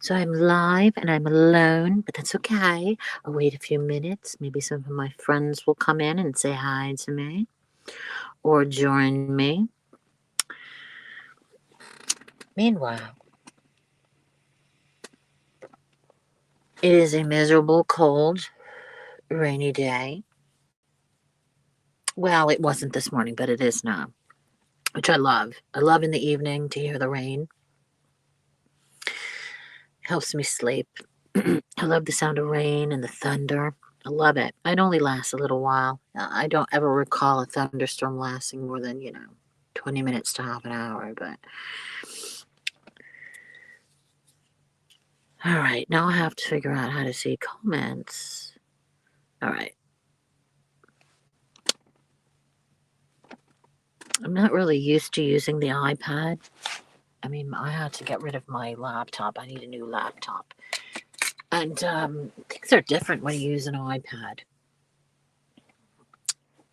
So I'm live and I'm alone, but that's okay. I'll wait a few minutes. Maybe some of my friends will come in and say hi to me or join me. Meanwhile, it is a miserable, cold, rainy day. Well, it wasn't this morning, but it is now, which I love. I love in the evening to hear the rain. Helps me sleep. I love the sound of rain and the thunder. I love it. It only lasts a little while. I don't ever recall a thunderstorm lasting more than, 20 minutes to half an hour. But all right, now I have to figure out how to see comments. All right. I'm not really used to using the iPad. I mean, I had to get rid of my laptop. I need a new laptop. And things are different when you use an iPad.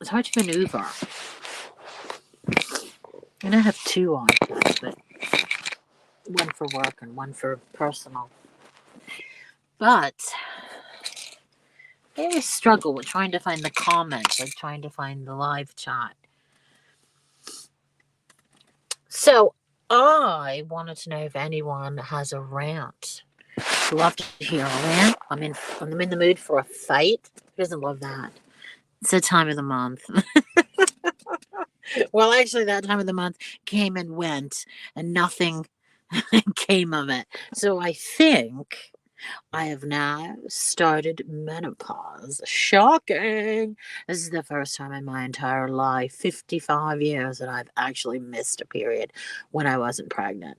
It's hard to maneuver. And I have two iPads, but one for work and one for personal. But I always struggle with trying to find the comments, like trying to find the live chat. So I wanted to know if anyone has a rant. I'd love to hear a rant. I'm in the mood for a fight. Who doesn't love that? It's the time of the month. Well, actually, that time of the month came and went, and nothing came of it. So I think I have now started menopause. Shocking. This is the first time in my entire life, 55 years, that I've actually missed a period when I wasn't pregnant.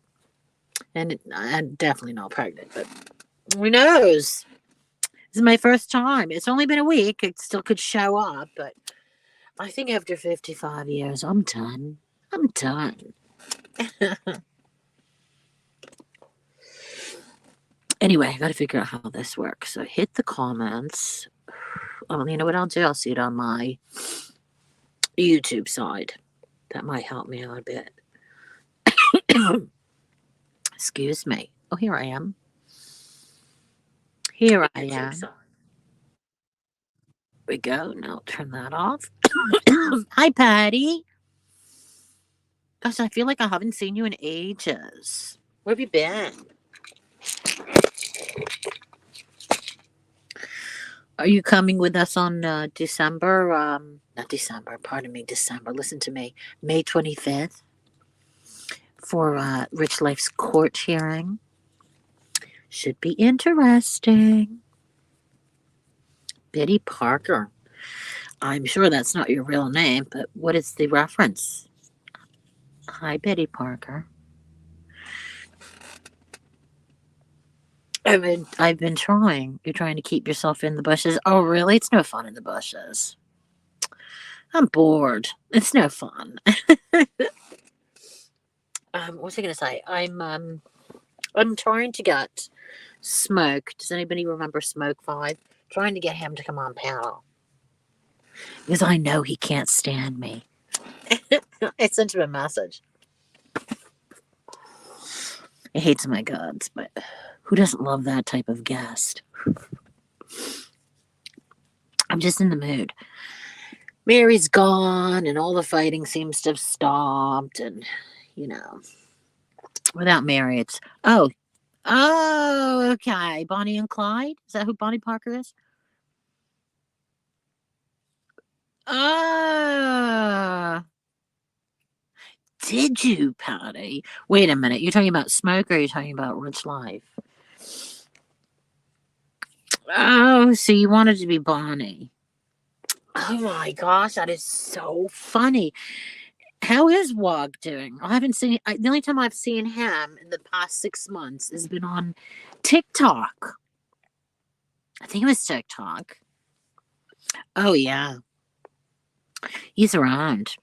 And I'm definitely not pregnant, but who knows? This is my first time. It's only been a week. It still could show up, but I think after 55 years, I'm done. I'm done. Anyway, I got to figure out how this works. So hit the comments. Oh, you know what I'll do? I'll see it on my YouTube side. That might help me out a bit. Excuse me. Oh, here I am. Here I am. We go. Now turn that off. Hi, Patty. Gosh, I feel like I haven't seen you in ages. Where have you been? Are you coming with us on December? Not December, pardon me, December. Listen to me. May 25th for Rich Life's court hearing. Should be interesting. Betty Parker. I'm sure that's not your real name, but what is the reference? Hi, Betty Parker. I've been trying. You're trying to keep yourself in the bushes. Oh, really? It's no fun in the bushes. I'm bored. It's no fun. What was I going to say? I'm trying to get Smoke. Does anybody remember Smoke 5? Trying to get him to come on panel because I know he can't stand me. I sent him a message. He hates my guts, but who doesn't love that type of guest? I'm just in the mood. Mary's gone, and all the fighting seems to have stopped, and without Mary, it's okay. Bonnie and Clyde. Is that who Bonnie Parker is? Did you, Patty? Wait a minute. You're talking about Smoke or are you talking about Rich Life? Oh, so you wanted to be Bonnie. Oh my gosh, that is so funny. How is Wog doing? I haven't seen the only time I've seen him in the past 6 months has been on TikTok. I think it was TikTok. Oh, yeah. He's around.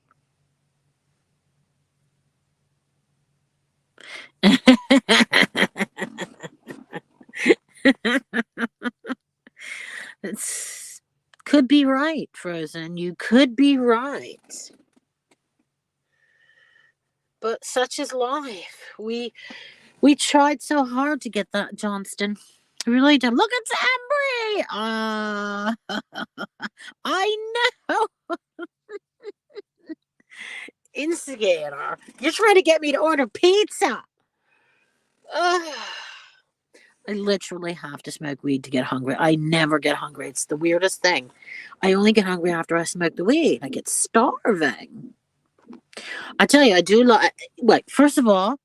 It's could be right, Frozen. You could be right. But such is life. We We tried so hard to get that, Johnston. We really did. Look, it's Embry. I know. Instigator. You're trying to get me to order pizza. Ugh. I literally have to smoke weed to get hungry. I never get hungry. It's the weirdest thing. I only get hungry after I smoke the weed. I get starving. I tell you, I do like. Wait, first of all,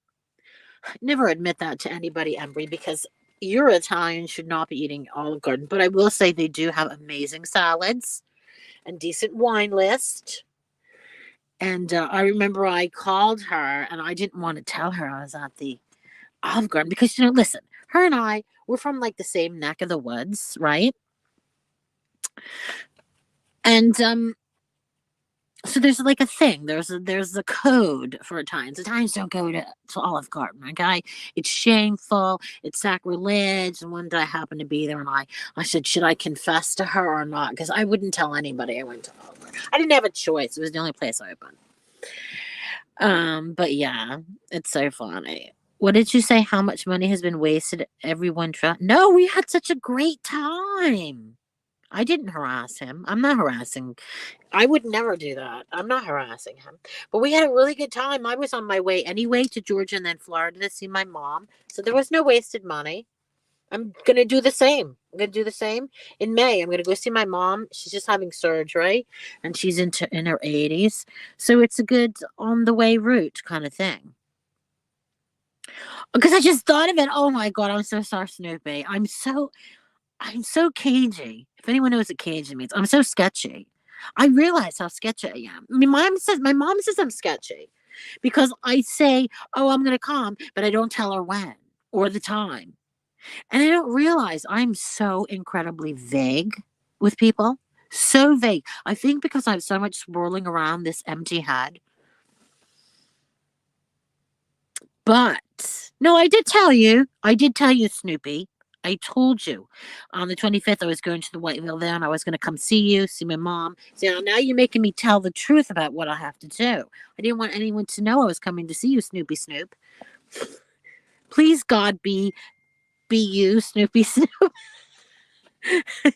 never admit that to anybody, Embry, because you're Italian, should not be eating Olive Garden. But I will say they do have amazing salads and decent wine list. And I remember I called her and I didn't want to tell her I was at the Olive Garden because, listen, her and I, we're from like the same neck of the woods, right? And so there's like a thing. There's a code for Italians. Italians don't go to Olive Garden. Okay, it's shameful. It's sacrilege. And one day I happened to be there, and I said, should I confess to her or not? Because I wouldn't tell anybody I went to Olive Garden. I didn't have a choice. It was the only place I opened. But yeah, it's so funny. What did you say? How much money has been wasted? Everyone No, we had such a great time. I didn't harass him. I'm not harassing. I would never do that. I'm not harassing him. But we had a really good time. I was on my way anyway to Georgia and then Florida to see my mom. So there was no wasted money. I'm going to do the same. I'm going to do the same in May. I'm going to go see my mom. She's just having surgery and she's in her 80s. So it's a good on the way route kind of thing. Because I just thought of it. Oh my God, I'm so sorry, Snoopy. I'm so cagey. If anyone knows what cagey means, I'm so sketchy. I realize how sketchy I am. I mean, my mom says I'm sketchy because I say, "Oh, I'm going to come," but I don't tell her when or the time, and I don't realize I'm so incredibly vague with people. So vague. I think because I have so much swirling around this empty head. But no, I did tell you. I did tell you, Snoopy. I told you on the 25th I was going to the Whiteville there and I was going to come see you, see my mom. So now you're making me tell the truth about what I have to do. I didn't want anyone to know I was coming to see you, Snoopy Snoop. Please, God, be you, Snoopy Snoop.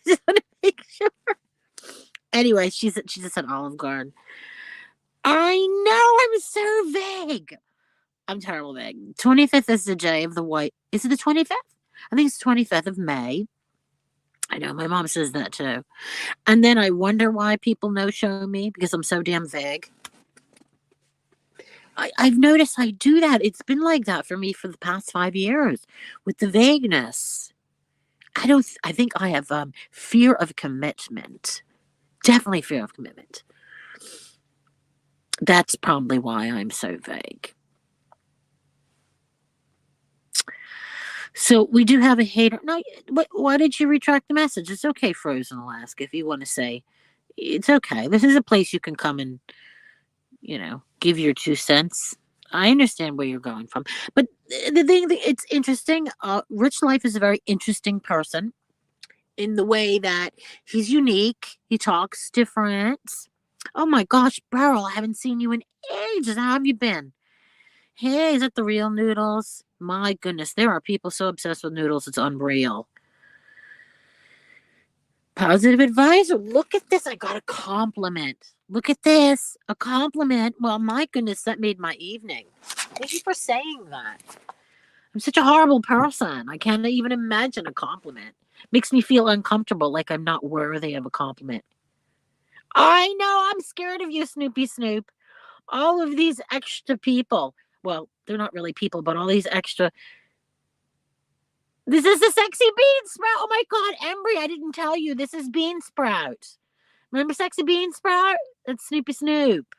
Just want to make sure. Anyway, she's just at Olive Garden. I know I'm so vague. I'm terrible vague. 25th is the day of the white. Is it the 25th? I think it's 25th of May. I know my mom says that too. And then I wonder why people no show me because I'm so damn vague. I've noticed I do that. It's been like that for me for the past 5 years with the vagueness. I think I have fear of commitment. Definitely fear of commitment. That's probably why I'm so vague. So we do have a hater. No, why did you retract the message? It's okay, Frozen Alaska, if you want to say. It's okay. This is a place you can come and, give your 2 cents. I understand where you're going from. But the thing, it's interesting. Rich Life is a very interesting person in the way that he's unique. He talks different. Oh my gosh, Beryl, I haven't seen you in ages. How have you been? Hey, is that the real noodles? My goodness, there are people so obsessed with noodles, it's unreal. Positive advisor. Look at this. I got a compliment. Look at this. A compliment. Well, my goodness, that made my evening. Thank you for saying that. I'm such a horrible person. I can't even imagine a compliment. Makes me feel uncomfortable, like I'm not worthy of a compliment. I know. I'm scared of you, Snoopy Snoop. All of these extra people. Well, they're not really people, but all these extra. This is the sexy bean sprout. Oh my God, Embry, I didn't tell you. This is bean sprout. Remember sexy bean sprout? That's Snoopy Snoop.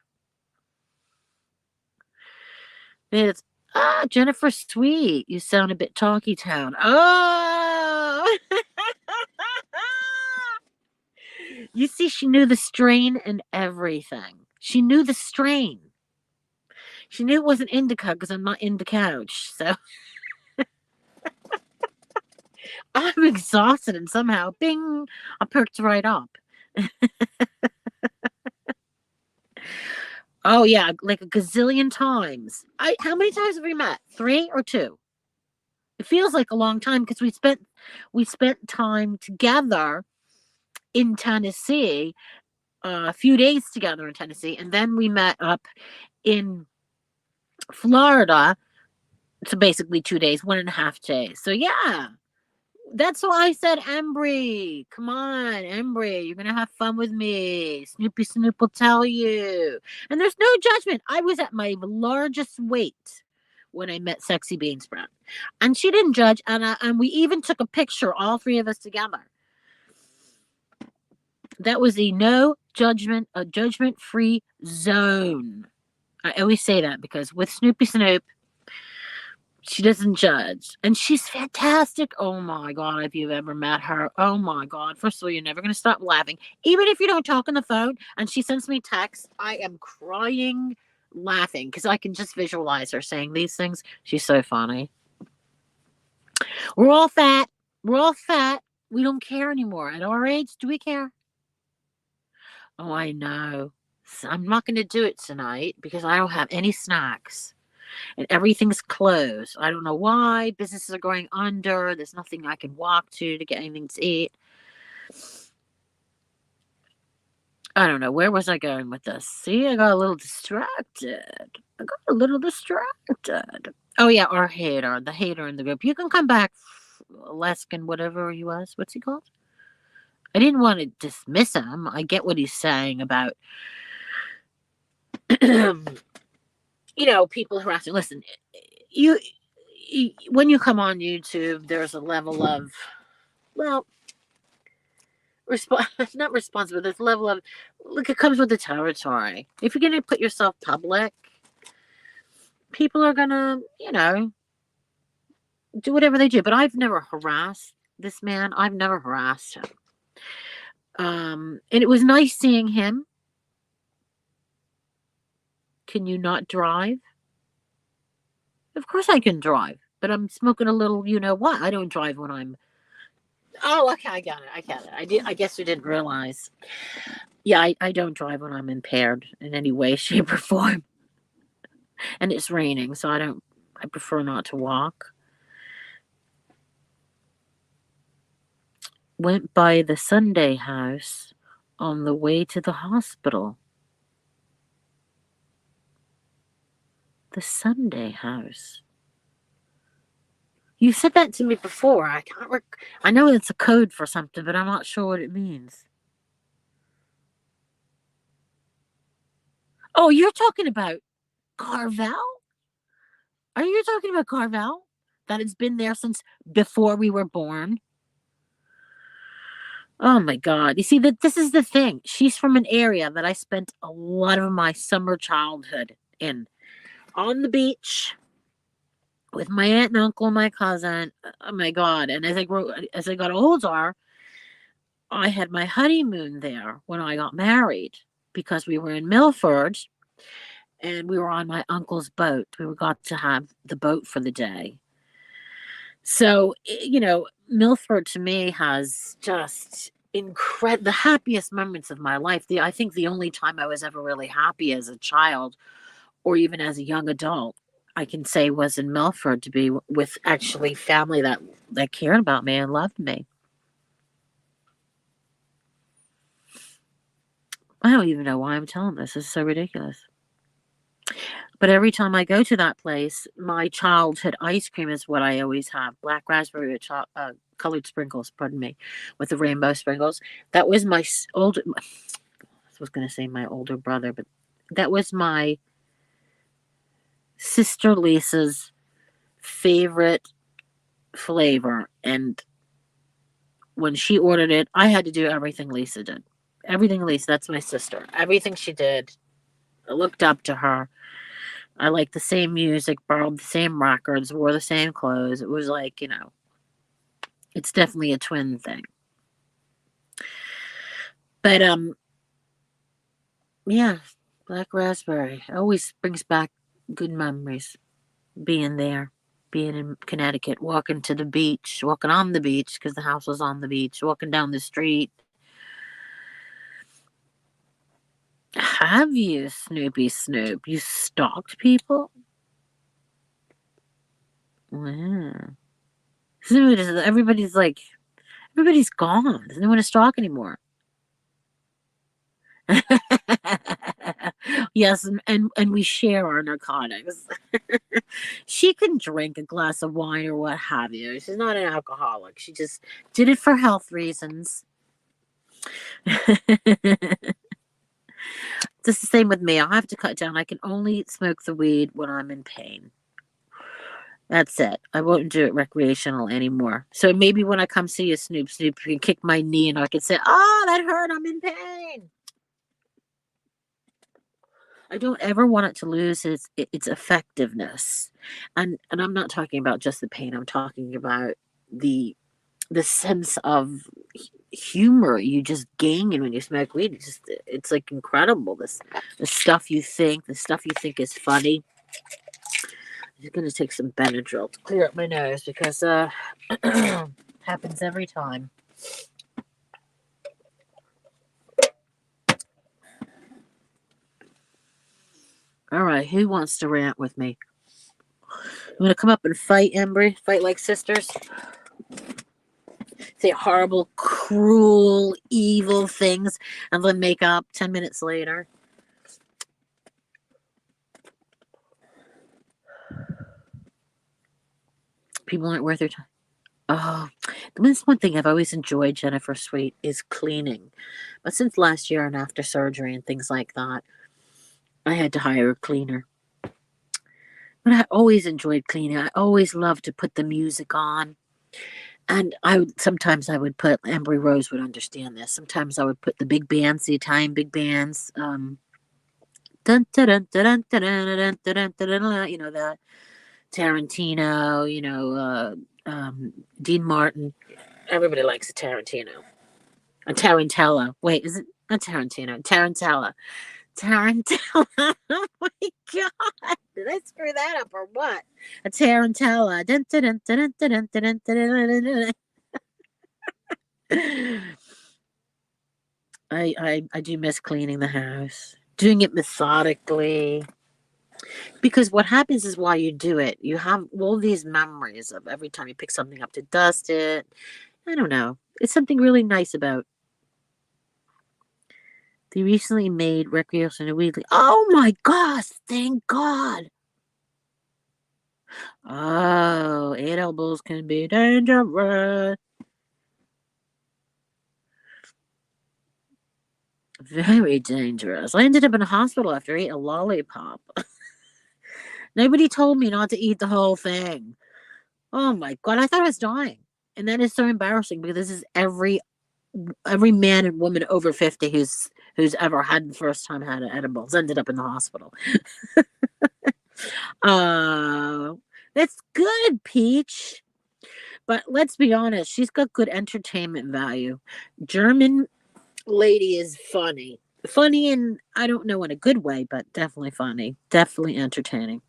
It's Jennifer Sweet. You sound a bit talky town. Oh, you see, she knew the strain and everything. She knew the strain. She knew it wasn't indica because I'm not in the couch. So I'm exhausted and somehow, bing, I perked right up. Oh yeah, like a gazillion times. How many times have we met? 3 or 2? It feels like a long time because we spent time together in Tennessee, a few days together in Tennessee, and then we met up in Florida. So basically 2 days, 1.5 days. So yeah, that's why I said Embry. Come on, Embry, you're gonna have fun with me. Snoopy Snoop will tell you. And there's no judgment. I was at my largest weight when I met Sexy Bean Sprout. And she didn't judge, and we even took a picture, all three of us together. That was a no judgment, a judgment free zone. I always say that because with Snoopy Snoop, she doesn't judge. And she's fantastic. Oh my God, if you've ever met her. Oh my God. First of all, you're never going to stop laughing. Even if you don't talk on the phone and she sends me texts, I am crying laughing because I can just visualize her saying these things. She's so funny. We're all fat. We're all fat. We don't care anymore. At our age, do we care? Oh, I know. So I'm not going to do it tonight because I don't have any snacks and everything's closed. I don't know why. Businesses are going under. There's nothing I can walk to get anything to eat. I don't know. Where was I going with this? See, I got a little distracted. Oh, yeah, our hater, the hater in the group. You can come back, Leskin, whatever he was. What's he called? I didn't want to dismiss him. I get what he's saying about, people harassing. Listen, you when you come on YouTube, there's a level of, well, not responsible. There's a level of, look, it comes with the territory. If you're gonna put yourself public, people are gonna, do whatever they do. But I've never harassed this man. I've never harassed him. And it was nice seeing him. Can you not drive? Of course I can drive, but I'm smoking a little. You know what? I don't drive when I'm. Oh, okay, I got it. I got it. I guess you didn't realize. Yeah, I don't drive when I'm impaired in any way, shape, or form. And it's raining, so I prefer not to walk. Went by the Sunday house on the way to the hospital. The Sunday house. You said that to me before. I can't. I know it's a code for something, but I'm not sure what it means. Oh, you're talking about Carvel? Are you talking about Carvel? That it's been there since before we were born? Oh my God. You see, that this is the thing. She's from an area that I spent a lot of my summer childhood in. On the beach with my aunt and uncle and my cousin. Oh my God. And as I got older, I had my honeymoon there when I got married because we were in Milford and we were on my uncle's boat. We got to have the boat for the day. So, Milford to me has just the happiest moments of my life. I think the only time I was ever really happy as a child or even as a young adult, I can say was in Milford to be with actually family that cared about me and loved me. I don't even know why I'm telling this. This is so ridiculous. But every time I go to that place, my childhood ice cream is what I always have. Black raspberry with colored sprinkles, pardon me, with the rainbow sprinkles. That was my older, I was going to say my older brother, but that was my sister Lisa's favorite flavor. And when she ordered it, I had to do everything Lisa did. Everything Lisa, that's my sister. Everything she did, I looked up to her. I liked the same music, borrowed the same records, wore the same clothes. It was like, it's definitely a twin thing. But yeah, black raspberry always brings back good memories. Being there, being in Connecticut, walking to the beach, walking on the beach because the house was on the beach, walking down the street. Have you, Snoopy Snoop? You stalked people? Wow. Everybody's like, everybody's gone. There's no one to stalk anymore. Yes, and we share our narcotics. She can drink a glass of wine or what have you. She's not an alcoholic. She just did it for health reasons. It's the same with me. I have to cut down. I can only smoke the weed when I'm in pain. That's it. I won't do it recreational anymore. So maybe when I come see you, Snoop, you can kick my knee and I can say, "Oh, that hurt. I'm in pain." I don't ever want it to lose its effectiveness, and I'm not talking about just the pain. I'm talking about the the sense of humor you just gain when you smoke weed. It's like incredible. The stuff you think, is funny. I'm just gonna take some Benadryl to clear up my nose because happens every time. All right, who wants to rant with me? You want to come up and fight, Embry? Fight like sisters? Say horrible, cruel, evil things and then make up 10 minutes later? People aren't worth their time. Oh, that's one thing I've always enjoyed, Jennifer Sweet, is cleaning. But since last year and after surgery and things like that, I had to hire a cleaner. But I always enjoyed cleaning. I always loved to put the music on. And sometimes I would put, Embry Rose would understand this. Sometimes I would put the big bands, the Italian big bands, dun, dun, dun, dun, dun, dun, dun, dun, dun, dun, that Tarantino, Dean Martin. Everybody likes a Tarantino. A Tarantella. Wait, is it not Tarantino? Tarantella. Tarantella. Oh my god. Did I screw that up or what? A Tarantella. Dun, dun, dun, dun, dun, dun, dun, dun, dun, dun. I do miss cleaning the house. Doing it methodically. Because what happens is while you do it, you have all these memories of every time you pick something up to dust it. I don't know. It's something really nice about. They recently made recreational weekly. Oh my gosh! Thank God. Oh, edibles can be dangerous. Very dangerous. I ended up in a hospital after eating a lollipop. Nobody told me not to eat the whole thing. Oh my god, I thought I was dying. And that is so embarrassing because this is every man and woman over 50 who's ever had the first time had edibles ended up in the hospital. Uh that's good, Peach. But let's be honest, she's got good entertainment value. German lady is funny. Funny in, I don't know, in a good way, but definitely funny. Definitely entertaining.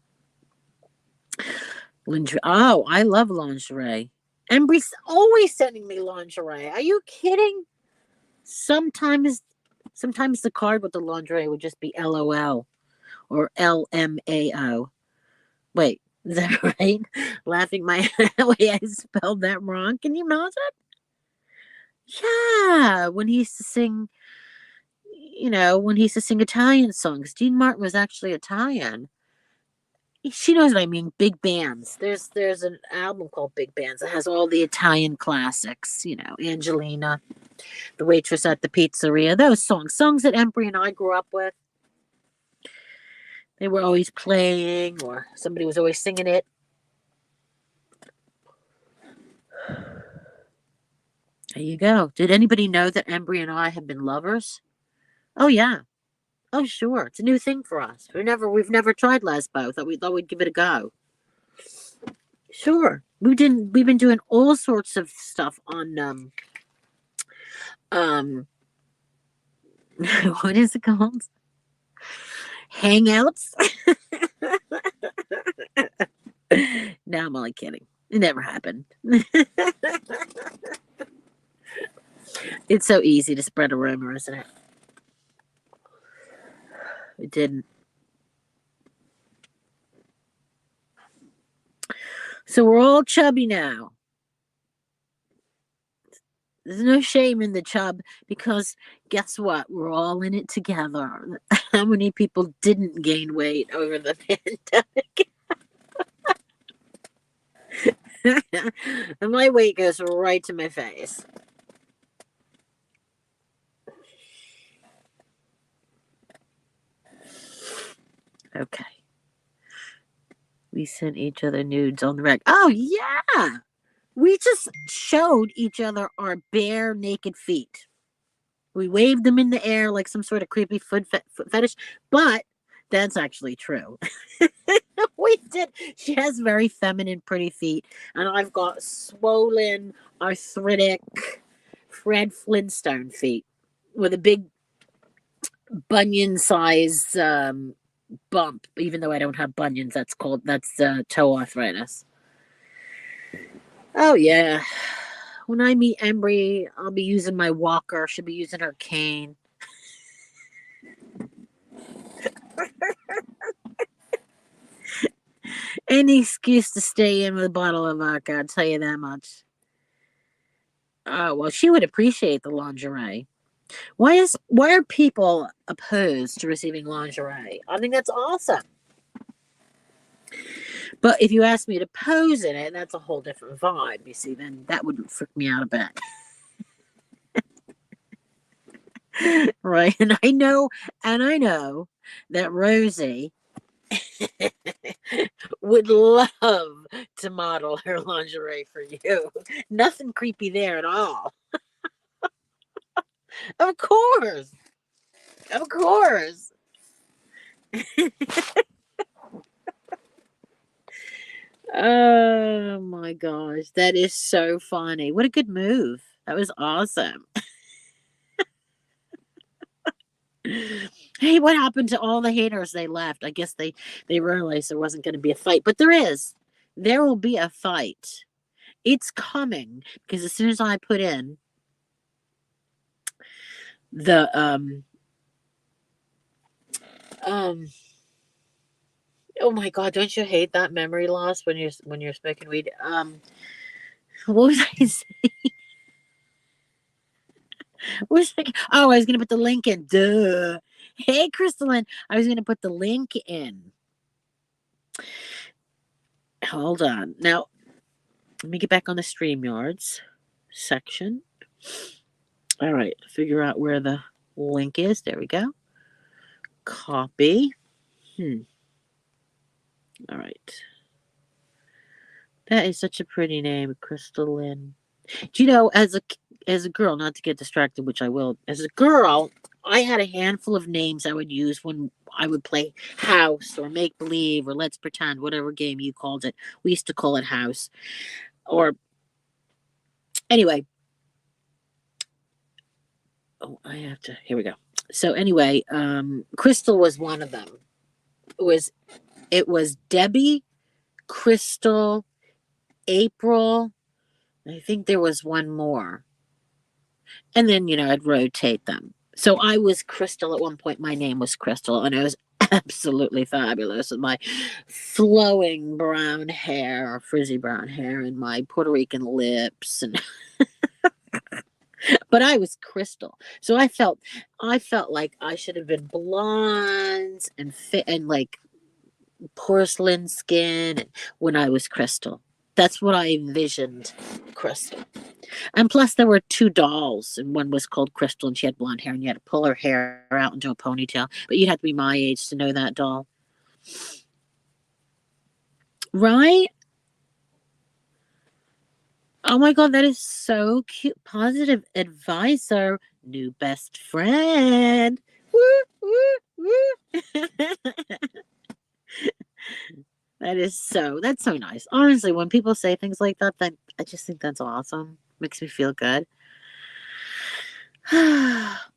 Lingerie. Oh, I love lingerie. Embry's always sending me lingerie. Are you kidding? Sometimes sometimes the card with the lingerie would just be LOL or LMAO. Wait, is that right? Laughing my way I spelled that wrong. Can you imagine? Yeah, when he used to sing, when he used to sing Italian songs. Dean Martin was actually Italian. She knows what I mean. Big bands. There's an album called Big Bands that has all the Italian classics. Angelina, the waitress at the pizzeria. Those songs that Embry and I grew up with. They were always playing, or somebody was always singing it. There you go. Did anybody know that Embry and I have been lovers? Oh yeah. Oh sure. It's a new thing for us. We've never tried lesbo. Thought we'd give it a go. Sure. We've been doing all sorts of stuff on um what is it called? Hangouts. No, I'm only kidding. It never happened. It's so easy to spread a rumor, isn't it? It didn't. So we're all chubby now. There's no shame in the chub because guess what? We're all in it together. How many people didn't gain weight over the pandemic? And my weight goes right to my face. Okay. We sent each other nudes on the reg. Oh, yeah. We just showed each other our bare naked feet. We waved them in the air like some sort of creepy foot fetish, but that's actually true. We did. She has very feminine, pretty feet, and I've got swollen, arthritic, Fred Flintstone feet with a big bunion size bump. Even though I don't have bunions, that's toe arthritis. Oh yeah. When I meet Embry, I'll be using my walker. She'll be using her cane. Any excuse to stay in with a bottle of vodka, I'll tell you that much. Oh, well, she would appreciate the lingerie. Why are people opposed to receiving lingerie? I think that's awesome. But if you ask me to pose in it, that's a whole different vibe. You see, then that would freak me out a bit. Right? And I know that Rosie would love to model her lingerie for you. Nothing creepy there at all. Of course. Of course. Oh my gosh. That is so funny. What a good move. That was awesome. Hey, what happened to all the haters? They left. I guess they realized there wasn't going to be a fight, but there is. There will be a fight. It's coming because as soon as I put in the um oh my god, don't you hate that memory loss when you're smoking weed? What was I saying? What was I, oh, I was gonna put the link in. Duh. Hey, Crystalline, I was gonna put the link in. Hold on. Now, let me get back on the StreamYards section. All right, figure out where the link is. There we go. Copy. All right. That is such a pretty name, Crystalline. Do you know, as a girl, not to get distracted, which I will, as a girl, I had a handful of names I would use when I would play house or make believe or let's pretend, whatever game you called it. We used to call it house. Or anyway. Oh, I have to here we go. So anyway, Crystal was one of them. It was Debbie, Crystal, April. I think there was one more. And then, I'd rotate them. So I was Crystal at one point. My name was Crystal, and I was absolutely fabulous with my flowing brown hair, frizzy brown hair, and my Puerto Rican lips. And but I was Crystal. So I felt like I should have been blonde and fit and like porcelain skin when I was Crystal. That's what I envisioned Crystal. And plus, there were two dolls, and one was called Crystal, and she had blonde hair, and you had to pull her hair out into a ponytail. But you'd have to be my age to know that doll. Right? Oh my God, that is so cute. Positive advisor, new best friend. Woo, woo, woo. That's so nice. Honestly, when people say things like that, then I just think that's awesome. Makes me feel good.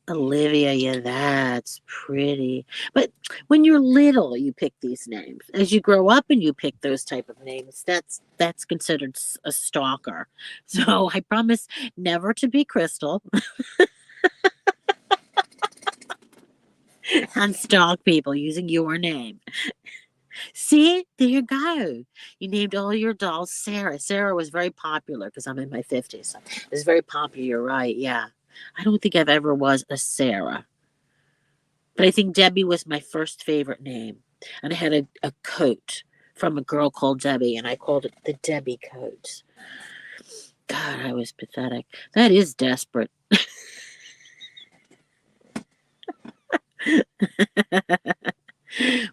Olivia, yeah, that's pretty. But when you're little, you pick these names. As you grow up and you pick those type of names, that's considered a stalker. So I promise never to be Crystal and stalk people using your name. See, there you go. You named all your dolls Sarah. Sarah was very popular because I'm in my 50s. So it was very popular. You're right. Yeah. I don't think I've ever was a Sarah. But I think Debbie was my first favorite name. And I had a coat from a girl called Debbie, and I called it the Debbie coat. God, I was pathetic. That is desperate.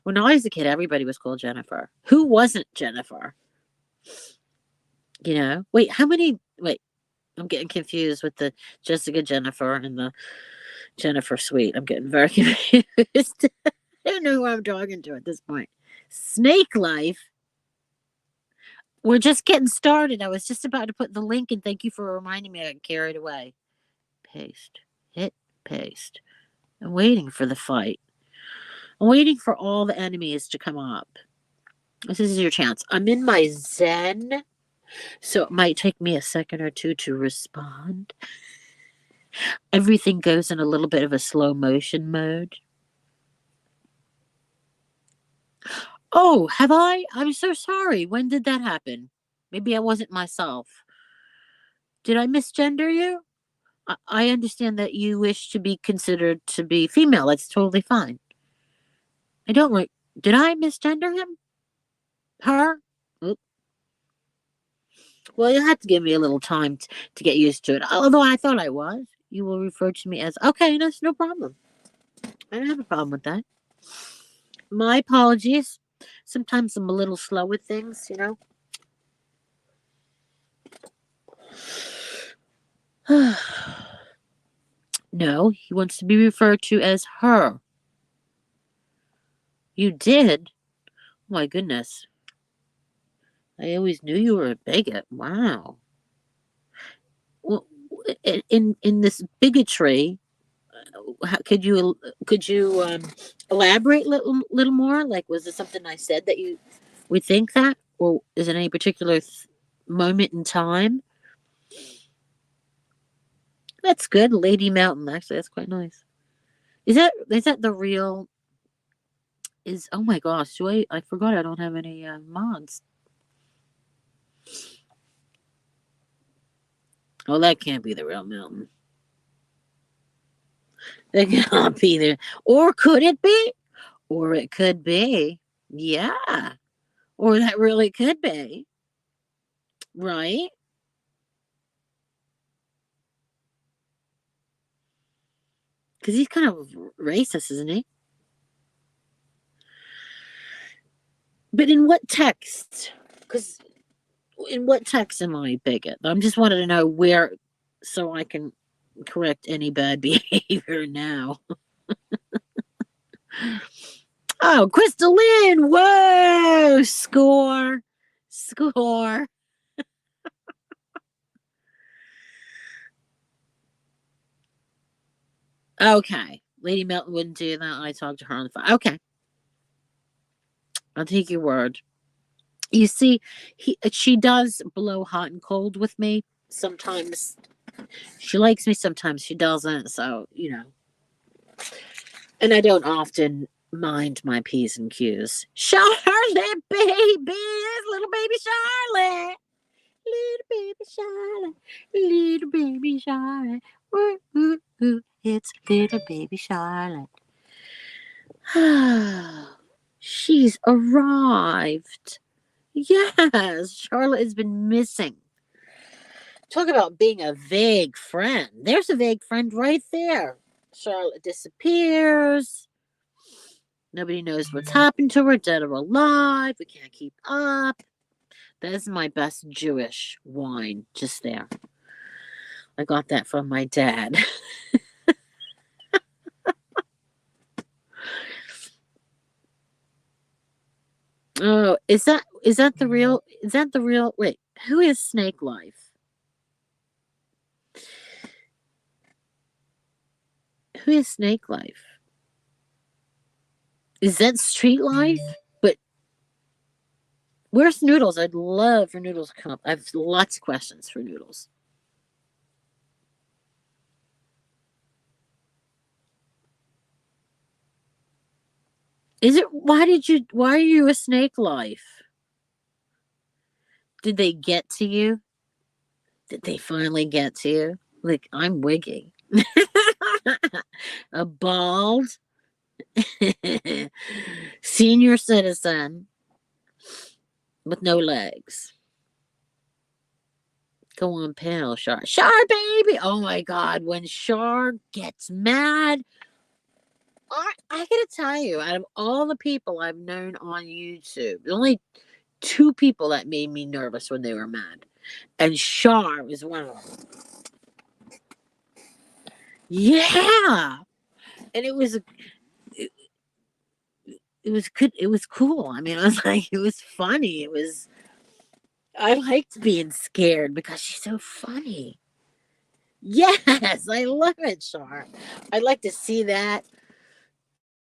When I was a kid, everybody was called Jennifer. Who wasn't Jennifer? You know? Wait, how many? Wait, I'm getting confused with the Jessica Jennifer and the Jennifer Sweet. I'm getting very confused. I don't know who I'm talking to at this point. Snake Life. We're just getting started. I was just about to put the link in. Thank you for reminding me. I got carried away. Paste. Hit paste. I'm waiting for the fight. I'm waiting for all the enemies to come up. This is your chance. I'm in my zen, so it might take me a second or two to respond. Everything goes in a little bit of a slow motion mode. Oh, have I? I'm so sorry. When did that happen? Maybe I wasn't myself. Did I misgender you? I understand that you wish to be considered to be female. That's totally fine. I don't like. Did I misgender him? Her? Oop. Well, you'll have to give me a little time to get used to it. Although I thought I was. You will refer to me as. Okay, that's no problem. I don't have a problem with that. My apologies. Sometimes I'm a little slow with things, you know. No, he wants to be referred to as her. You did? Oh my goodness. I always knew you were a bigot. Wow. Well, in this bigotry, could you elaborate a little more? Like, was it something I said that you would think that, or is it any particular moment in time? That's good, Lady Mountain. Actually, that's quite nice. Is that the real? Is oh my gosh! I forgot I don't have any mods. Oh, that can't be the real mountain. That cannot be there. Or could it be? Or it could be. Yeah. Or that really could be. Right? Because he's kind of racist, isn't he? But in what text? Because in what text am I a bigot? I'm just wanted to know where so I can correct any bad behavior now. Oh, Crystalline! Whoa! Score! Score! Okay. Lady Melton wouldn't do that. I talked to her on the phone. Okay. I'll take your word. You see, she does blow hot and cold with me. Sometimes she likes me, sometimes she doesn't. So, and I don't often mind my P's and Q's. Charlotte, baby, little baby Charlotte. Little baby Charlotte, little baby Charlotte. Ooh, ooh, ooh, it's little baby Charlotte. She's arrived. Yes, Charlotte has been missing. Talk about being a vague friend. There's a vague friend right there. Charlotte disappears. Nobody knows what's happened to her, dead or alive. We can't keep up. That is my best Jewish wine, just there. I got that from my dad. Oh, is that the real wait, who is Snake Life? Who is Snake Life? Is that Street Life? But where's Noodles? I'd love for Noodles to come up. I have lots of questions for Noodles. Is it why are you a snake life? Did they get to you? Did they finally get to you? Like, I'm Wiggy. A bald senior citizen with no legs. Go on, pal, Char. Char, baby! Oh my god, when Char gets mad, I gotta tell you, out of all the people I've known on YouTube, there's only two people that made me nervous when they were mad. And Char was one of them. Yeah! And it, it was good. It was cool. I mean, it was like, it was funny. I liked being scared because she's so funny. Yes, I love it, Char. I'd like to see that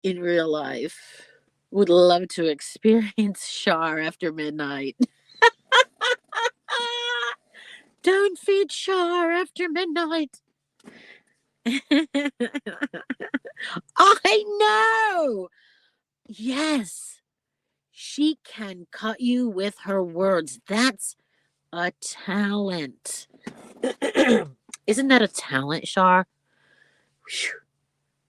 in real life. Would love to experience Char after midnight. Don't feed Char after midnight. I know. Yes. She can cut you with her words. That's a talent. Isn't that a talent, Char?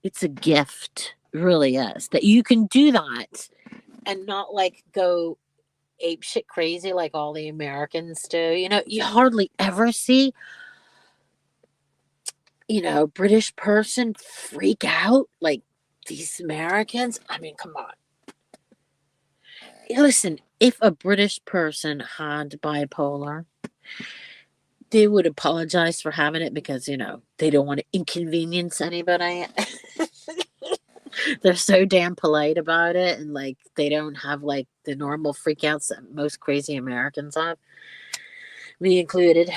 It's a gift. It really is. That you can do that and not like go ape shit crazy like all the Americans do. You hardly ever see, British person freak out like these Americans. I mean, come on. Listen, if a British person had bipolar, they would apologize for having it because, they don't want to inconvenience anybody. They're so damn polite about it, and like they don't have like the normal freakouts that most crazy Americans have, me included.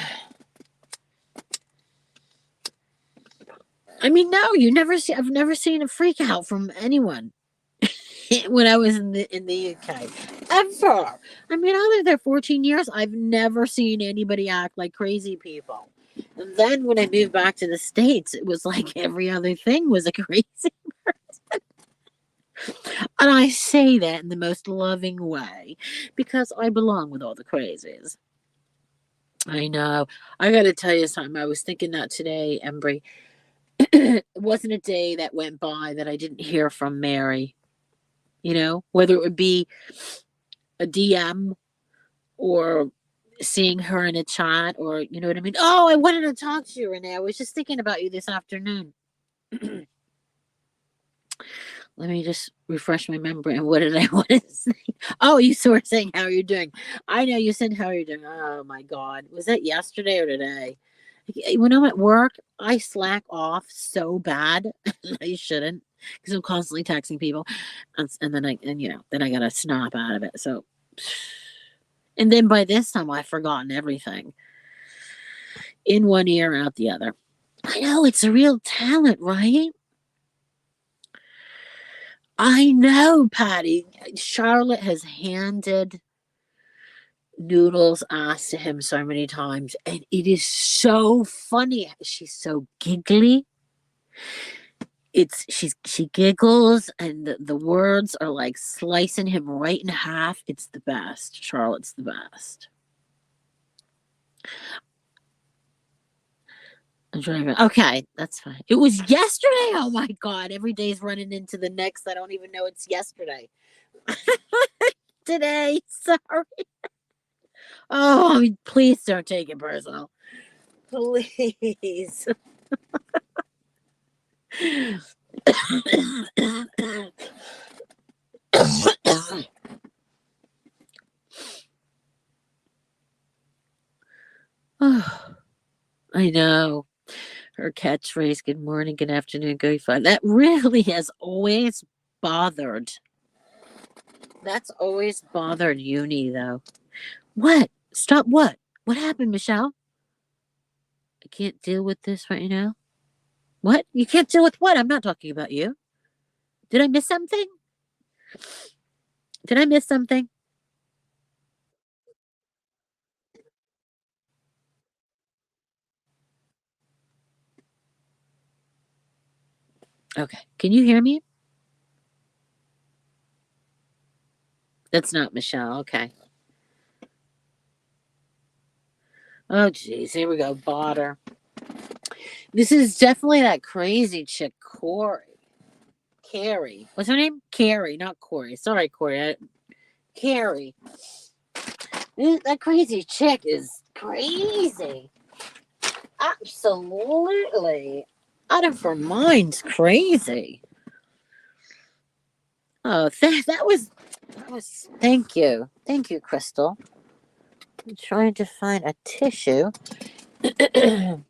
I mean, no, I've never seen a freak out from anyone when I was in the UK. Ever. I mean, I lived there 14 years. I've never seen anybody act like crazy people. And then when I moved back to the States, it was like every other thing was a crazy person. And I say that in the most loving way because I belong with all the crazies. I know. I got to tell you something. I was thinking that today, Embry. It wasn't a day that went by that I didn't hear from Mary. Whether it would be a DM or seeing her in a chat, or you know what I mean. Oh, I wanted to talk to you, Renee. I was just thinking about you this afternoon. Let me just refresh my memory. And what did I want to say? Oh, you were saying how you're doing. I know you said how you're doing. Oh my God, was that yesterday or today? When I'm at work, I slack off so bad. I shouldn't, because I'm constantly texting people, and then I gotta snap out of it. So, and then by this time, I've forgotten everything. In one ear, out the other. I know it's a real talent, right? I know, Patty. Charlotte has handed Noodles ass to him so many times, and it is so funny. She's so giggly. She giggles, and the words are like slicing him right in half. It's the best. Charlotte's the best. I'm driving. Okay, that's fine. It was yesterday. Oh my God! Every day's running into the next. I don't even know it's yesterday. Today, sorry. Oh, I mean, please don't take it personal. Please. Oh, I know. Her catchphrase, good morning, good afternoon, good fun. That really has always bothered. That's always bothered Uni, though. What? Stop what? What happened, Michelle? I can't deal with this right now. What? You can't deal with what? I'm not talking about you. Did I miss something? Did I miss something? Okay. Can you hear me? That's not Michelle. Okay. Oh, geez. Here we go. Botter. This is definitely that crazy chick, Corey. Carrie. What's her name? Carrie, not Corey. Sorry, Corey. Carrie. That crazy chick is crazy. Absolutely. Out of her mind. Crazy. Oh, that was. Thank you. Thank you, Crystal. I'm trying to find a tissue. But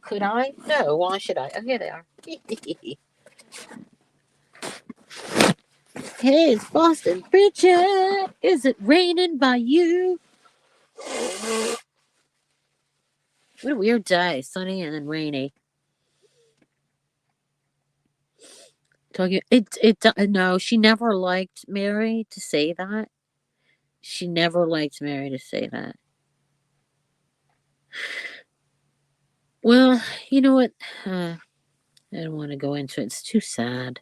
could I? No, why should I? Oh, here they are. Hey, it's Boston. Bridget, is it raining by you? What a weird day. Sunny and then rainy. Talking. No, she never liked Mary to say that. She never liked Mary to say that. Well, you know what? I don't want to go into it. It's too sad.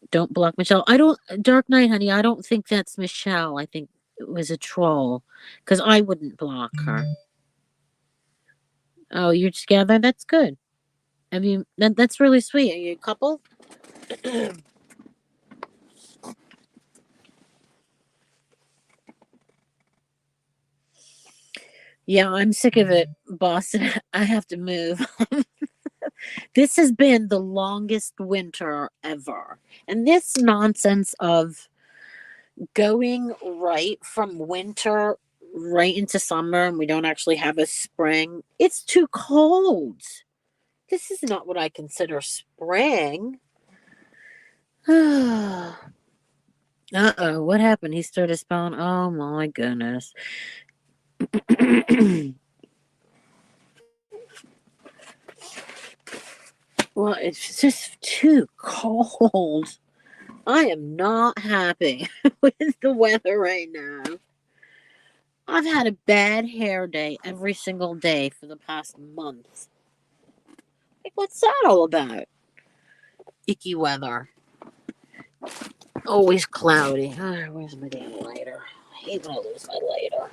Don't block Michelle. I don't. Dark Knight, honey. I don't think that's Michelle. I think it was a troll. Because I wouldn't block her. Oh, you're together? That's good. I mean, that's really sweet. Are you a couple? Yeah, I'm sick of it, Boston. I have to move. This has been the longest winter ever. And this nonsense of going right from winter right into summer and we don't actually have a spring, it's too cold. This is not what I consider spring. Uh-oh, what happened? He started spelling. Oh my goodness. Well, it's just too cold. I am not happy with the weather right now. I've had a bad hair day every single day for the past month. Like, what's that all about? Icky weather. Always cloudy. Oh, where's my damn lighter? I hate when I lose my lighter.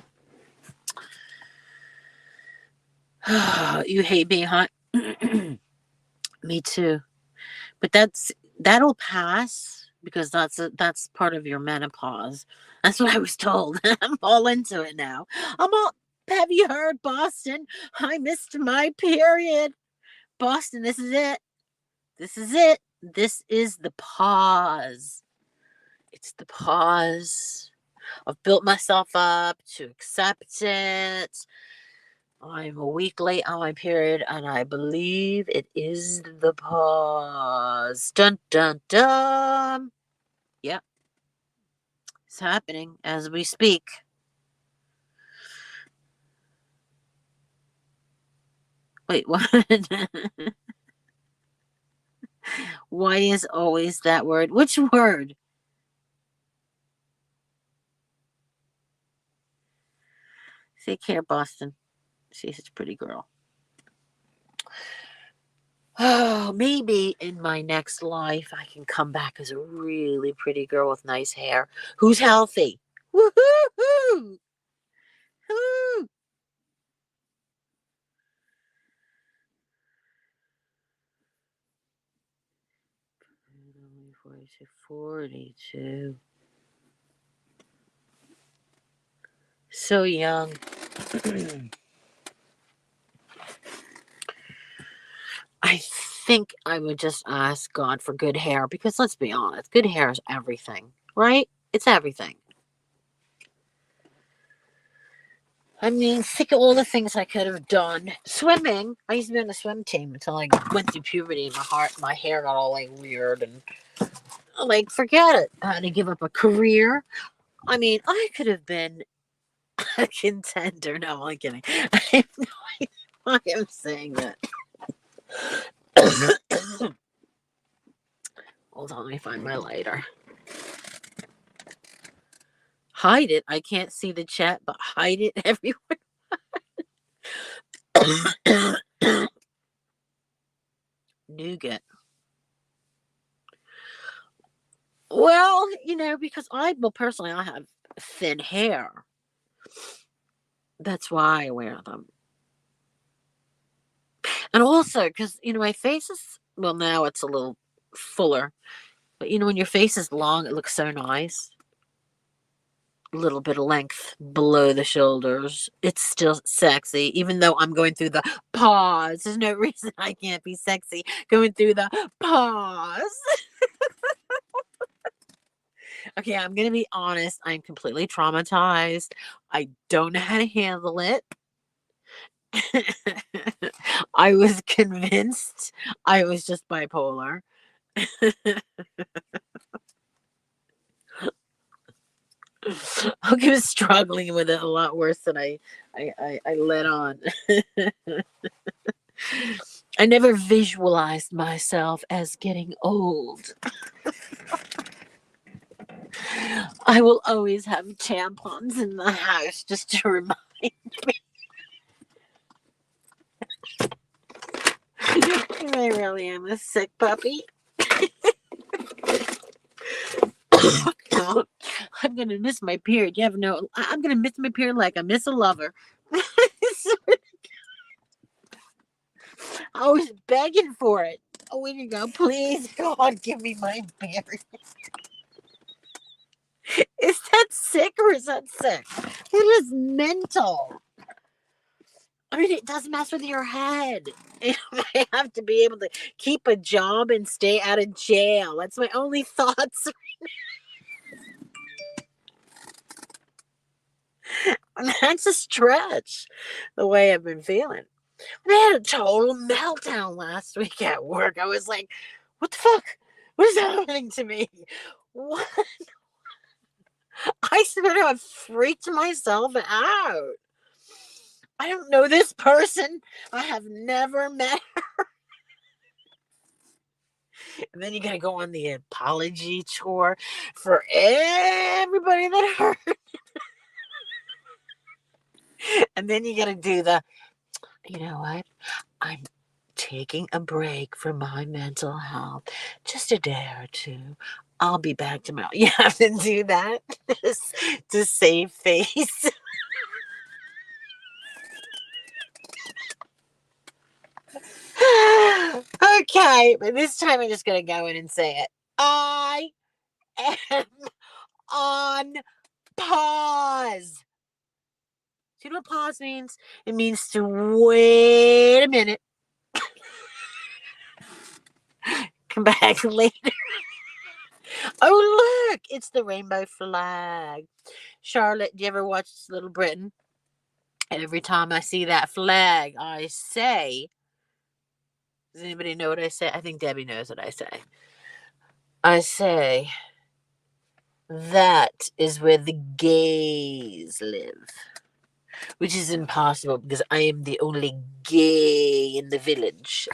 You hate being hot? Me too. But that'll pass because that's part of your menopause. That's what I was told. I'm all into it now. I'm all. Have you heard, Boston? I missed my period. Boston, this is it. This is it. This is the pause. It's the pause. I've built myself up to accept it. I'm a week late on my period, and I believe it is the pause. Dun dun dun. Yep, it's happening as we speak. Wait, what? Why is always that word? Which word? Take care, Boston. She's such a pretty girl. Oh, maybe in my next life I can come back as a really pretty girl with nice hair who's healthy. Woohoo! Woo! 42. So young. I think I would just ask God for good hair because let's be honest, good hair is everything, right? It's everything. I mean, think of all the things I could have done. Swimming. I used to be on the swim team until I went through puberty and my hair got all like weird and like forget it. I had to give up a career. I mean, I could have been a contender. No, I'm kidding. I have no idea why I'm saying that. Hold on, let me find my lighter. Hide it. I can't see the chat, but hide it everywhere. Nougat. Well, because personally, I have thin hair. That's why I wear them. And also, because, my face is, well, now it's a little fuller. But, when your face is long, it looks so nice. A little bit of length below the shoulders. It's still sexy, even though I'm going through the pause. There's no reason I can't be sexy going through the pause. Okay, I'm going to be honest. I'm completely traumatized. I don't know how to handle it. I was convinced I was just bipolar. I was struggling with it a lot worse than I let on. I never visualized myself as getting old. I will always have tampons in the house just to remind me. I really am a sick puppy. I'm gonna miss my period. I'm gonna miss my period like I miss a lover. I was begging for it. Oh, here you go. Please, God, give me my period. Is that sick or is that sick? It is mental. I mean, it does mess with your head. I have to be able to keep a job and stay out of jail. That's my only thoughts. And that's a stretch, the way I've been feeling. I had a total meltdown last week at work. I was like, what the fuck? What is happening to me? What? I swear to have freaked myself out. I don't know this person. I have never met her. And then you got to go on the apology tour for everybody that hurt. And then you got to do you know what? I'm taking a break from my mental health. Just a day or two. I'll be back tomorrow. You have to do that to save face. Okay, but this time I'm just going to go in and say it. I am on pause. Do you know what pause means? It means to wait a minute. Come back later. Oh, look, it's the rainbow flag. Charlotte, do you ever watch Little Britain? And every time I see that flag, I say, does anybody know what I say? I think Debbie knows what I say. I say, that is where the gays live. Which is impossible because I am the only gay in the village.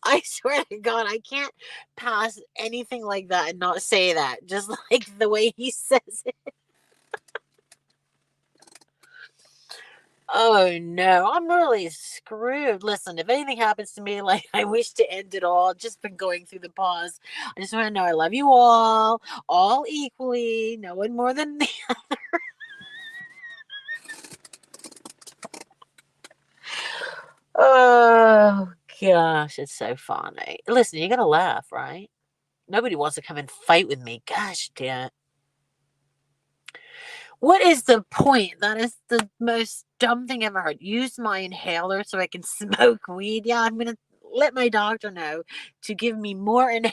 I swear to God, I can't pass anything like that and not say that. Just like the way he says it. Oh no, I'm really screwed. Listen, if anything happens to me, like I wish to end it all, just been going through the pause. I just want to know I love you all equally, no one more than the other. Oh gosh, it's so funny. Listen, you gotta laugh, right? Nobody wants to come and fight with me. Gosh damn it. What is the point? That is the most dumb thing I've ever heard. Use my inhaler so I can smoke weed. Yeah, I'm gonna let my doctor know to give me more inhaler.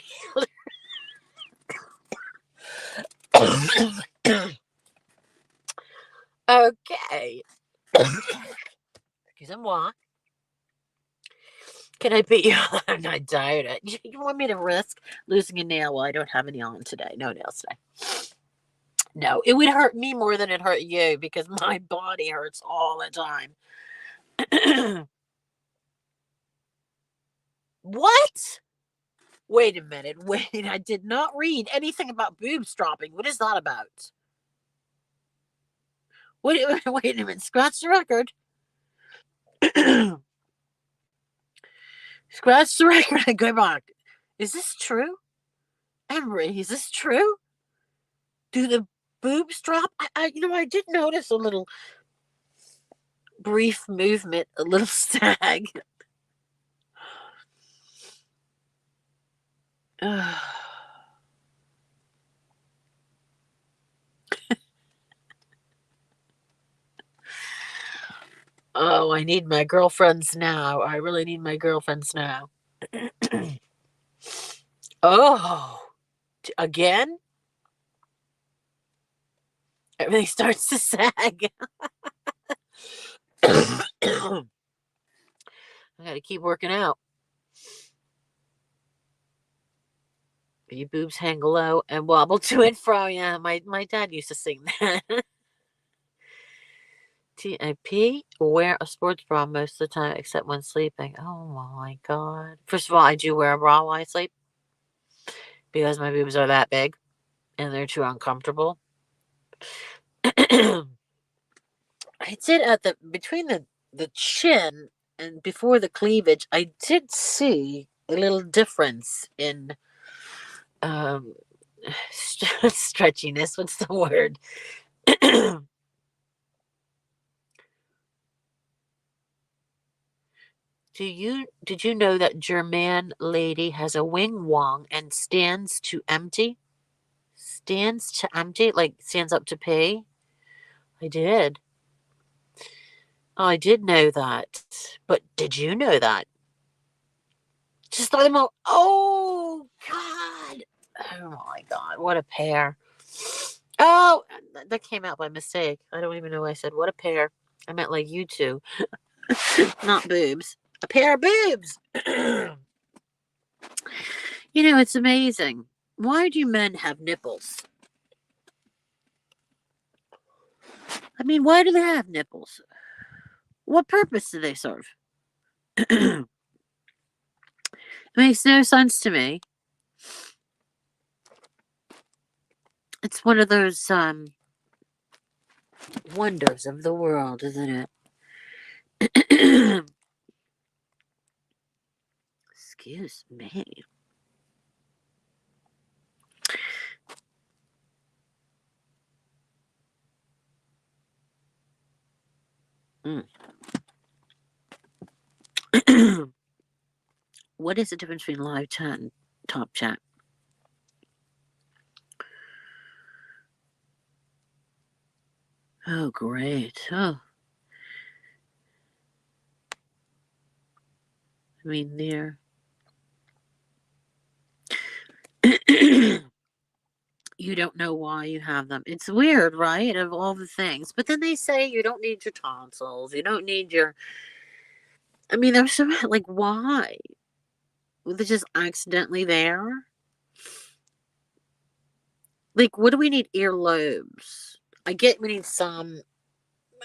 Okay. Excuse-moi. Can I beat you? I'm not tired. You want me to risk losing a nail? Well, I don't have any on today. No nails today. No, it would hurt me more than it hurt you because my body hurts all the time. What? Wait a minute. Wait, I did not read anything about boobs dropping. What is that about? Wait, wait a minute. Scratch the record. Scratch the record and go back. Is this true? Emery, is this true? Do the boobs drop? I did notice a little brief movement, a little sag. Oh, I need my girlfriends now. I really need my girlfriends now. Oh, again? Everything starts to sag. I gotta keep working out. Your boobs hang low and wobble to and fro. Yeah, my dad used to sing that. TIP, wear a sports bra most of the time except when sleeping. Oh my god. First of all, I do wear a bra while I sleep because my boobs are that big and they're too uncomfortable. I did at the between the chin and before the cleavage, I did see a little difference in um stretchiness. What's the word? Did you know that German lady has a wing wong and stands to empty? Stands to empty, like stands up to pee? I did. Oh, I did know that. But did you know that? Just throw them all. Oh God. Oh my God. What a pair. Oh, that came out by mistake. I don't even know why I said what a pair. I meant like you two. Not boobs. A pair of boobs. It's amazing. Why do men have nipples? I mean, why do they have nipples? What purpose do they serve? It makes no sense to me. It's one of those wonders of the world, isn't it? Excuse me. Mm. What is the difference between live chat and top chat? Oh, great. Oh, I mean, they're. You don't know why you have them. It's weird, right? Of all the things. But then they say you don't need your tonsils. You don't need your. I mean, there's some. Like, why? Was it just accidentally there? Like, what do we need earlobes? I get we need some,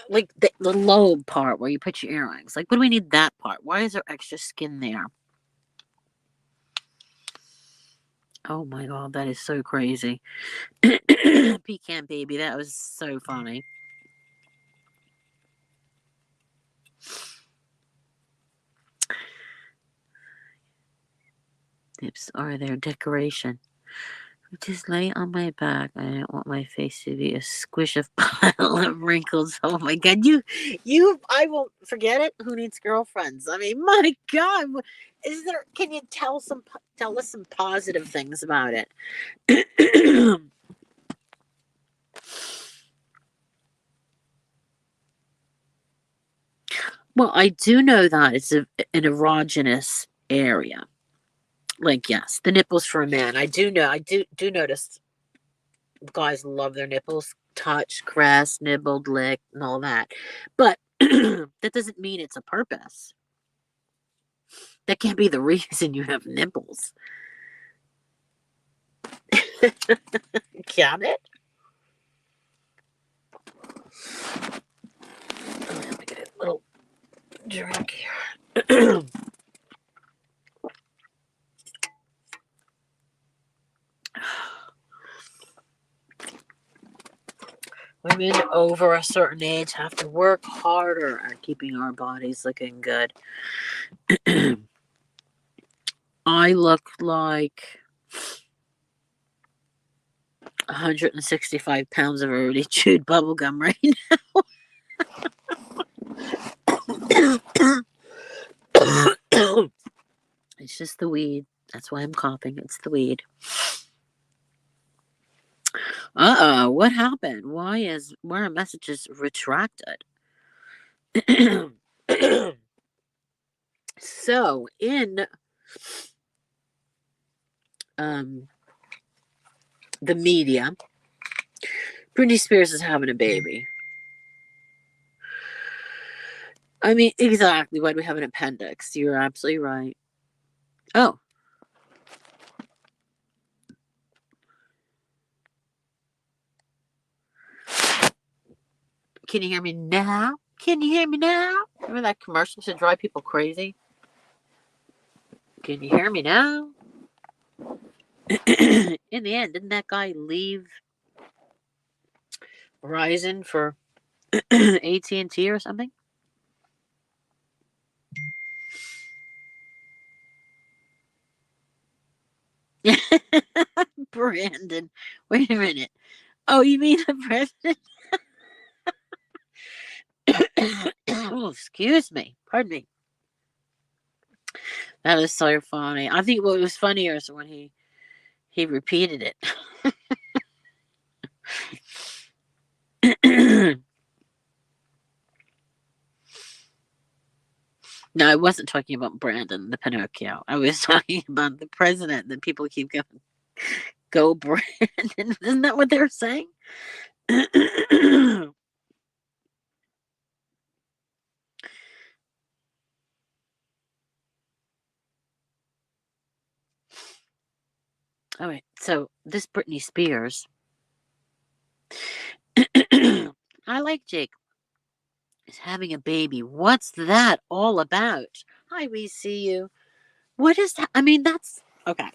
like the lobe part where you put your earrings. Like, what do we need that part? Why is there extra skin there? Oh my god, that is so crazy. Pecan baby, that was so funny. Nips are their decoration. Just lay on my back. I don't want my face to be a squish of pile of wrinkles. Oh my god, I won't forget it. Who needs girlfriends? I mean, my god, is there? Can you tell us some positive things about it? Well, I do know that it's an erogenous area. Like, yes, the nipples for a man. I do know. I do notice guys love their nipples, touch, caress, nibbled, lick, and all that. But that doesn't mean it's a purpose. That can't be the reason you have nipples. Can it? Let me get a little drink here. Women over a certain age have to work harder at keeping our bodies looking good. I look like 165 pounds of already chewed bubblegum right now. It's just the weed. That's why I'm coughing. It's the weed. What happened? Why are messages retracted? So in um the media, Britney Spears is having a baby. I mean, exactly. Why do we have an appendix? You're absolutely right. Oh, can you hear me now? Can you hear me now? Remember that commercial to drive people crazy? Can you hear me now? In the end, didn't that guy leave Verizon for AT&T or something? Brandon, wait a minute. Oh, you mean the president? Oh, excuse me. Pardon me. That is so funny. I think what was funnier is when he repeated it. No, I wasn't talking about Brandon the Pinocchio. I was talking about the president that people keep going, go Brandon. Isn't that what they're saying? All right. So this Britney Spears. I like Jake is having a baby. What's that all about? Hi, we see you. What is that? I mean, that's okay.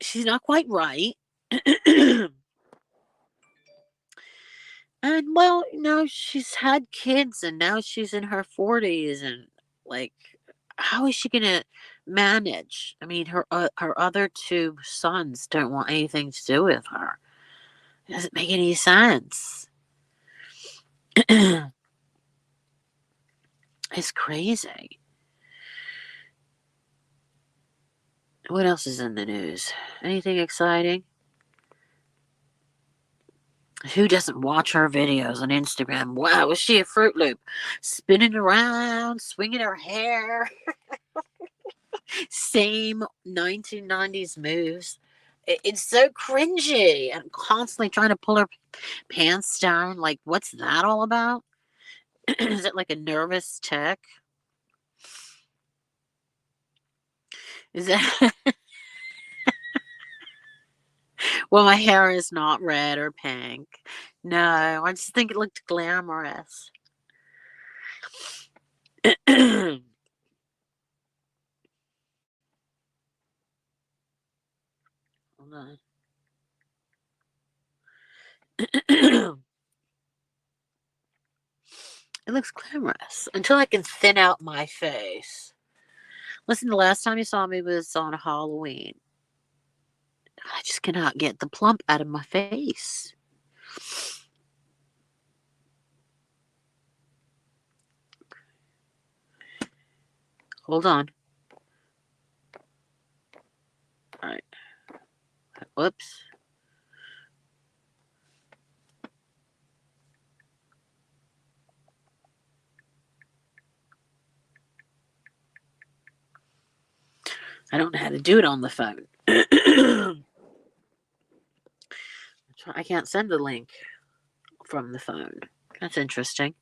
She's not quite right. And well, she's had kids and now she's in her 40s and like how is she going to manage? I mean, her other two sons don't want anything to do with her. It doesn't make any sense. It's crazy. What else is in the news? Anything exciting? Who doesn't watch her videos on Instagram? Wow, is she a Fruit Loop? Spinning around, swinging her hair. Same 1990s moves. It's so cringy and constantly trying to pull her pants down. Like, what's that all about? Is it like a nervous tick? Is that well, my hair is not red or pink. No, I just think it looked glamorous. Hold on. It looks glamorous until I can thin out my face. Listen, the last time you saw me was on Halloween. I just cannot get the plump out of my face. Hold on. All right. Whoops. I don't know how to do it on the phone. I can't send a link from the phone. That's interesting.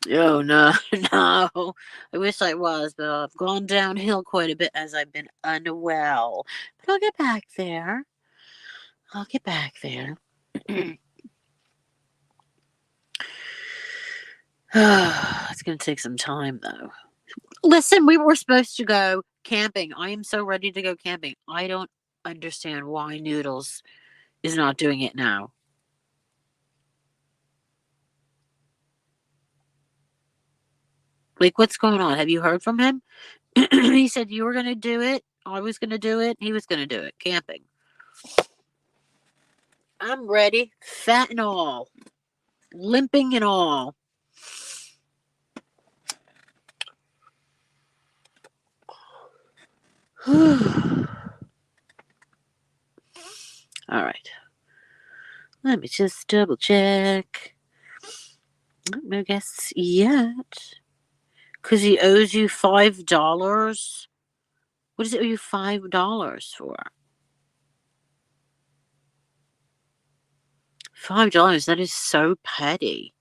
Oh, no, no. I wish I was, but I've gone downhill quite a bit as I've been unwell. But I'll get back there. I'll get back there. It's going to take some time, though. Listen, we were supposed to go camping. I am so ready to go camping. I don't understand why Noodles is not doing it now. Like, what's going on? Have you heard from him? He said you were going to do it. I was going to do it. He was going to do it. Camping. I'm ready. Fat and all. Limping and all. All right. Let me just double check. No guests yet. Because he owes you $5. What does it owe you $5 for? $5? That is so petty.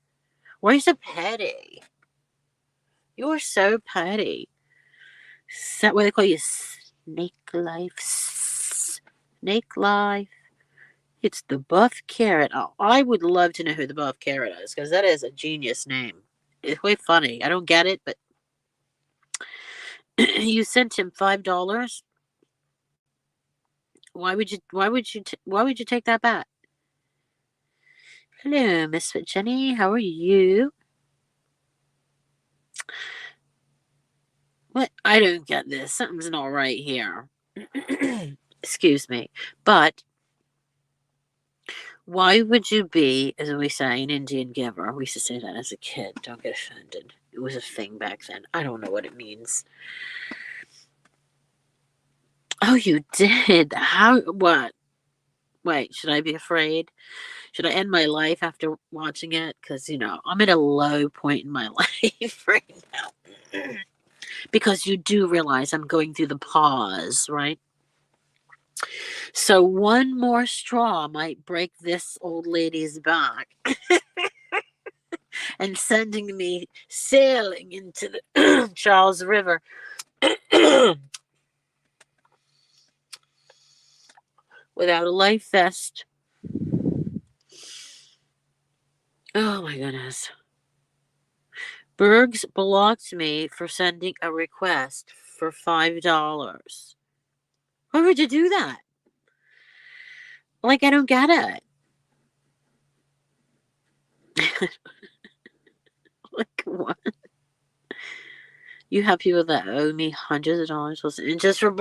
Why are you so petty? You are so petty. Is that what they call you? Snake life? Snake life? It's the buff carrot. Oh, I would love to know who the buff carrot is, because that is a genius name. It's quite funny. I don't get it, but you sent him $5. Why would you take that back? Hello, Misfit Jenny. How are you? What? I don't get this. Something's not right here. Excuse me. But why would you be, as we say, an Indian giver? We used to say that as a kid. Don't get offended. It was a thing back then. I don't know what it means. Oh, you did? How? What? Wait, should I be afraid? Should I end my life after watching it? Because, I'm at a low point in my life right now. Because you do realize I'm going through the pause, right? So one more straw might break this old lady's back and sending me sailing into the Charles River. Without a life vest. Oh my goodness. Bergs blocked me for sending a request for $5. Why would you do that? Like, I don't get it. Like, what? You have people that owe me hundreds of dollars and just for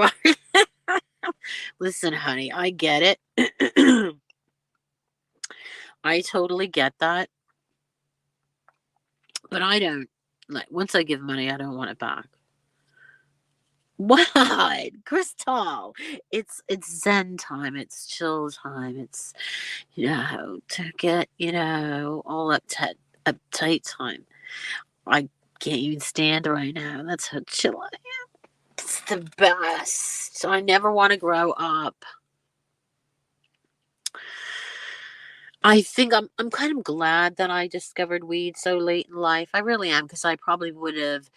Listen, honey, I get it. I totally get that. But I don't, like, once I give money, I don't want it back. What? Crystal? It's zen time, it's chill time, it's, to get, all uptight time. I can't even stand right now. That's how chill I am. It's the best. I never want to grow up. I think I'm kind of glad that I discovered weed so late in life. I really am, because I probably would have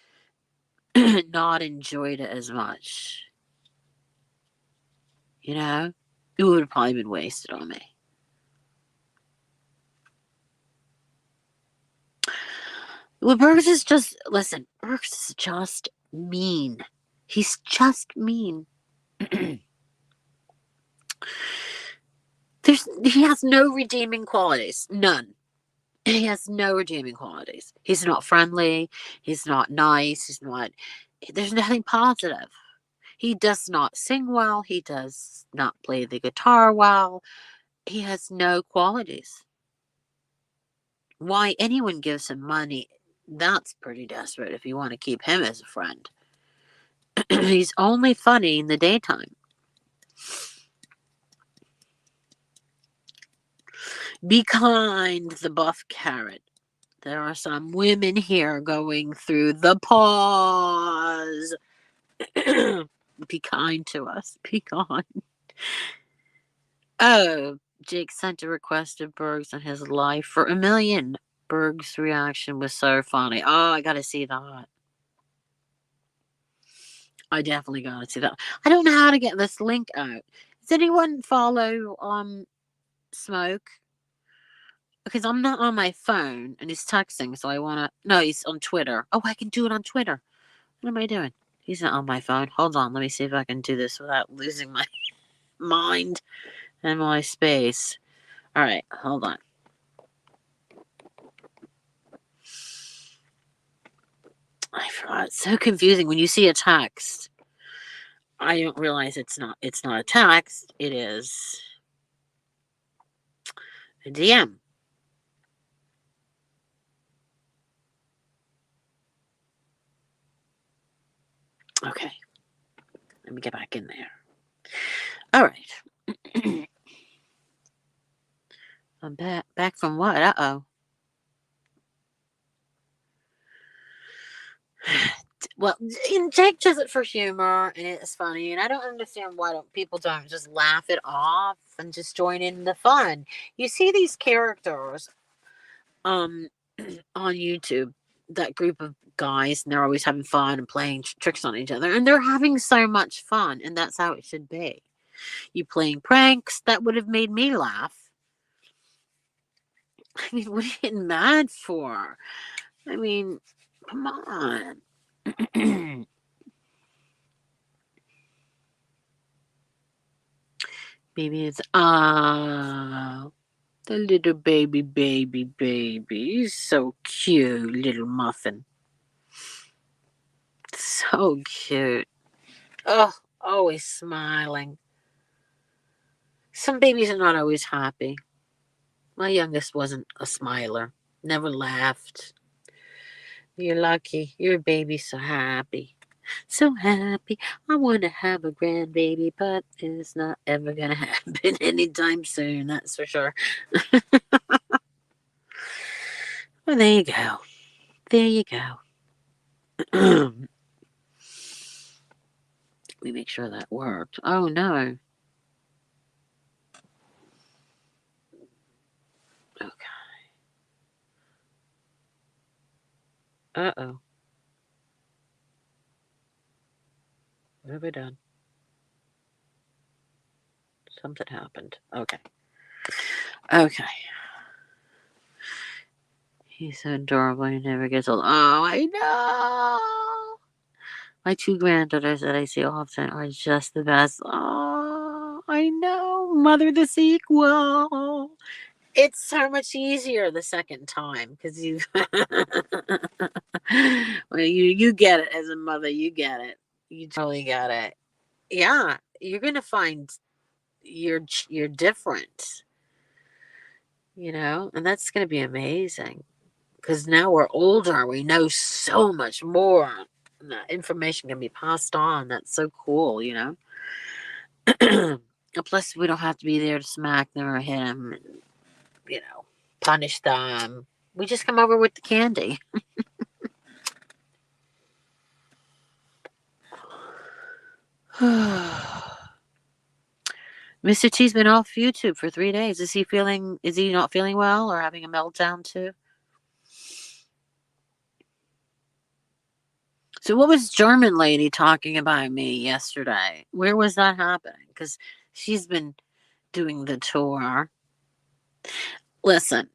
not enjoyed it as much. It would have probably been wasted on me. Well, Burgess is just, listen, Burgess is just mean. He's just mean. He has no redeeming qualities. None. He has no redeeming qualities. He's not friendly. He's not nice. There's nothing positive. He does not sing well. He does not play the guitar well. He has no qualities. Why anyone gives him money, that's pretty desperate if you want to keep him as a friend. He's only funny in the daytime. Be kind, the buff carrot. There are some women here going through the pause. Be kind to us. Be kind. Oh, Jake sent a request of Berg's on his life for $1 million. Berg's reaction was so funny. Oh, I gotta see that. I definitely gotta see that. I don't know how to get this link out. Does anyone follow Smoke? Because I'm not on my phone and he's texting, so I wanna. No, he's on Twitter. Oh, I can do it on Twitter. What am I doing? He's not on my phone. Hold on, let me see if I can do this without losing my mind and my space. All right, hold on. I forgot. It's so confusing when you see a text. I don't realize it's not a text. It is a DM. Okay, let me get back in there. All right. I'm back. Back from what? Uh-oh. Well, and Jake does it for humor, and it's funny, and I don't understand why people don't just laugh it off and just join in the fun. You see these characters um on YouTube, that group of guys, and they're always having fun and playing tricks on each other, and they're having so much fun, and that's how it should be. You playing pranks that would have made me laugh. I mean, what are you getting mad for? I mean, come on. Maybe it's the little baby. He's so cute, little muffin. So cute. Oh, always smiling. Some babies are not always happy. My youngest wasn't a smiler. Never laughed. You're lucky. Your baby's so happy. So happy. I want to have a grandbaby, but it's not ever going to happen anytime soon. That's for sure. Well, there you go. There you go. Let me make sure that worked. Oh, no. Okay. Uh-oh. What have I done? Something happened. Okay. Okay. He's so adorable. He never gets old. Oh, I know. My two granddaughters that I see often are just the best. Oh, I know. Mother the sequel. It's so much easier the second time because you, well, you get it as a mother. You get it. You totally get it. Yeah, you're gonna find you're different. And that's gonna be amazing because now we're older. We know so much more. And that information can be passed on. That's so cool. And plus, we don't have to be there to smack them or hit them, and, punish them. We just come over with the candy. Mr. T's been off YouTube for 3 days. Is he not feeling well or having a meltdown too? So what was German lady talking about me yesterday? Where was that happening? Because she's been doing the tour. Listen,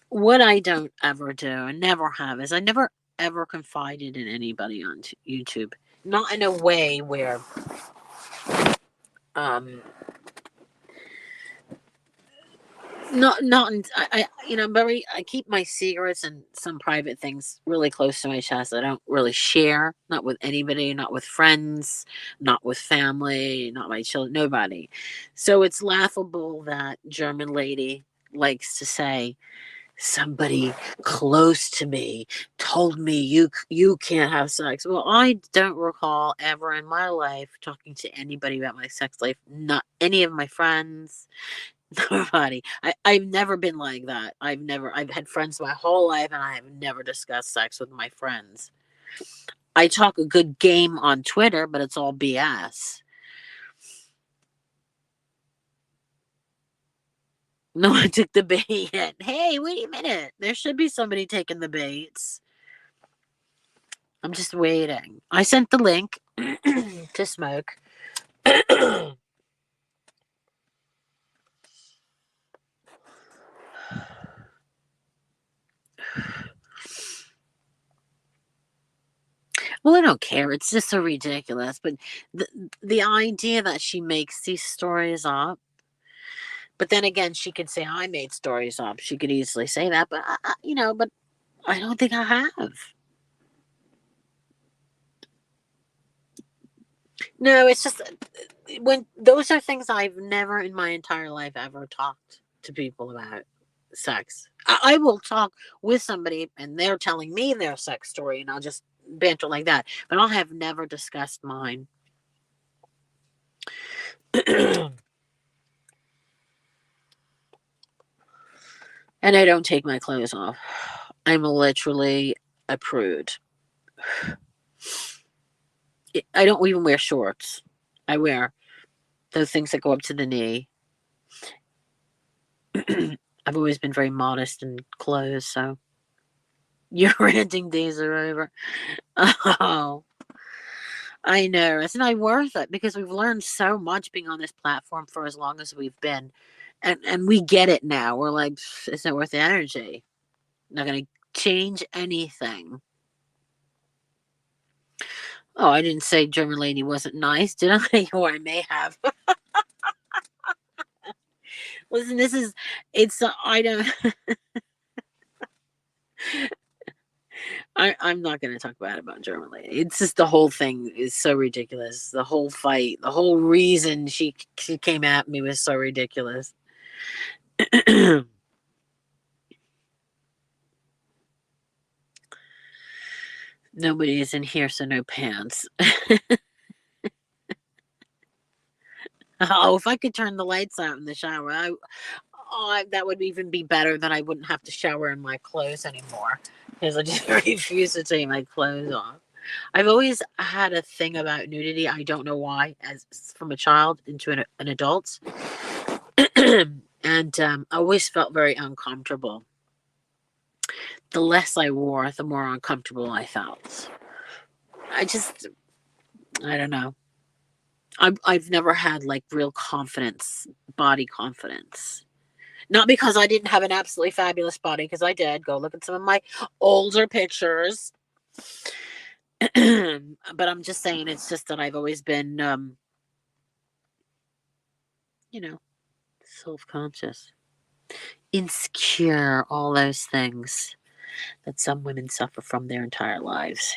what I don't ever do and never have is I never ever confided in anybody on YouTube. Not in a way where um not I keep my secrets and some private things really close to my chest. I don't really share, not with anybody, not with friends, not with family, not my children, nobody. So it's laughable that German lady likes to say somebody close to me told me you can't have sex. Well, I don't recall ever in my life talking to anybody about my sex life, not any of my friends. Nobody. I've never been like that. I've had friends my whole life and I have never discussed sex with my friends. I talk a good game on Twitter, but it's all BS. No one took the bait yet. Hey, wait a minute. There should be somebody taking the baits. I'm just waiting. I sent the link to smoke. Well, I don't care. It's just so ridiculous. But the the idea that she makes these stories up, but then again, she could say I made stories up. She could easily say that, but but I don't think I have. No, it's just when those are things I've never in my entire life ever talked to people about sex. I will talk with somebody and they're telling me their sex story and I'll just banter like that, but I have never discussed mine. And I don't take my clothes off. I'm literally a prude. I don't even wear shorts. I wear those things that go up to the knee. I've always been very modest in clothes, so your ranting days are over. Oh, I know. It's not worth it because we've learned so much being on this platform for as long as we've been. And we get it now. We're like, it's not worth the energy. Not going to change anything. Oh, I didn't say German lady wasn't nice, did I? Or I may have. Listen, I don't, I'm not going to talk about German lady. It's just the whole thing is so ridiculous. The whole fight, the whole reason she came at me was so ridiculous. Nobody is in here, so no pants. Oh, if I could turn the lights out in the shower, that would even be better. Then I wouldn't have to shower in my clothes anymore because I just refuse to take my clothes off. I've always had a thing about nudity. I don't know why, as from a child into an adult, and I always felt very uncomfortable. The less I wore, the more uncomfortable I felt. I just, I don't know. I've never had like real confidence, body confidence. Not because I didn't have an absolutely fabulous body, because I did. Go look at some of my older pictures. But I'm just saying, it's just that I've always been, you know, self conscious, insecure, all those things that some women suffer from their entire lives.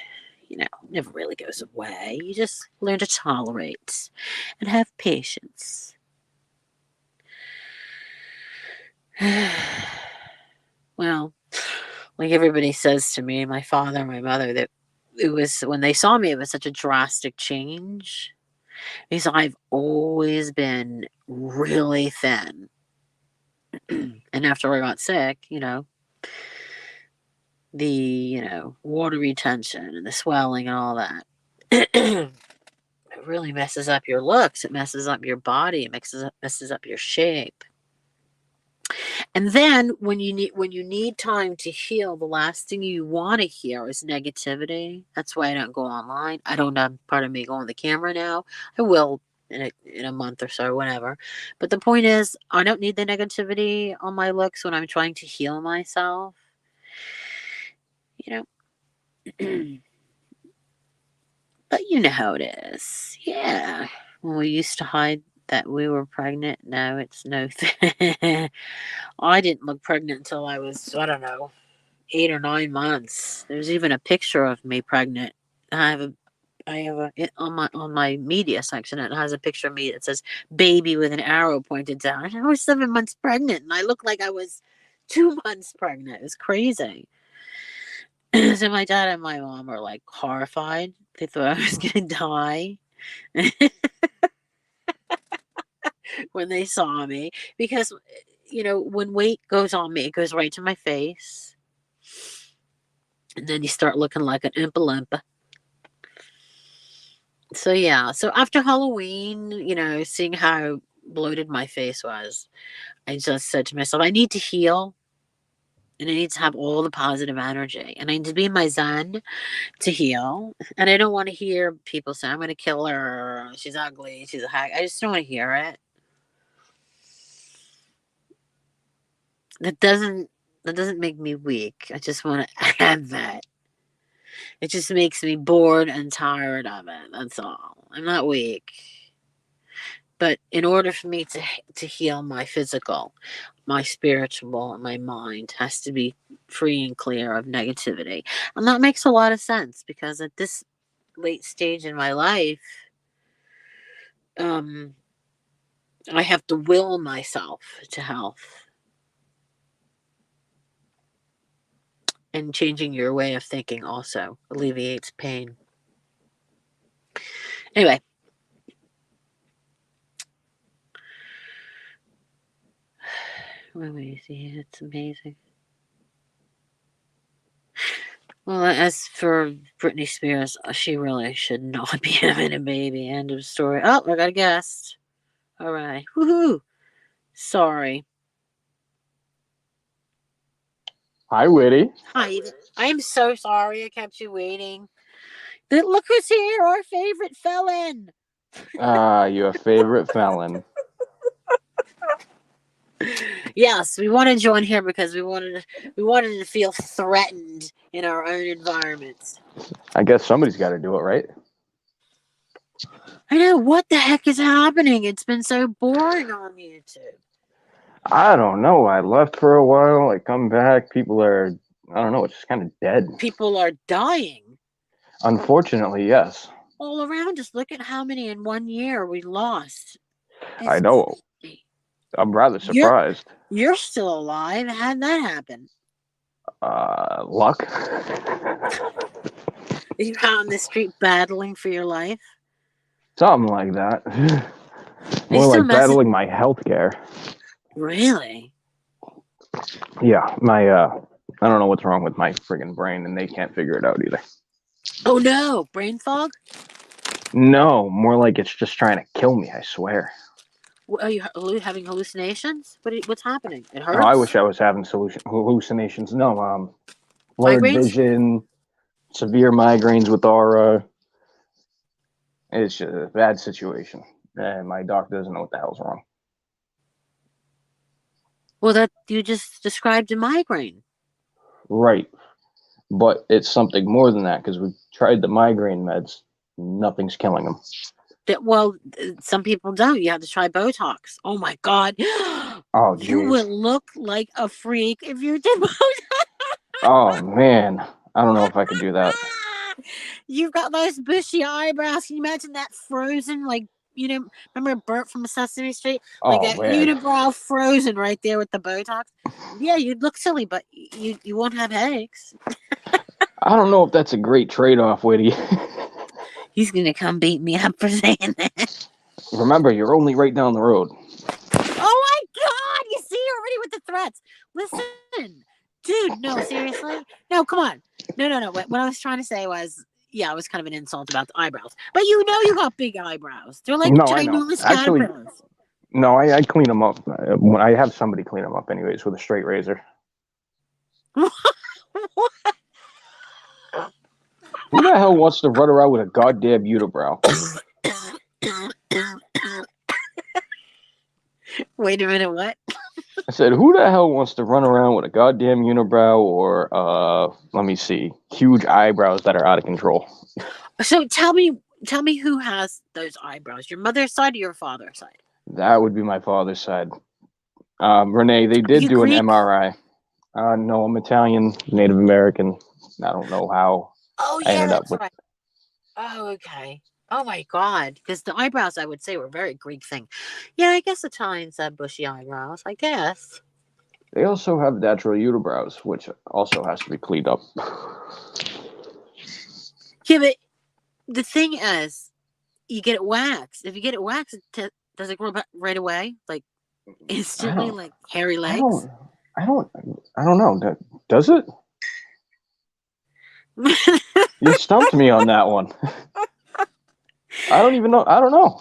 Never really goes away. You just learn to tolerate and have patience. Well, like everybody says to me, my father, my mother, that it was when they saw me, it was such a drastic change because I've always been really thin. And after I got sick, water retention and the swelling and all that, it really messes up your looks. It messes up your body. It messes up your shape. And then when you need time to heal, the last thing you want to hear is negativity. That's why I don't go online. I don't part of me go on the camera now. I will in a month or so, whenever. But the point is, I don't need the negativity on my looks when I'm trying to heal myself. You know, but you know how it is. Yeah, when we used to hide that we were pregnant, no, it's no thing. I didn't look pregnant until I was, I don't know, 8 or 9 months. There's even a picture of me pregnant. I have a it on my media section. It has a picture of me that says "baby" with an arrow pointed down. I was 7 months pregnant, and I looked like I was 2 months pregnant. It was crazy. So my dad and my mom were like horrified. They thought I was gonna die when they saw me because when weight goes on me, it goes right to my face, and then you start looking like an Oompa Loompa. So yeah, so after Halloween, seeing how bloated my face was, I just said to myself, I need to heal and I need to have all the positive energy and I need to be in my zen to heal. And I don't want to hear people say, I'm going to kill her. She's ugly. She's a hack. I just don't want to hear it. That doesn't, that doesn't make me weak. I just want to add that. It just makes me bored and tired of it. That's all. I'm not weak. But in order for me to heal my physical, my spiritual, and my mind has to be free and clear of negativity. And that makes a lot of sense because at this late stage in my life, um, I have to will myself to health, and changing your way of thinking also alleviates pain. Anyway, let me see. It's amazing. Well, as for Britney Spears, she really should not be having a baby. End of story. Oh, I got a guest. All right. Woohoo. Sorry. Hi, Witty. Hi. I'm so sorry I kept you waiting. Look who's here, our favorite felon. Your favorite felon. Yes, we wanted you on here because we wanted to feel threatened in our own environments. I guess somebody's got to do it, right? I know, what the heck is happening? It's been so boring on YouTube. I don't know. I left for a while. I come back. People are, I don't know, it's just kind of dead. People are dying Unfortunately, yes. all around us. Look at how many in 1 year we lost. I It's know. crazy. I'm rather You're surprised. you're still alive. How'd that happen? Luck? Are you out on the street battling for your life? Something like that. Are you More still like messing? battling my health care. Really? Yeah, I don't know what's wrong with my friggin' brain, and they can't figure it out either. Oh no, brain fog? No, more like it's just trying to kill me, I swear. Are you having hallucinations? What's happening? It Oh, I hurts? wish I was having hallucinations. No, blurred Migraines? vision, severe migraines with aura. It's just a bad situation, and my doctor doesn't know what the hell's wrong. Well, that you just described a migraine. Right, but it's something more than that because we've tried the migraine meds. Nothing's killing them. Well, some people don't. You have to try Botox. Oh my God. Oh, You would jeez. look like a freak if you did Botox. Oh man, I don't know if I could do that. You've got those bushy eyebrows. Can you imagine that frozen, like, remember Bert from Sesame Street? Like Oh that man, unibrow frozen right there with the Botox. Yeah, you'd look silly, but you won't have headaches. I don't know if that's a great trade-off, Witty. He's gonna come beat me up for saying that. Remember, you're only right down the road. Oh my God! You see already with the threats. Listen, dude. No, seriously. No, come on. No. What I was trying to say was, yeah, it was kind of an insult about the eyebrows. But you got big eyebrows. They're like No, I know. ginormous Actually, caterpillars. no, I clean them up. When I have somebody clean them up, anyways, with a straight razor. Who the hell wants to run around with a goddamn unibrow? Wait a minute, what? I said, who the hell wants to run around with a goddamn unibrow or, let me see, huge eyebrows that are out of control? So tell me who has those eyebrows? Your mother's side or your father's side? That would be my father's side. Renee, they Are did you do an Greek? MRI. No, I'm Italian, Native American. I don't know how Oh I yeah, ended up that's with. right. Oh, okay. Oh my God, because the eyebrows I would say were a very Greek thing. Yeah, I guess Italians have bushy eyebrows. I guess. They also have natural unibrows, which also has to be cleaned up. Yeah, but the thing is, you get it waxed. If you get it waxed, does it grow back right away, like I instantly, don't. like hairy I legs? don't. I don't. I don't know. Does it? You stumped me on that one. I don't even know. I don't know.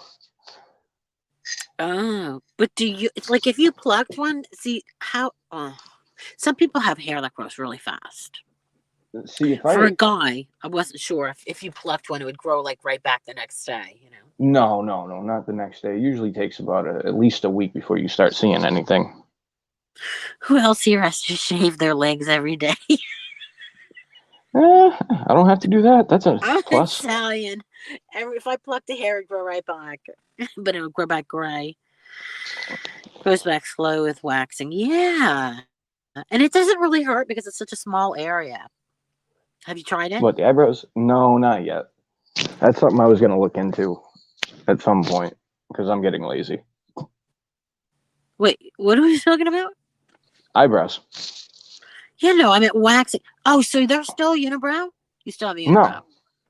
Oh, but do you? It's like if you plucked one. See how? Oh, some people have hair that grows really fast. See, if For a I guy, I wasn't sure if you plucked one, it would grow like right back the next day. no, not the next day. It usually takes about at least a week before you start seeing anything. Who else here has to shave their legs every day? I don't have to do that. That's a I'm plus. Italian. If I plucked the hair, it'd grow right back, but it would grow back gray. Goes back slow with waxing. Yeah, and it doesn't really hurt because it's such a small area. Have you tried it? What, the eyebrows? No, not yet. That's something I was going to look into at some point. because I'm getting lazy. Wait, what are we talking about? Eyebrows. Yeah, no, I meant waxing. Oh, so they're still unibrow? You still have a unibrow?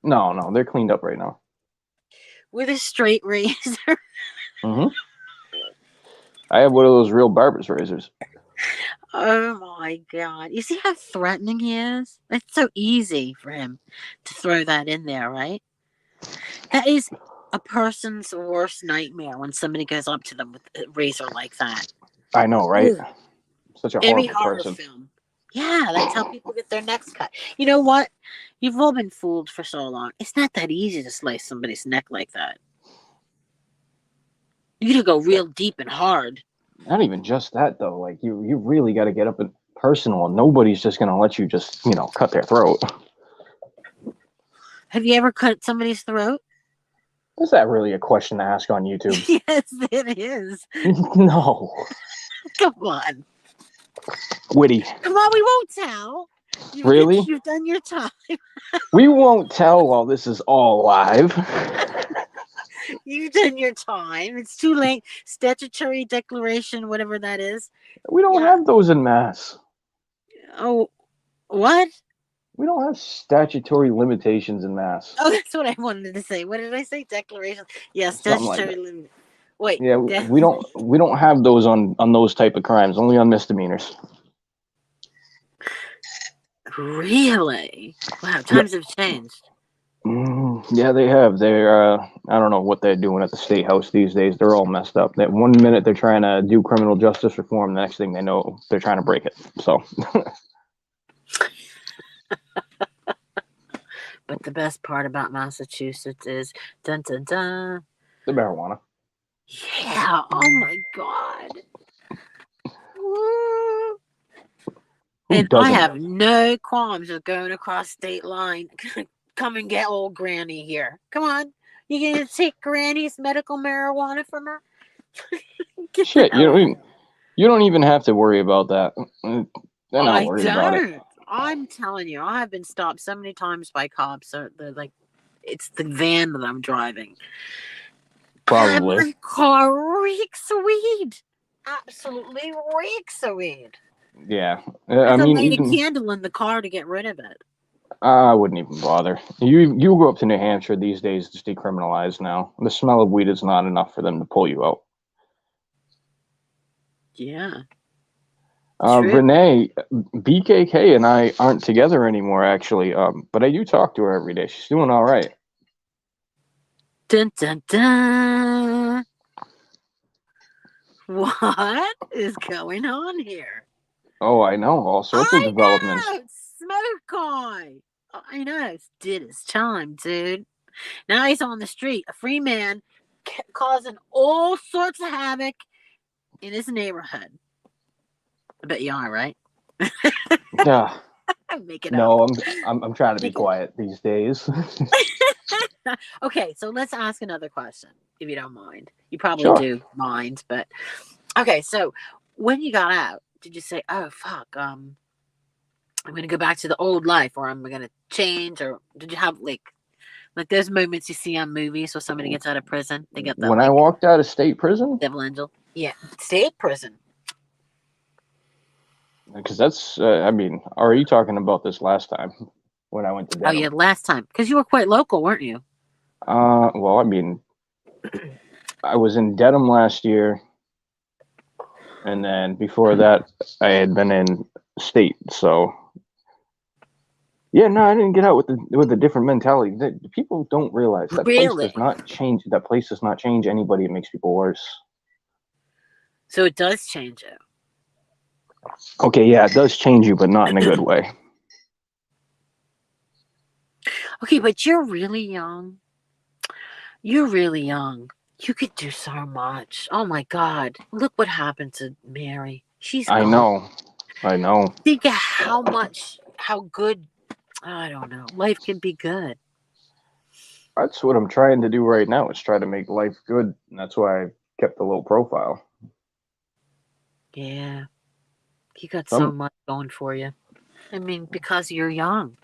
No, they're cleaned up right now. With a straight razor. hmm I have one of those real barber's razors. Oh my god. You see how threatening he is? It's so easy for him to throw that in there, right? That is a person's worst nightmare when somebody goes up to them with a razor like that. I know, right? Ugh. Such a Every horrible horror person. film. Yeah, that's how people get their necks cut. You know what? You've all been fooled for so long. It's not that easy to slice somebody's neck like that. You gotta go real deep and hard. Not even just that though. Like you really got to get up and personal. Nobody's just gonna let you just cut their throat. Have you ever cut somebody's throat? Is that really a question to ask on YouTube? Yes, it is. No. Come on. Witty. Come on, we won't tell. Really? You've done your time. We won't tell while this is all live. You've done your time. It's too late. Statutory declaration, whatever that is. We don't Yeah. have those in Mass. Oh, what? We don't have statutory limitations in Mass. Oh, that's what I wanted to say. What did I say? Declaration. Yeah, Something like statutory that. limit. Wait. Yeah, we don't have those on those type of crimes. Only on misdemeanors. Really? Wow, times have changed. Yeah, they have. They're I don't know what they're doing at the state house these days. They're all messed up. That one minute they're trying to do criminal justice reform, the next thing they know they're trying to break it. So. But the best part about Massachusetts is dun dun dun. The marijuana. Yeah. Oh my god. Woo. And I have no qualms with going across state line. Come and get old Granny here. Come on. You gonna take Granny's medical marijuana from her? Shit, you don't even have to worry about that. They're not worried about it. I'm telling you, I have been stopped so many times by cops. So they're like, it's the van that I'm driving. Probably. My car reeks of weed. Absolutely reeks of weed. Yeah. I mean, light a candle in the car to get rid of it. I wouldn't even bother. You go up to New Hampshire these days, it's decriminalized now. The smell of weed is not enough for them to pull you out. Yeah. Renee, BKK and I aren't together anymore, actually. But I do talk to her every day. She's doing all right. Dun dun dun. What is going on here? Oh, I know. All sorts of developments. Smoke on. I know. Did his time, dude. Now he's on the street, a free man, causing all sorts of havoc in his neighborhood. I bet you are, right? Yeah. Make it no, up. I'm trying to be quiet these days. Okay, so let's ask another question, if you don't mind. You probably do mind, but okay. So when you got out, did you say, "Oh fuck, I'm going to go back to the old life," or "I'm going to change," or did you have like those moments you see on movies where somebody gets out of prison? They get that. When I walked out of state prison, devil angel. Yeah, state prison. Because that's, I mean, are you talking about this last time when I went to Dedham? Oh yeah, last time because you were quite local, weren't you? Well, I mean, I was in Dedham last year, and then before that, I had been in state. So, yeah, no, I didn't get out with a different mentality. People don't realize that place does not change. That place does not change anybody. It makes people worse. So it does change it. Okay, yeah, it does change you, but not in a good way. Okay, but you're really young. You're really young. You could do so much. Oh my God. Look what happened to Mary. She's gone. I know. Think of how good, I don't know, life can be good. That's what I'm trying to do right now, is try to make life good. And that's why I kept a low profile. Yeah. You got so much going for you. I mean, because you're young.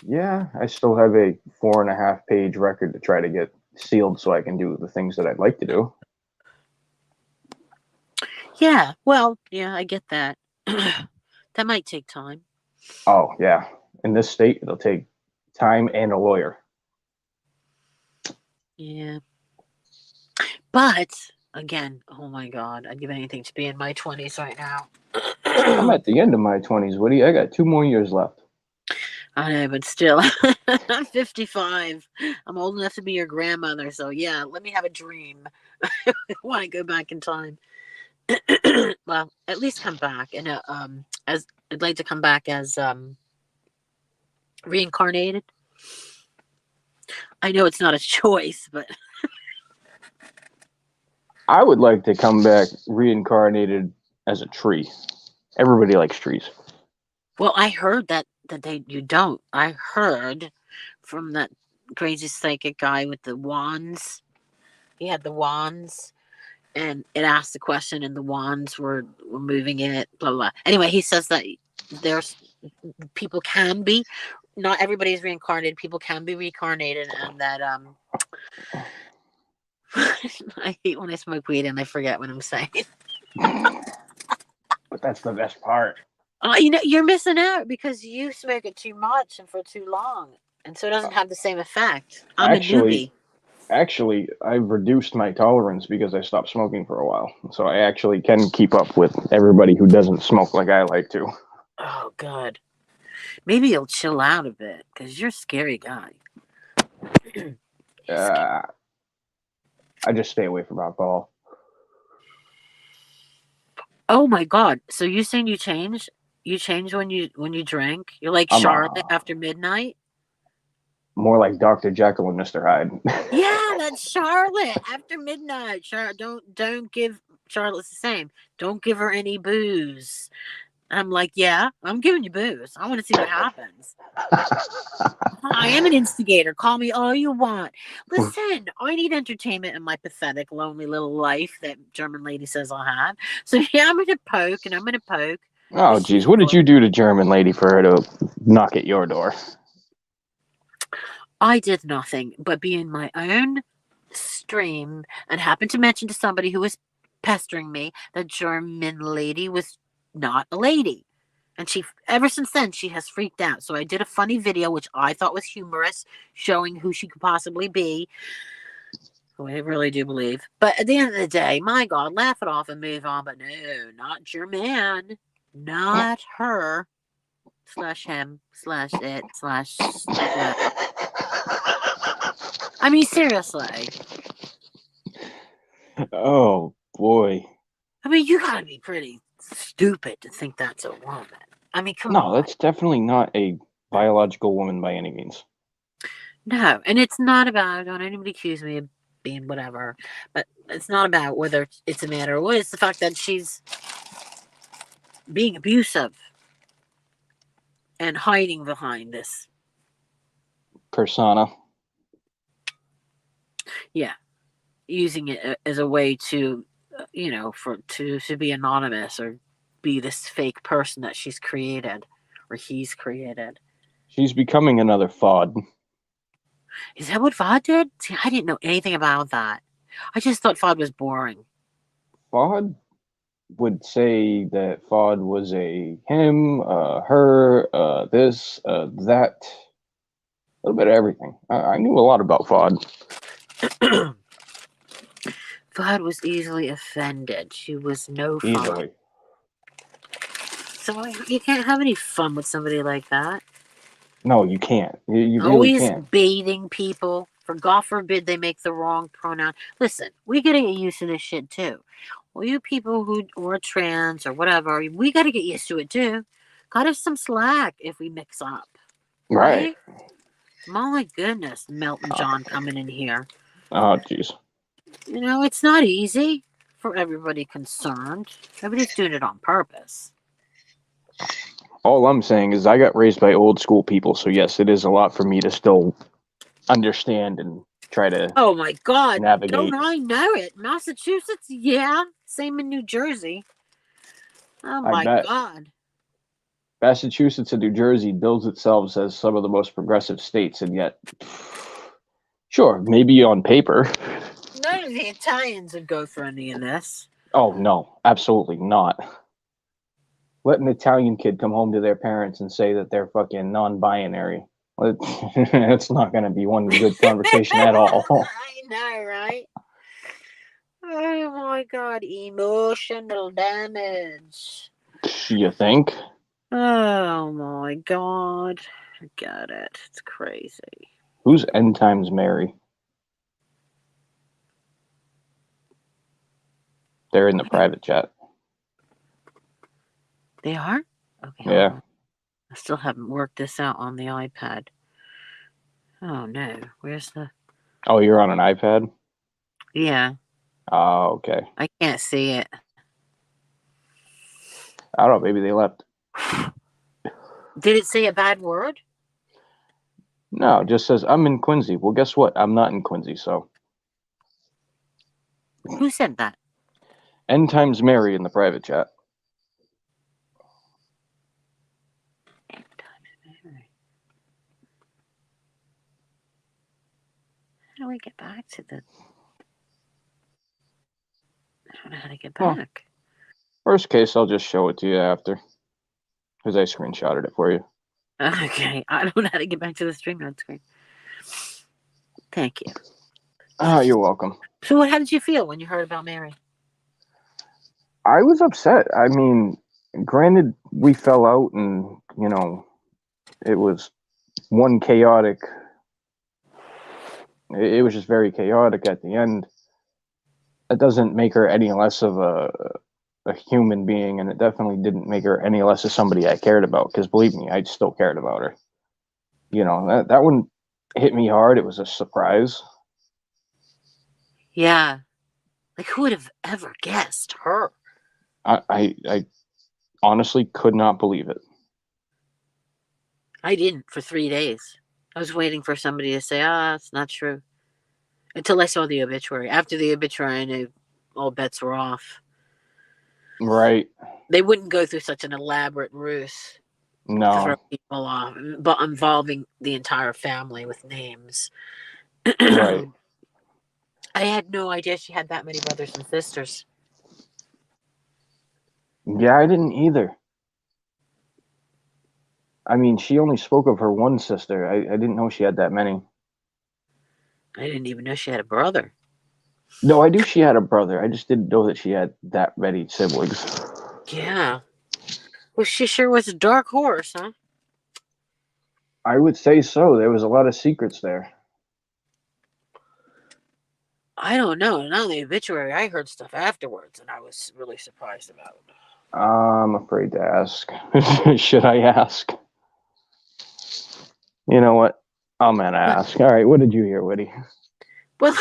Yeah, I still have a 4.5-page record to try to get sealed so I can do the things that I'd like to do. Yeah, well, yeah, I get that. That might take time. Oh, yeah. In this state, it'll take time and a lawyer. Yeah. But again, oh my God, I'd give anything to be in my 20s right now. I'm at the end of my 20s, Woody. I got 2 more years left. I know, but still, I'm 55. I'm old enough to be your grandmother. So, yeah, let me have a dream. I want to go back in time. Well, at least come back. And as I'd like to come back as reincarnated. I know it's not a choice, but I would like to come back reincarnated as a tree. Everybody likes trees. well, I heard that you don't. I heard from that crazy psychic guy with the wands. He had the wands, and it asked the question, and the wands were moving it. Blah blah. Anyway, he says that there's people can be, not everybody is reincarnated. People can be reincarnated, and that I hate when I smoke weed and I forget what I'm saying. But that's the best part. You're missing out because you smoke it too much and for too long, and so it doesn't have the same effect. I'm a newbie. Actually, I've reduced my tolerance because I stopped smoking for a while. So I actually can keep up with everybody who doesn't smoke like I like to. Oh, good. Maybe you'll chill out a bit because you're a scary guy. I just stay away from alcohol. Oh my God! So you saying you change? You change when you drink? You're like I'm Charlotte after midnight? more like Dr. Jekyll and Mr. Hyde. Yeah, that's Charlotte after midnight. Charlotte, don't give Charlotte's the same. Don't give her any booze. I'm like, yeah, I'm giving you booze. I want to see what happens. I am an instigator. Call me all you want. Listen, I need entertainment in my pathetic, lonely little life that German lady says I'll have. So yeah, I'm gonna poke and I'm gonna poke. Oh, geez. What did you do to German lady for her to knock at your door? I did nothing but be in my own stream and happened to mention to somebody who was pestering me that German lady was not a lady. And she, ever since then, she has freaked out. So I did a funny video, which I thought was humorous, showing who she could possibly be, who I really do believe. But at the end of the day, my God, laugh it off and move on. But no, not your man, not her, slash him, slash it, slash. I mean, seriously. Oh, boy. I mean, you gotta be pretty stupid to think that's a woman. I mean, come No, on. that's definitely not a biological woman by any means. No, and it's not about, don't anybody accuse me of being whatever, but it's not about whether it's a man or what. It's the fact that she's being abusive and hiding behind this. Persona. Yeah, using it as a way to, to be anonymous or be this fake person that she's created or he's created. She's becoming another FOD. Is that what FOD did? See, I didn't know anything about that. I just thought FOD was boring. FOD would say that FOD was a him, her, this, that. A little bit of everything. I knew a lot about FOD. FOD was easily offended. She was no fun. Easily. So you can't have any fun with somebody like that. No, you can't. You really Always can't. baiting people. For God forbid they make the wrong pronoun. Listen, we gotta get used to this shit too. Well, you people who are trans or whatever, we gotta get used to it too. Cut us some slack if we mix up. Right. My goodness, Melton John coming in here. Oh, jeez. It's not easy for everybody concerned. Everybody's doing it on purpose. All I'm saying is I got raised by old school people, so yes, it is a lot for me to still understand and try to Oh my God, navigate. don't I know it? Massachusetts, yeah. Same in New Jersey. Oh my God. Massachusetts and New Jersey bills itself as some of the most progressive states, and yet Sure, maybe on paper. None of the Italians would go for any of this. Oh, no, absolutely not. Let an Italian kid come home to their parents and say that they're fucking non-binary. It's not going to be one good conversation at all. I know, right? Oh my god, emotional damage. You think? Oh my god. I get it. It's crazy. Who's N times Mary? They're in the private chat. They are? Okay, hold Yeah. on. I still haven't worked this out on the iPad. Oh no. Where's the. Oh, you're on an iPad? Yeah, Oh, okay. I can't see it. I don't know. Maybe they left. Did it say a bad word? No, it just says, I'm in Quincy. Well, guess what? I'm not in Quincy, so. Who said that? N times Mary in the private chat. How do we get back to the. I don't know how to get Well, back. worst case, I'll just show it to you after. Because I screenshotted it for you. Okay, I don't know how to get back to the StreamYard screen. Thank you. Oh, you're welcome. So, how did you feel when you heard about Mary? I was upset. I mean, granted, we fell out and, you know, it was one chaotic. It was just very chaotic at the end. That doesn't make her any less of a human being, and it definitely didn't make her any less of somebody I cared about, because believe me, I still cared about her. You know, that one hit me hard. It was a surprise. Yeah. Like, who would have ever guessed her? I honestly could not believe it. I didn't for 3 days. I was waiting for somebody to say, it's not true. Until I saw the obituary. After the obituary, I knew all bets were off. Right. They wouldn't go through such an elaborate ruse to throw No. people off, but involving the entire family with names. Right. I had no idea she had that many brothers and sisters. Yeah, I didn't either. I mean, she only spoke of her one sister. I didn't know she had that many. I didn't even know she had a brother. No, I knew she had a brother. I just didn't know that she had that many siblings. Yeah. Well, she sure was a dark horse, huh? I would say so. There was a lot of secrets there. I don't know. Not the obituary. I heard stuff afterwards, and I was really surprised about it. I'm afraid to ask. Should I ask? You know what? I'm gonna ask. All right, what did you hear, Woody? Well,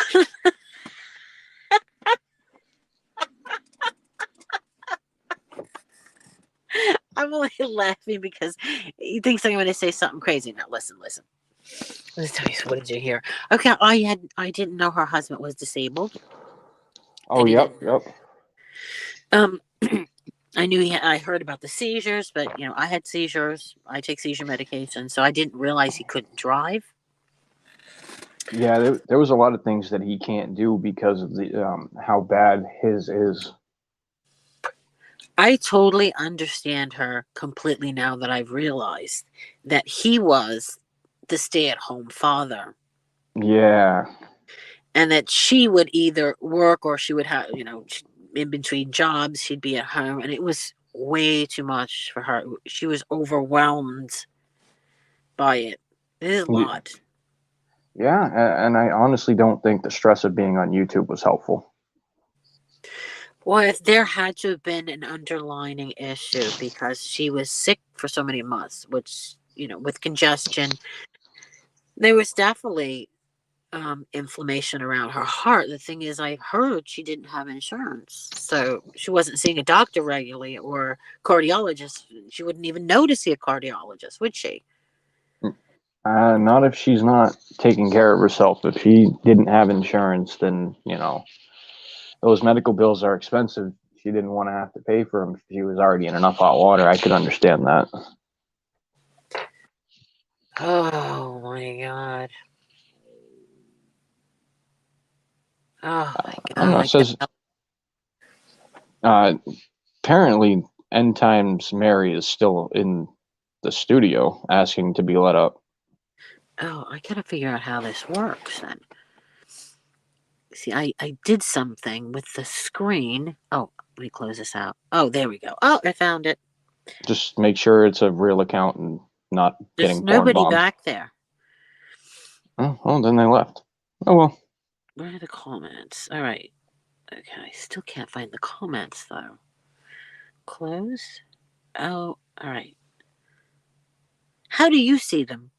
I'm only laughing because he thinks I'm going to say something crazy. Now, listen. Let's tell you, what did you hear? Okay, I didn't know her husband was disabled. Oh, yep. Um, I knew I heard about the seizures, but I had seizures. I take seizure medication, so I didn't realize he couldn't drive. Yeah, there was a lot of things that he can't do because of the how bad his is. I totally understand her completely now that I've realized that he was the stay-at-home father, Yeah, and that she would either work or she would have, in between jobs, she'd be at home, and it was way too much for her. She was overwhelmed by it. It is a lot. yeah, and I honestly don't think the stress of being on YouTube was helpful. Well, if there had to have been an underlining issue because she was sick for so many months, which, with congestion, there was definitely inflammation around her heart. The thing is, I heard she didn't have insurance. So she wasn't seeing a doctor regularly or cardiologist. She wouldn't even know to see a cardiologist, would she? Not if she's not taking care of herself. If she didn't have insurance, then, those medical bills are expensive. She didn't want to have to pay for them if she was already in enough hot water. I could understand that. Oh my God. Oh my I don't know. It God. says apparently End Times Mary is still in the studio asking to be let up. Oh, I gotta figure out how this works then. See, I did something with the screen. Oh, let me close this out. Oh, there we go. Oh, I found it. Just make sure it's a real account and not There's getting porn nobody bombed. back there. Oh, well, then they left. Oh well. Where are the comments? All right. Okay, I still can't find the comments though. Close. Oh, all right. How do you see them?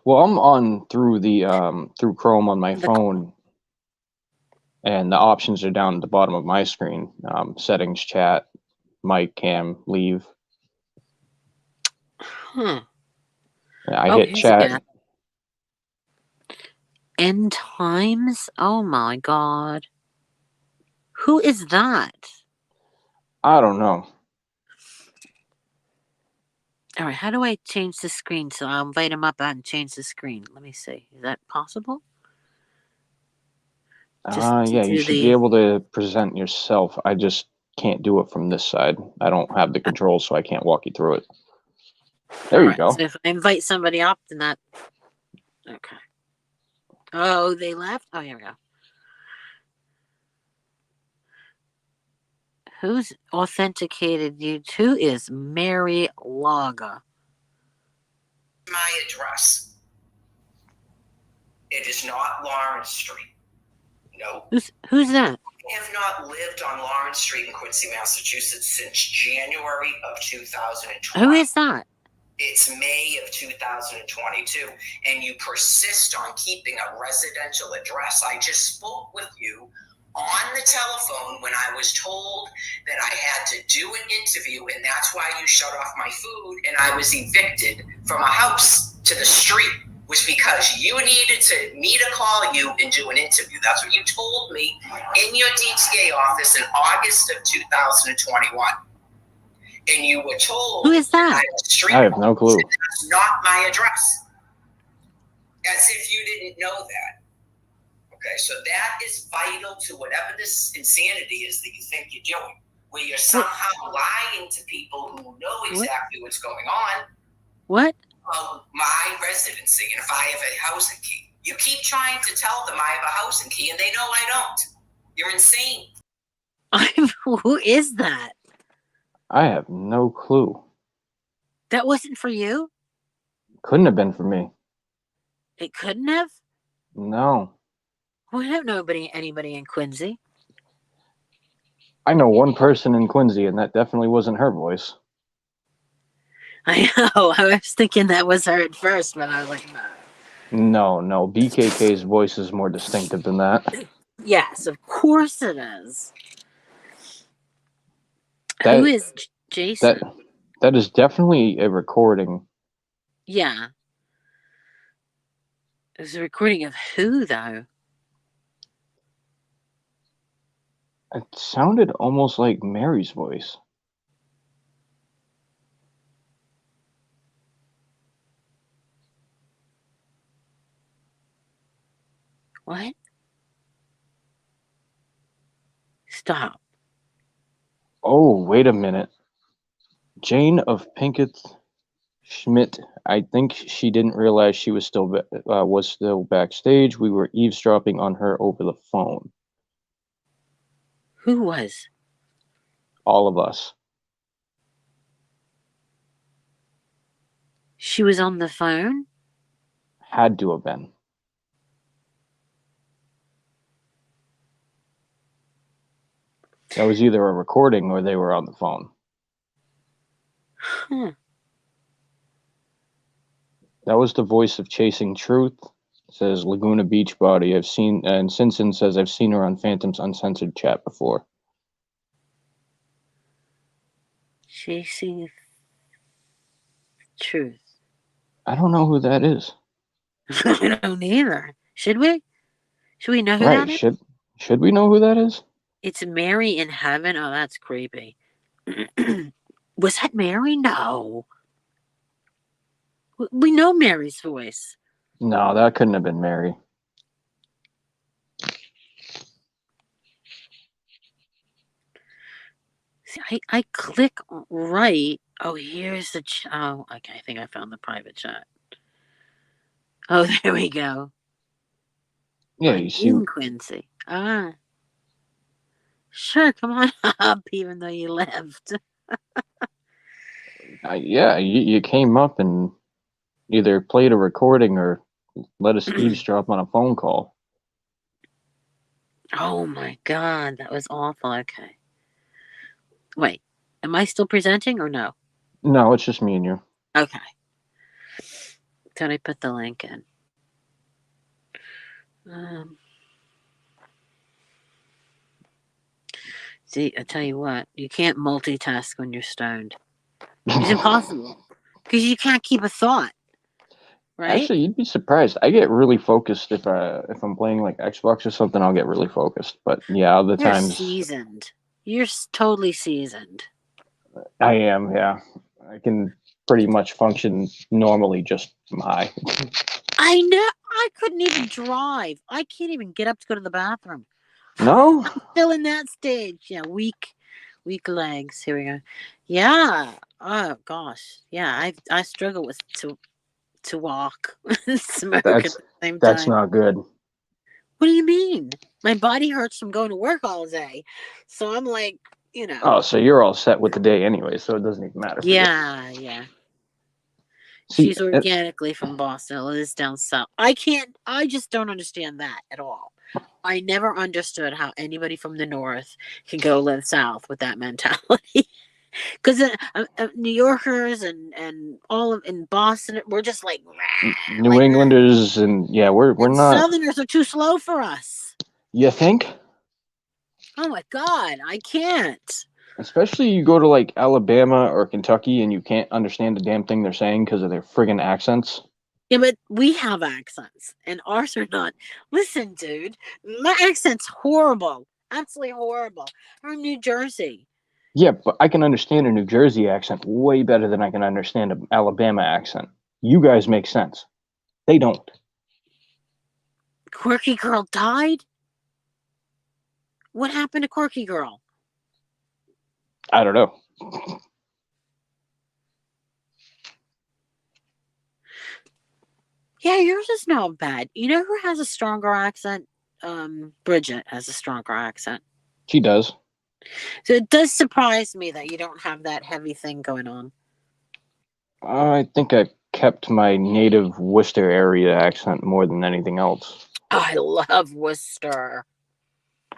Well, I'm on through the through Chrome on my The phone, and the options are down at the bottom of my screen. Settings, chat, mic, cam, leave. huh. I Oh, hit here's the chat. app. End times. Oh my God. Who is that? I don't know. All right. How do I change the screen? So I'll invite him up and change the screen. Let me see. Is that possible? Just to Yeah, you do should be the. able to present yourself. I just can't do it from this side. I don't have the controls, so I can't walk you through it. There All you right. go. So if I invite somebody up, then that. Okay. Oh, they left? Oh, here we go. Who's authenticated you to is Mary Laga. My address. It is not Lawrence Street. No. Who's that? I have not lived on Lawrence Street in Quincy, Massachusetts since January of 2020. Who is that? It's May of 2022, and you persist on keeping a residential address. I just spoke with you on the telephone when I was told that I had to do an interview, and that's why you shut off my food, and I was evicted from a house to the street. Was because you needed me to call you and do an interview. That's what you told me in your DTA office in August of 2021. And you were told Who is that? I have no clue. That's not my address. As if you didn't know that. Okay, so that is vital to whatever this insanity is that you think you're doing, where you're somehow lying to people who know exactly what's going on. What? My residency, and if I have a housing key. You keep trying to tell them I have a housing key, and they know I don't. You're insane. Who is that? I have no clue. That wasn't for you? Couldn't have been for me. It couldn't have? No. We don't know anybody in Quincy. I know one person in Quincy, and that definitely wasn't her voice. I know. I was thinking that was her at first, but I was like, no. No. BKK's voice is more distinctive than that. Yes, of course it is. That Who is Jason? that is definitely a recording. Yeah. It was a recording of who, though? It sounded almost like Mary's voice. What? Stop. Oh, wait a minute. Jane of Pinkett Schmidt. I think she didn't realize she was still backstage. We were eavesdropping on her over the phone. Who was? All of us. She was on the phone? Had to have been. That was either a recording or they were on the phone. Huh. That was the voice of Chasing Truth. It says Laguna Beach Body. I've seen, and Simpson says I've seen her on Phantom's Uncensored chat before. Chasing Truth. I don't know who that is. I don't either. Should we? Should we know who Right? that is? Should we know who that is? It's Mary in heaven. Oh, that's creepy. Was that Mary? No. We know Mary's voice. No, that couldn't have been Mary. See, I click right. Oh, here's the oh, okay. I think I found the private chat. Oh, there we go. Yeah, I'm you see. in Quincy. Ah, sure. Come on up, even though you left. Yeah, you came up and either played a recording or let us eavesdrop on a phone call. Oh my God, that was awful. Okay. Wait, am I still presenting or no? No, it's just me and you. Okay. Did I put the link in? Um, see, I tell you what, you can't multitask when you're stoned. It's impossible because you can't keep a thought, right? Actually, you'd be surprised. I get really focused if I'm playing like Xbox or something. I'll get really focused. But yeah, other You're times seasoned. You're totally seasoned. I am. Yeah, I can pretty much function normally just from high. I know. I couldn't even drive. I can't even get up to go to the bathroom. No, Still in that stage. Yeah, weak legs. Here we go. Yeah. Oh gosh. Yeah. I struggle with to walk, smoke at that's the same that's time. not good. What do you mean? My body hurts from going to work all day, so I'm like, Oh, so you're all set with the day anyway, so it doesn't even matter for you. yeah. See, She's organically from Boston. Lives down south. I just don't understand that at all. I never understood how anybody from the north can go live south with that mentality. Because New Yorkers and all of in Boston, we're just like, New like, Englanders and yeah, we're and not. Southerners are too slow for us. You think? Oh my God, I can't. Especially you go to like Alabama or Kentucky and you can't understand the damn thing they're saying because of their friggin' accents. Yeah, but we have accents, and ours are not. Listen, dude, my accent's horrible. Absolutely horrible. I'm from New Jersey. Yeah, but I can understand a New Jersey accent way better than I can understand an Alabama accent. You guys make sense. They don't. Quirky Girl died? What happened to Quirky Girl? I don't know. Yeah, yours is not bad. You know who has a stronger accent? Bridget has a stronger accent. She does. So it does surprise me that you don't have that heavy thing going on. I think I kept my native Worcester area accent more than anything else. I love Worcester.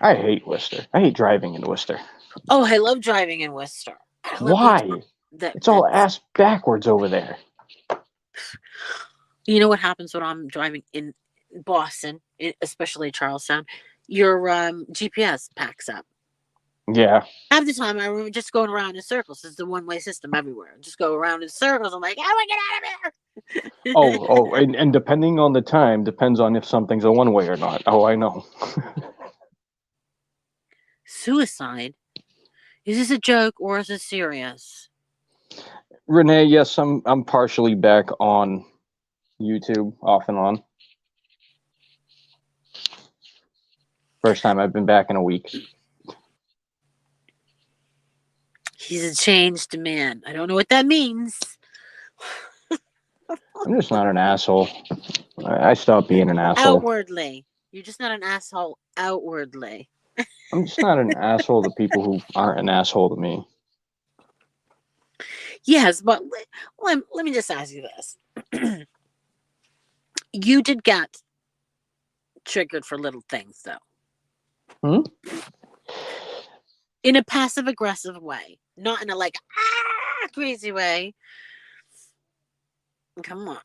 I hate Worcester. I hate driving in Worcester. Oh, I love driving in Worcester. I love Why? that. It's all ass backwards over there. You know what happens when I'm driving in Boston, especially Charlestown? Your GPS packs up. Yeah. Half the time, I'm just going around in circles. It's the one-way system everywhere. Just go around in circles. I'm like, how do I get out of here? And depending on the time, depends on if something's a one way or not. Oh, I know. Suicide? Is this a joke or is it serious? Renee, yes, I'm partially back on YouTube off and on. First time I've been back in a week. He's a changed man. I don't know what that means. I'm just not an asshole. I stopped being an asshole. Outwardly. You're just not an asshole outwardly. I'm just not an asshole to people who aren't an asshole to me. Yes, but let me just ask you this. You did get triggered for little things, though. In a passive aggressive way, not in a like crazy way. Come on.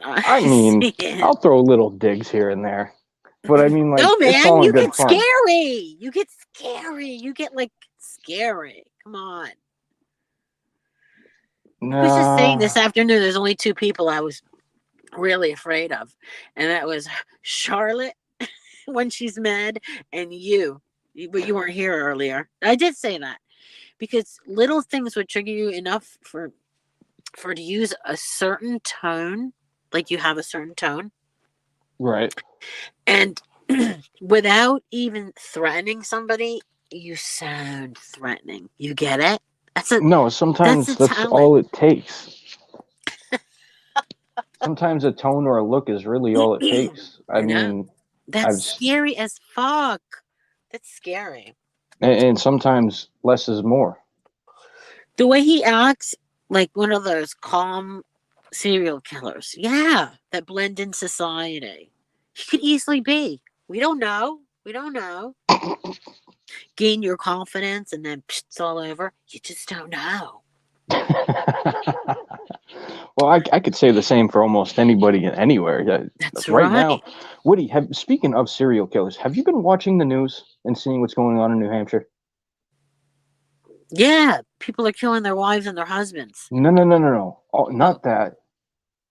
I mean, I'll throw little digs here and there, but I mean, like, no, man, it's all in you good get fun. scary. You get scary. You get like scary. Come on. No. I was just saying this afternoon. There's only two people I was really afraid of, and that was Charlotte when she's mad, and you. But you weren't here earlier. I did say that because little things would trigger you enough for to use a certain tone, like you have a certain tone, Right. and without even threatening somebody, You sound threatening. You get it? No, That's sometimes a that's talent. all it takes. Sometimes a tone or a look is really all it takes. I I know. mean, That's scary as fuck. That's scary. and sometimes less is more. The way he acts, like one of those calm serial killers. Yeah, that blend in society. He could easily be. We don't know. We don't know. Gain your confidence and then it's all over. You just don't know. Well, I could say the same for almost anybody anywhere. Yeah, That's right right. now, Woody, speaking of serial killers, have you been watching the news and seeing what's going on in New Hampshire? Yeah, people are killing their wives and their husbands. No. Oh, not that.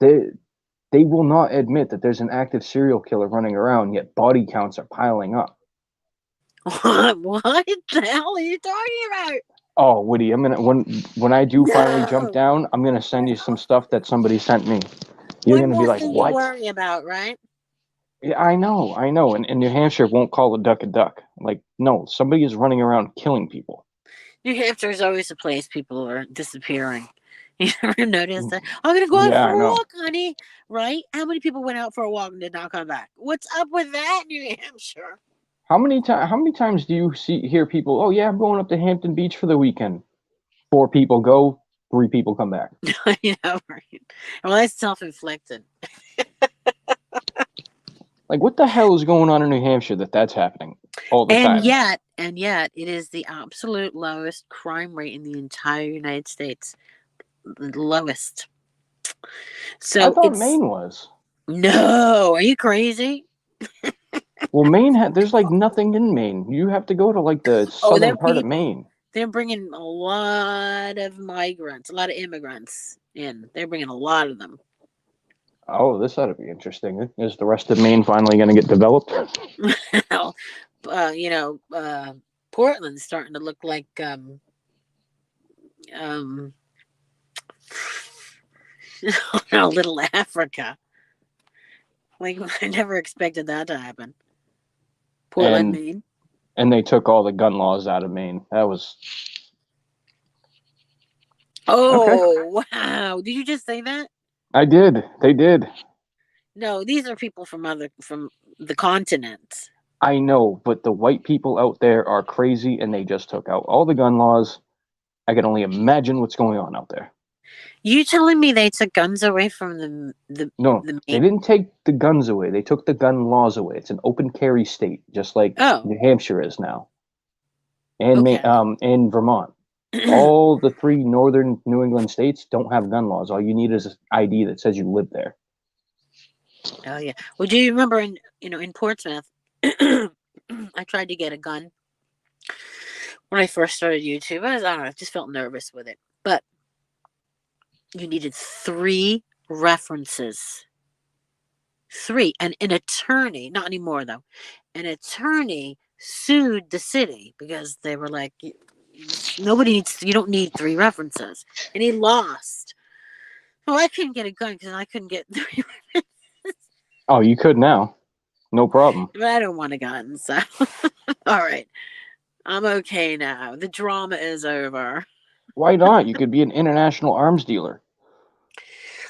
They will not admit that there's an active serial killer running around, yet body counts are piling up. What the hell are you talking about? Oh, Woody, I'm gonna when I do finally jump No. down, I'm gonna send you some stuff that somebody sent me. You're One gonna be more like, thing to "What?" worry about, right? Yeah, I know. And New Hampshire won't call a duck. Like, no, somebody is running around killing people. New Hampshire is always a place people are disappearing. You ever notice that? I'm gonna go out Yeah, for I a know. walk, honey. Right? How many people went out for a walk and did not come back? What's up with that, New Hampshire? How many times do you hear people? Oh yeah, I'm going up to Hampton Beach for the weekend. 4 people go, 3 people come back. You know, right? Well, that's self-inflicted. Like, what the hell is going on in New Hampshire that's happening all the And time? yet, it is the absolute lowest crime rate in the entire United States. The lowest. I So thought it's Maine was. no. Are you crazy? Well, there's like nothing in Maine. You have to go to like the Oh, southern they're part of people. Maine. They're bringing a lot of migrants, a lot of immigrants in. They're bringing a lot of them. Oh, this ought to be interesting. Is the rest of Maine finally going to get developed? Well, Portland's starting to look like little Africa. Like I never expected that to happen. Portland, And Maine. and they took all the gun laws out of Maine. That was okay. Oh wow! Did you just say that? I did. They did. No, these are people from the continent. I know, but the white people out there are crazy, and they just took out all the gun laws. I can only imagine what's going on out there. You telling me they took guns away from No, the they Maine? didn't take the guns away. They took the gun laws away. It's an open carry state, just like Oh, New Hampshire is now, and okay. and Vermont. All the 3 northern New England states don't have gun laws. All you need is an ID that says you live there. Oh yeah. Well, do you remember in Portsmouth, I tried to get a gun when I first started YouTube. I don't know, I just felt nervous with it. But you needed 3 references. 3. And an attorney, not anymore though, an attorney sued the city because they were like, you don't need 3 references. And he lost. Well, I couldn't get a gun because I couldn't get 3 references. Oh, you could now. No problem. But I don't want a gun, so all right. I'm okay now. The drama is over. Why not? You could be an international arms dealer.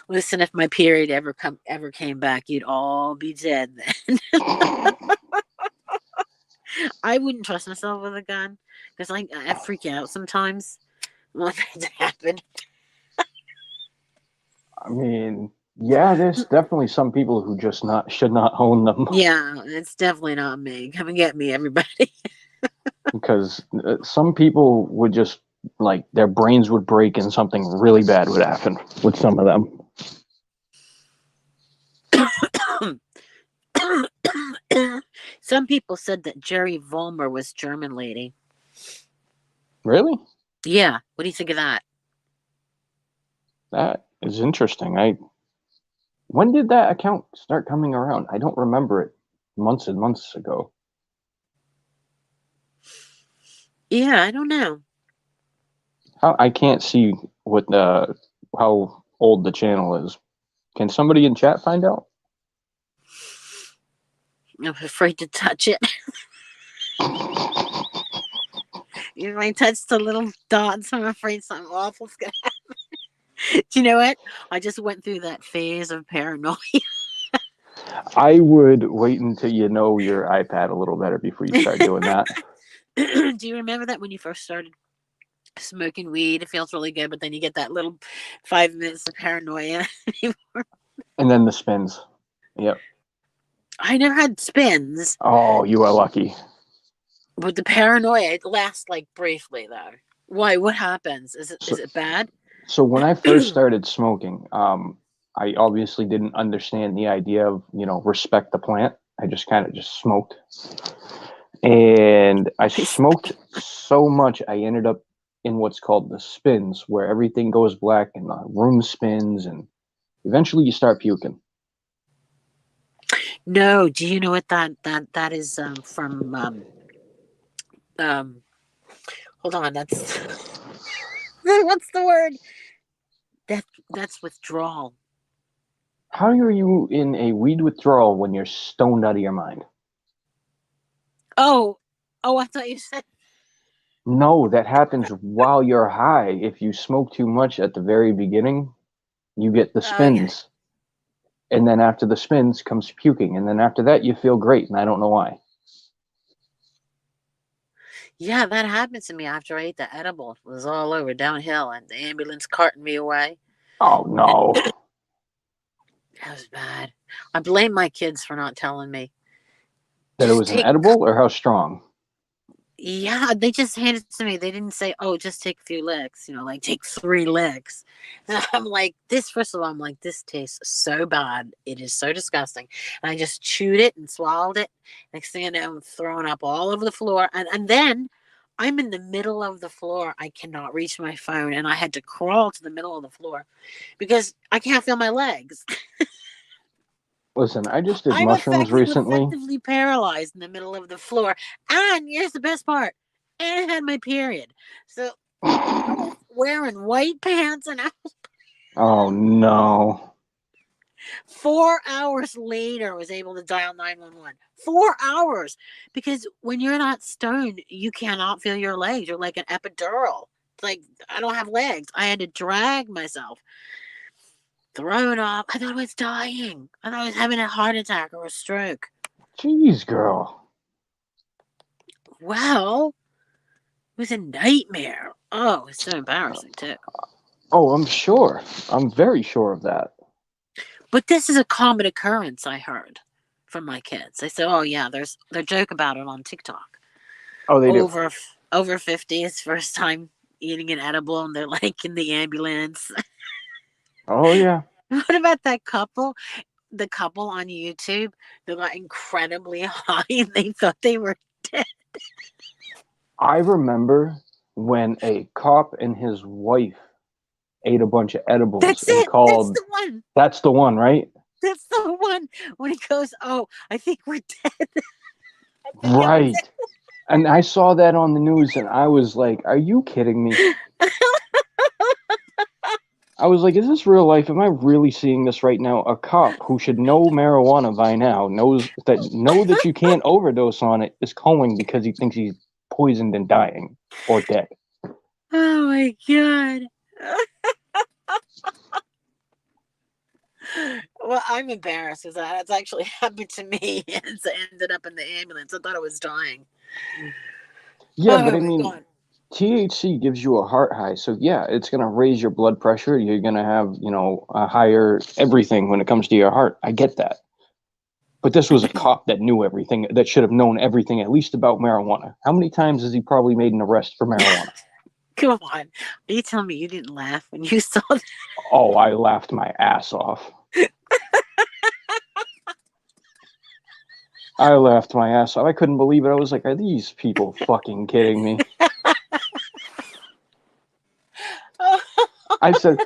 Listen, if my period ever came back, you'd all be dead then. I wouldn't trust myself with a gun because I freak out sometimes when things happen. I mean, yeah, there's definitely some people who just should not own them. Yeah, it's definitely not me. Come and get me, everybody. Because some people would just like their brains would break and something really bad would happen with some of them. Some people said that Jerry Vollmer was German lady. Really? Yeah. What do you think of that? That is interesting. When did that account start coming around? I don't remember it months and months ago. Yeah, I don't know. I can't see what how old the channel is. Can somebody in chat find out? I'm afraid to touch it. If I touch the little dots, I'm afraid something awful's gonna happen. Do you know what? I just went through that phase of paranoia. I would wait until you know your iPad a little better before you start doing that. Do you remember that when you first started smoking weed? It feels really good, but then you get that little 5 minutes of paranoia. And then the spins. Yep. I never had spins, Oh, you are lucky. but the paranoia it lasts like briefly though. Why? What happens? Is So, it bad? so when I first started smoking, I obviously didn't understand the idea of, respect the plant. I just kind of just smoked. And I smoked so much, I ended up in what's called the spins, where everything goes black and the room spins, and eventually you start puking. No. Do you know what that is from? Um, hold on. That's what's the word? That's withdrawal. How are you in a weed withdrawal when you're stoned out of your mind? Oh, I thought you said. No, that happens while you're high. If you smoke too much at the very beginning, you get the Oh yeah. spins. And then after the spins comes puking. And then after that, you feel great. And I don't know why. Yeah, that happened to me after I ate the edible. It was all over downhill, and the ambulance carting me away. Oh, no. That was bad. I blame my kids for not telling me. That it Just was an take. edible or how strong? Yeah, they just handed it to me. They didn't say, "Oh, just take a few licks." Like take 3 licks. And I'm like, this. First of all, I'm like, this tastes so bad. It is so disgusting. And I just chewed it and swallowed it. Next thing I know, I'm throwing up all over the floor. And then I'm in the middle of the floor. I cannot reach my phone, and I had to crawl to the middle of the floor because I can't feel my legs. Listen, I just did I'm mushrooms recently. effectively paralyzed in the middle of the floor. And here's the best part. And I had my period. So I was wearing white pants and Oh, no. 4 hours later I was able to dial 911. 4 hours. Because when you're not stoned, you cannot feel your legs. You're like an epidural. It's like I don't have legs. I had to drag myself. Thrown up. I thought I was dying. I thought I was having a heart attack or a stroke. Jeez, girl. Well, it was a nightmare. Oh, it's so embarrassing too. Oh, I'm sure. I'm very sure of that. But this is a common occurrence, I heard from my kids. They said, "Oh yeah, they joke about it on TikTok." Oh, they do. Over 50 is first time eating an edible, and they're like in the ambulance. Oh, yeah. What about that couple? The couple on YouTube, they got incredibly high, and they thought they were dead. I remember when a cop and his wife ate a bunch of edibles That's and it. That's called. the one. That's the one, right? That's the one. When he goes, "Oh, I think we're dead." I think I'm Right. And I saw that on the news and I was like, are you kidding me? I was like, is this real life? Am I really seeing this right now? A cop who should know marijuana by now know that you can't overdose on it is calling because he thinks he's poisoned and dying or dead. Oh my god. Well, I'm embarrassed because that's actually happened to me. It's ended up in the ambulance. I thought I was dying. Yeah, but Oh I my mean, god. THC gives you a heart high. So yeah, it's going to raise your blood pressure. You're going to have, a higher everything when it comes to your heart. I get that. But this was a cop that knew everything, that should have known everything, at least about marijuana. How many times has he probably made an arrest for marijuana? Come on. Are you telling me you didn't laugh when you saw that? Oh, I laughed my ass off. I laughed my ass off. I couldn't believe it. I was like, are these people fucking kidding me? I said,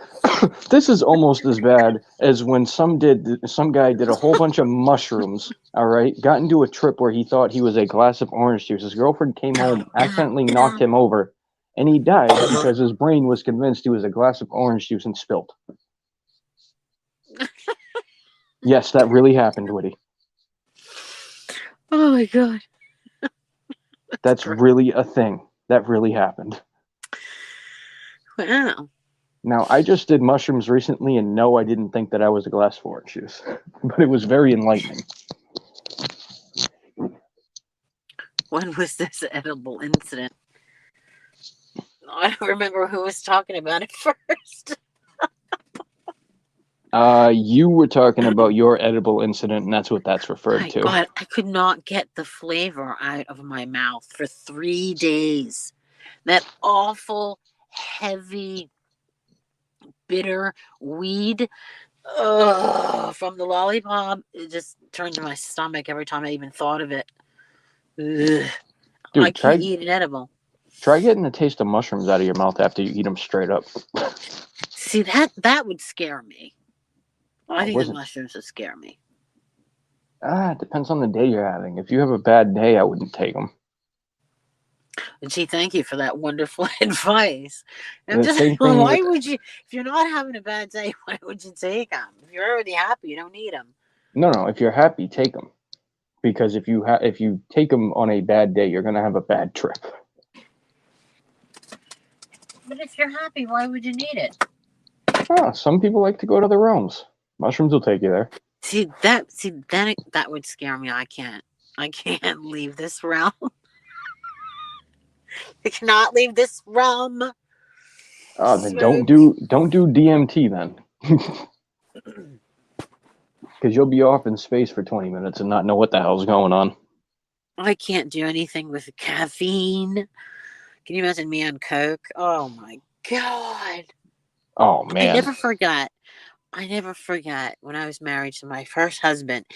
this is almost as bad as when some guy did a whole bunch of mushrooms, all right, got into a trip where he thought he was a glass of orange juice. His girlfriend came home, accidentally knocked him over, and he died because his brain was convinced he was a glass of orange juice and spilled. Yes, that really happened, Woody. Oh my god. That's really a thing. That really happened. Wow. Now, I just did mushrooms recently, and no, I didn't think that I was a glass of orange juice, but it was very enlightening. When was this edible incident? I don't remember who was talking about it first. You were talking about your edible incident, and that's what that's referred My to. God, I could not get the flavor out of my mouth for 3 days. That awful, heavy, bitter weed from the lollipop, it just turned to my stomach every time I even thought of it. Ugh. Dude, I can't eat an edible. Try getting the taste of mushrooms out of your mouth after you eat them straight up. See, that would scare me. I think the wasn't- mushrooms would scare me. It depends on the day you're having. If you have a bad day, I wouldn't take them. And gee, thank you for that wonderful advice. I'm The just, same thing why with- would you, if you're not having a bad day, why would you take them? If you're already happy, you don't need them. No, if you're happy, take them. Because if you take them on a bad day, you're gonna have a bad trip. But if you're happy, why would you need it? Some people like to go to the realms. Mushrooms will take you there. See that would scare me. I can't leave this realm. I cannot leave this realm. Then don't do DMT then. Because you'll be off in space for 20 minutes and not know what the hell's going on. I can't do anything with caffeine. Can you imagine me on coke? Oh my God. Oh man. I never forgot when I was married to my first husband,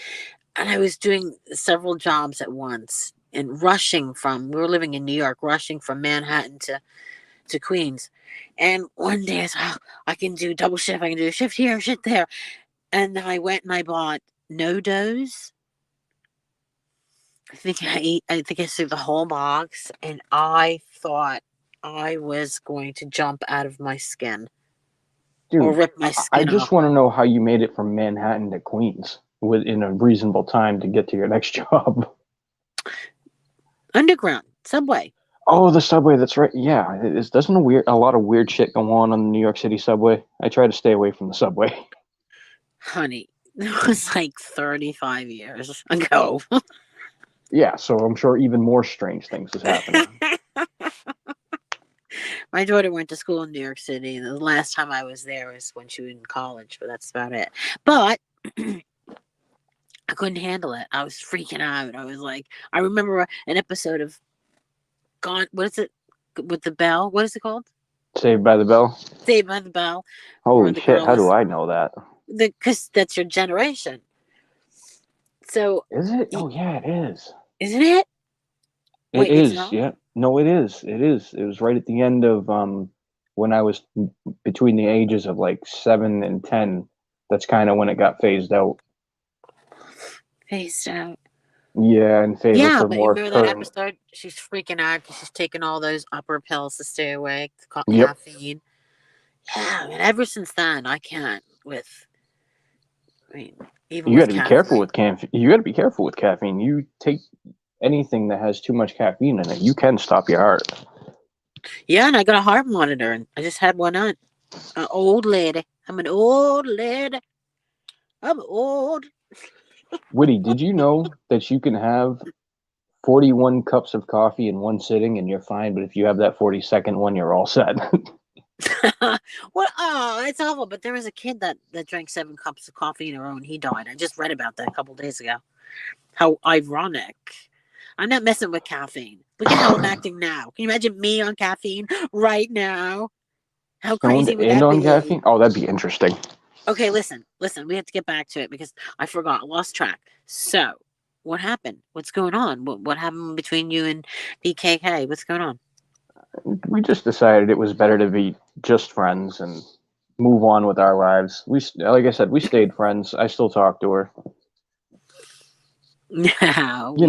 and I was doing several jobs at once and we were living in New York, rushing from Manhattan to Queens. And one day I said, I can do double shift. I can do a shift here, shift there. And then I went and I bought no-dos. I think I threw the whole box, and I thought I was going to jump out of my skin. Dude, or rip my skin I just off. want to know how you made it from Manhattan to Queens in a reasonable time to get to your next job. Underground, subway. Oh, the subway. That's right. Yeah, doesn't a lot of weird shit go on the New York City subway? I try to stay away from the subway. Honey, that was like 35 years ago. Yeah, so I'm sure even more strange things is happening. My daughter went to school in New York City, and the last time I was there was when she was in college, but that's about it. But I couldn't handle it. I was freaking out. I was like, I remember an episode of Gone. What is it with the bell? What is it called? Saved by the Bell? Saved by the Bell. Holy shit, how do I know that? Because that's your generation. So is it? Oh yeah, it is. Isn't it? It is. Yeah. No, it is. It is. It was right at the end of when I was between the ages of like 7 and 10. That's kind of when it got phased out. Phased out. Yeah, in favor for but more. You remember that episode? She's freaking out because she's taking all those upper pills to stay awake, caffeine. Yeah, and ever since then, I can't with. I mean, even you got to be careful with caffeine. You got to be careful with caffeine. You take anything that has too much caffeine in it, you can stop your heart. Yeah, and I got a heart monitor, and I just had one on. An old lady. I'm an old lady. I'm old. Woody, did you know that you can have 41 cups of coffee in one sitting and you're fine, but if you have that 42nd one, you're all set? What? Oh, it's awful. But there was a kid that drank 7 cups of coffee in a row, and he died. I just read about that a couple days ago. How ironic. I'm not messing with caffeine. Look at how I'm acting now. Can you imagine me on caffeine right now? How crazy would that be? Caffeine? Oh, that'd be interesting. Okay, listen. We have to get back to it because I forgot. I lost track. So, what happened? What's going on? What happened between you and BKK? What's going on? We just decided it was better to be just friends and move on with our lives. Like I said, we stayed friends. I still talk to her. No, we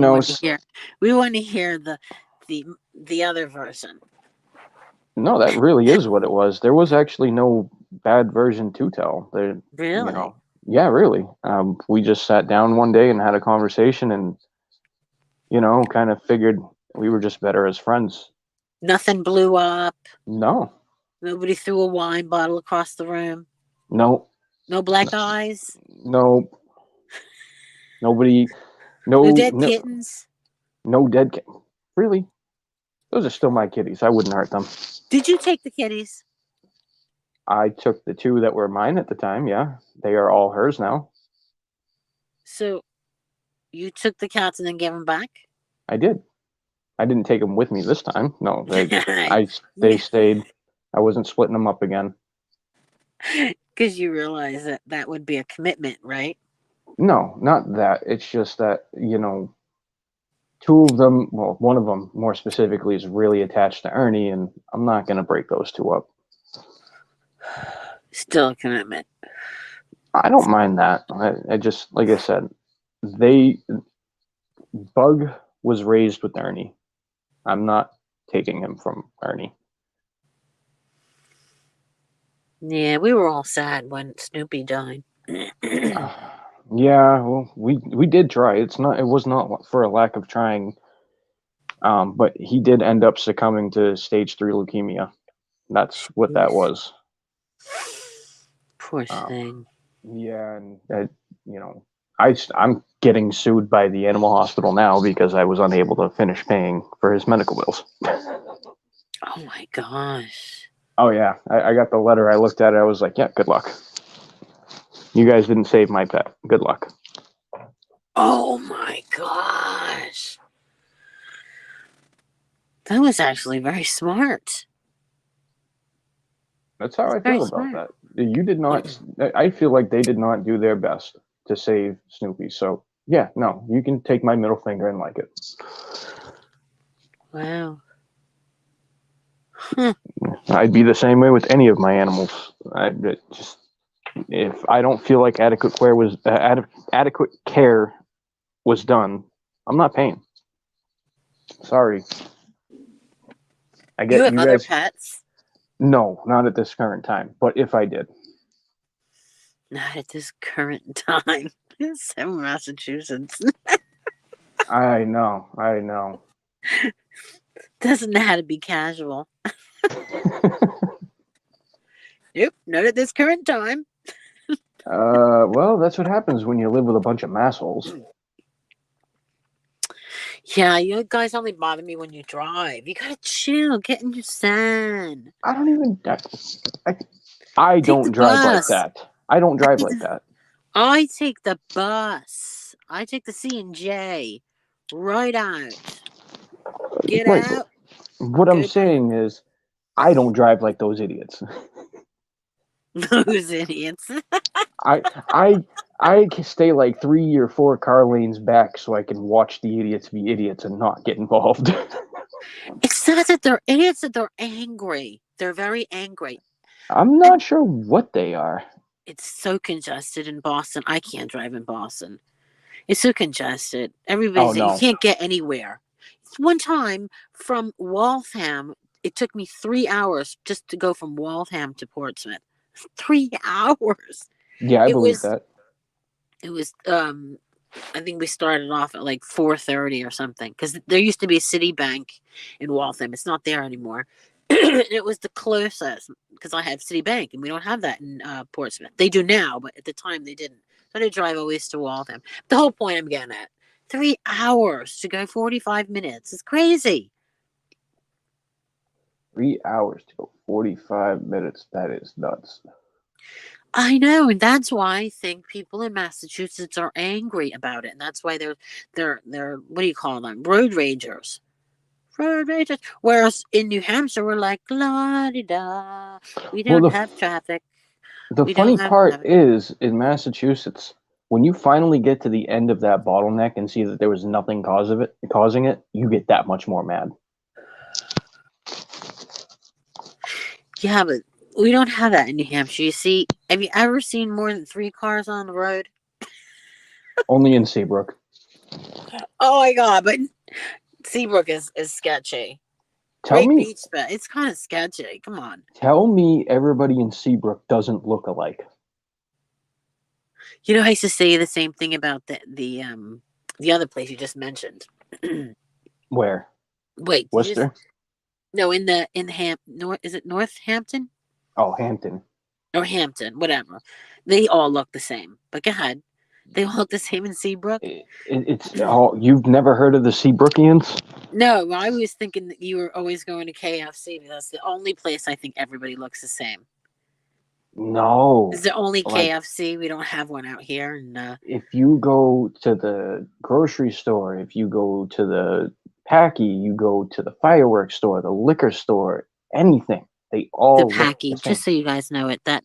want to hear the other version. No, that really is what it was. There was actually no bad version to tell. Really? Yeah, really. We just sat down one day and had a conversation and, kind of figured we were just better as friends. Nothing blew up. No, Nobody threw a wine bottle across the room. no, No black eyes. no. Nobody. No No, dead no, kittens. no dead cat. Really? Those are still my kitties. I wouldn't hurt them. Did you take the kitties? I took the 2 that were mine at the time. Yeah, they are all hers now. So you took the cats and then gave them back? I did. I didn't take them with me this time. No, they Yeah. stayed. I wasn't splitting them up again. Because you realize that that would be a commitment, right? No, not that. It's just that, 2 of them, well, one of them more specifically is really attached to Ernie, and I'm not going to break those 2 up. Still a commitment. I don't mind that. I just, like I said, Bug was raised with Ernie. I'm not taking him from Ernie. Yeah, we were all sad when Snoopy died. Yeah, well, we did try. It was not for a lack of trying. But he did end up succumbing to stage 3 leukemia. That's what that was. Poor thing. Yeah, and I'm getting sued by the animal hospital now because I was unable to finish paying for his medical bills. Oh my gosh. Oh yeah, I got the letter. I looked at it. I was like, yeah, good luck. You guys didn't save my pet. Good luck. Oh my gosh. That was actually very smart. That's how I Very feel about smart. that. You did not. I feel like they did not do their best to save Snoopy. So yeah, no, you can take my middle finger and like it. Wow. I'd be the same way with any of my animals. If I don't feel like adequate care was done, I'm not paying. Sorry. I get You have you other guys. pets? No, not at this current time. But if I did, Not at this current time. It's in Massachusetts. I know. Doesn't know how to be casual. Nope, not at this current time. Well, that's what happens when you live with a bunch of massholes. Yeah, you guys only bother me when you drive. You gotta chill, get in your zen. I don't even. I Take don't the drive like bus. that. I don't drive like that. I take the bus. I take the C&J. Right out. Get Right. out. What I'm saying is, I don't drive like those idiots. Those idiots. I can stay like 3 or 4 car lanes back so I can watch the idiots be idiots and not get involved. It's not that they're idiots, that they're angry. They're very angry. I'm not sure what they are. It's so congested in Boston. I can't drive in Boston. It's so congested. Everybody's you can't get anywhere. One time from Waltham, it took me 3 hours just to go from Waltham to Portsmouth. 3 hours. Yeah, I believe that. It was I think we started off at like 4:30 or something because there used to be a Citibank in Waltham. It's not there anymore. It was the closest because I have Citibank and we don't have that in Portsmouth. They do now, but at the time they didn't. So I had to drive always to Waltham. The whole point I'm getting at, 3 hours to go 45 minutes. It's crazy. 3 hours to go 45 minutes. That is nuts. I know, and that's why I think people in Massachusetts are angry about it, and that's why they're what do you call them? Road ragers. Road ragers. Whereas in New Hampshire, we're like la di da. We don't have traffic. The funny part is in Massachusetts, when you finally get to the end of that bottleneck and see that there was nothing causing it, you get that much more mad. Yeah, but we don't have that in New Hampshire. You see, have you ever seen more than 3 cars on the road? Only in Seabrook. Oh my god, but Seabrook is sketchy. Tell me, beach, but it's kind of sketchy. Come on. Tell me everybody in Seabrook doesn't look alike. You know, I used to say the same thing about the other place you just mentioned. Where? Wait, Worcester? No, in North, is it Northampton Oh, Hampton. or Hampton, whatever. They all look the same. But go ahead. They all look the same in Seabrook. It's oh, you've never heard of the Seabrookians? No, I was thinking that you were always going to KFC because that's the only place I think everybody looks the same. No. It's the only Like, KFC. We don't have one out here. And if you go to the grocery store, if you go to the Packy, you go to the fireworks store, the liquor store, anything, they the all look the Packy, same. just so you guys know it, that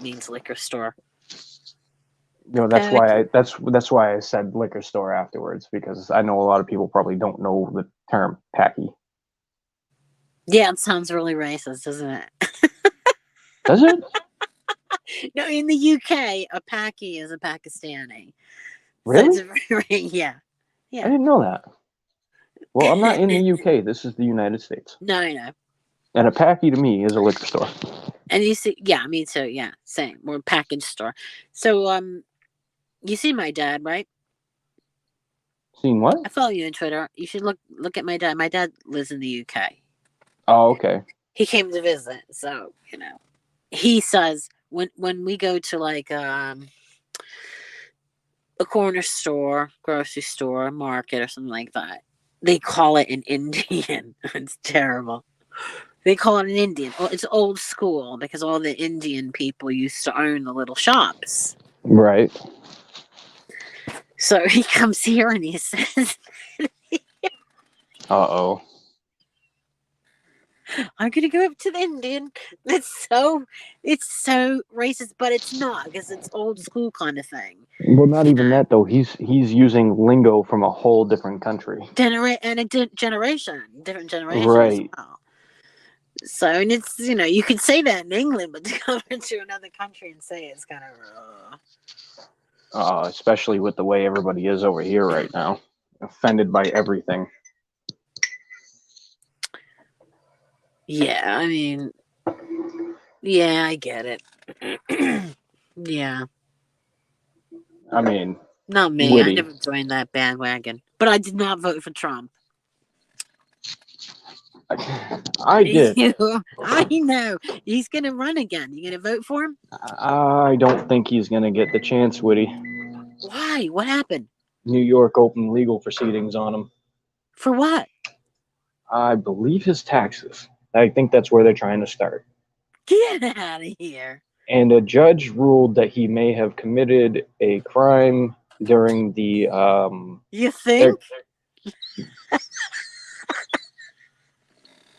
means liquor store. No, that's why I said liquor store afterwards, because I know a lot of people probably don't know the term Packy. Yeah, it sounds really racist, doesn't it? Does it? No, in the UK, a Paki is a Pakistani. Really? So yeah. I didn't know that. Well, I'm not in the UK. This is the United States. No, I know. And a Packy to me is a liquor store. And you see, yeah, me too. Yeah, same. We're a package store. So, you see my dad, right? Seen what? I follow you on Twitter. You should look at my dad. My dad lives in the UK. Oh, okay. He came to visit, so he says when we go to like a corner store, grocery store, market, or something like that, they call it an Indian. It's terrible. They call it an Indian. Well, it's old school because all the Indian people used to own the little shops. Right. So he comes here and he says, Uh-oh. I'm gonna go up to the Indian. It's so racist, but it's not because it's old school kind of thing. Well, not even that though. He's using lingo from a whole different country. Different generation Right. as well. So, and it's you could say that in England, but to come into another country and say it's kind of Especially with the way everybody is over here right now, offended by everything. Yeah, I mean, yeah, I get it. Yeah. I mean, Not me. witty. I never joined that bandwagon. But I did not vote for Trump. I did. I know. He's going to run again. You going to vote for him? I don't think he's going to get the chance, Witty. Why? What happened? New York opened legal proceedings on him. For what? I believe his taxes. I think that's where they're trying to start. Get out of here. And a judge ruled that he may have committed a crime during the You think?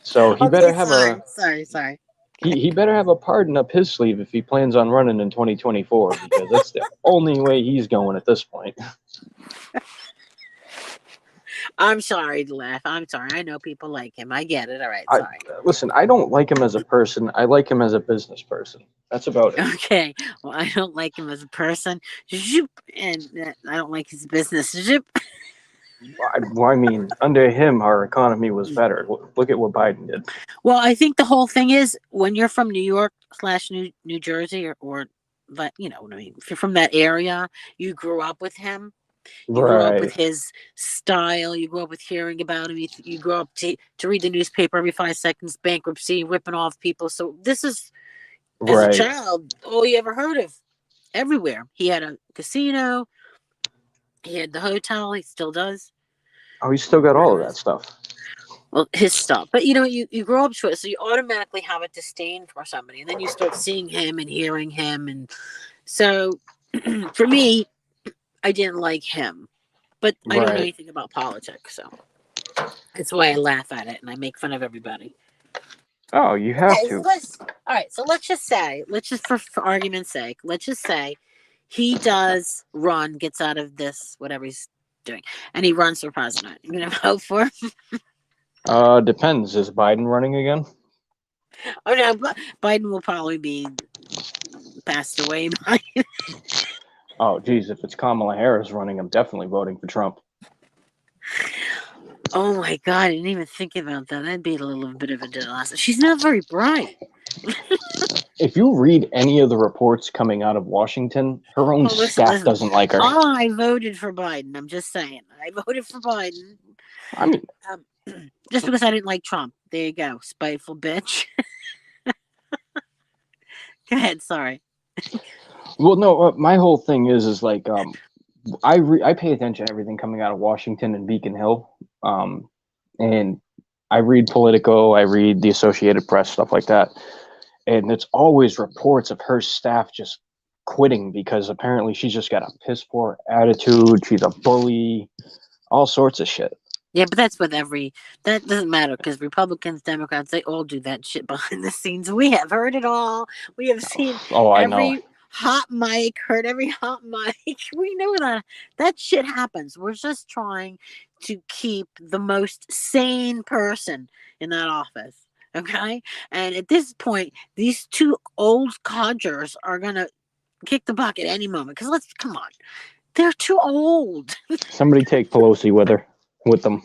So he better have Sorry. he better have a pardon up his sleeve if he plans on running in 2024, because that's the only way he's going at this point. I'm sorry to laugh. I'm sorry. I know people like him. I get it. All right. Sorry. Listen, I don't like him as a person. I like him as a business person. That's about it. Okay. Well, I don't like him as a person. Zoop. And I don't like his business. Zoop. Well, I mean, under him, our economy was better. Look at what Biden did. Well, I think the whole thing is when you're from New York / New Jersey or but you know what I mean. If you're from that area, you grew up with him. You grew up with his style. You grew up with hearing about him. You grew up to read the newspaper every 5 seconds, bankruptcy, ripping off people. So this is, as a child, all you ever heard of everywhere. He had a casino. He had the hotel. He still does. Oh, he's still got all of that stuff. Well, his stuff. But, you grow up to it, so you automatically have a disdain for somebody. And then you start seeing him and hearing him. And so, for me, I didn't like him. But I don't know anything about politics, so that's why I laugh at it and I make fun of everybody. Oh, you have to. All right, so let's just for argument's sake, let's just say he does run, gets out of this, whatever he's doing, and he runs for president. You gonna vote for him? Depends. Is Biden running again? Oh no, Biden will probably be passed away by. Oh, geez, if it's Kamala Harris running, I'm definitely voting for Trump. Oh my God, I didn't even think about that. That'd be a little bit of a disaster. She's not very bright. If you read any of the reports coming out of Washington, her own staff doesn't like her. I voted for Biden. I'm just saying. I voted for Biden. I mean, Just because I didn't like Trump. There you go, spiteful bitch. Go ahead. Sorry. Well, no, my whole thing is like I pay attention to everything coming out of Washington and Beacon Hill, and I read Politico, I read the Associated Press, stuff like that, and it's always reports of her staff just quitting because apparently she's just got a piss poor attitude. She's a bully, all sorts of shit. Yeah, but that's with that doesn't matter because Republicans, Democrats, they all do that shit behind the scenes. We have heard it all. We have seen Oh, I know. every hot mic, heard every hot mic. We know that shit happens. We're just trying to keep the most sane person in that office. Okay? And at this point, these two old codgers are going to kick the bucket any moment. Because come on. They're too old. Somebody take Pelosi with them.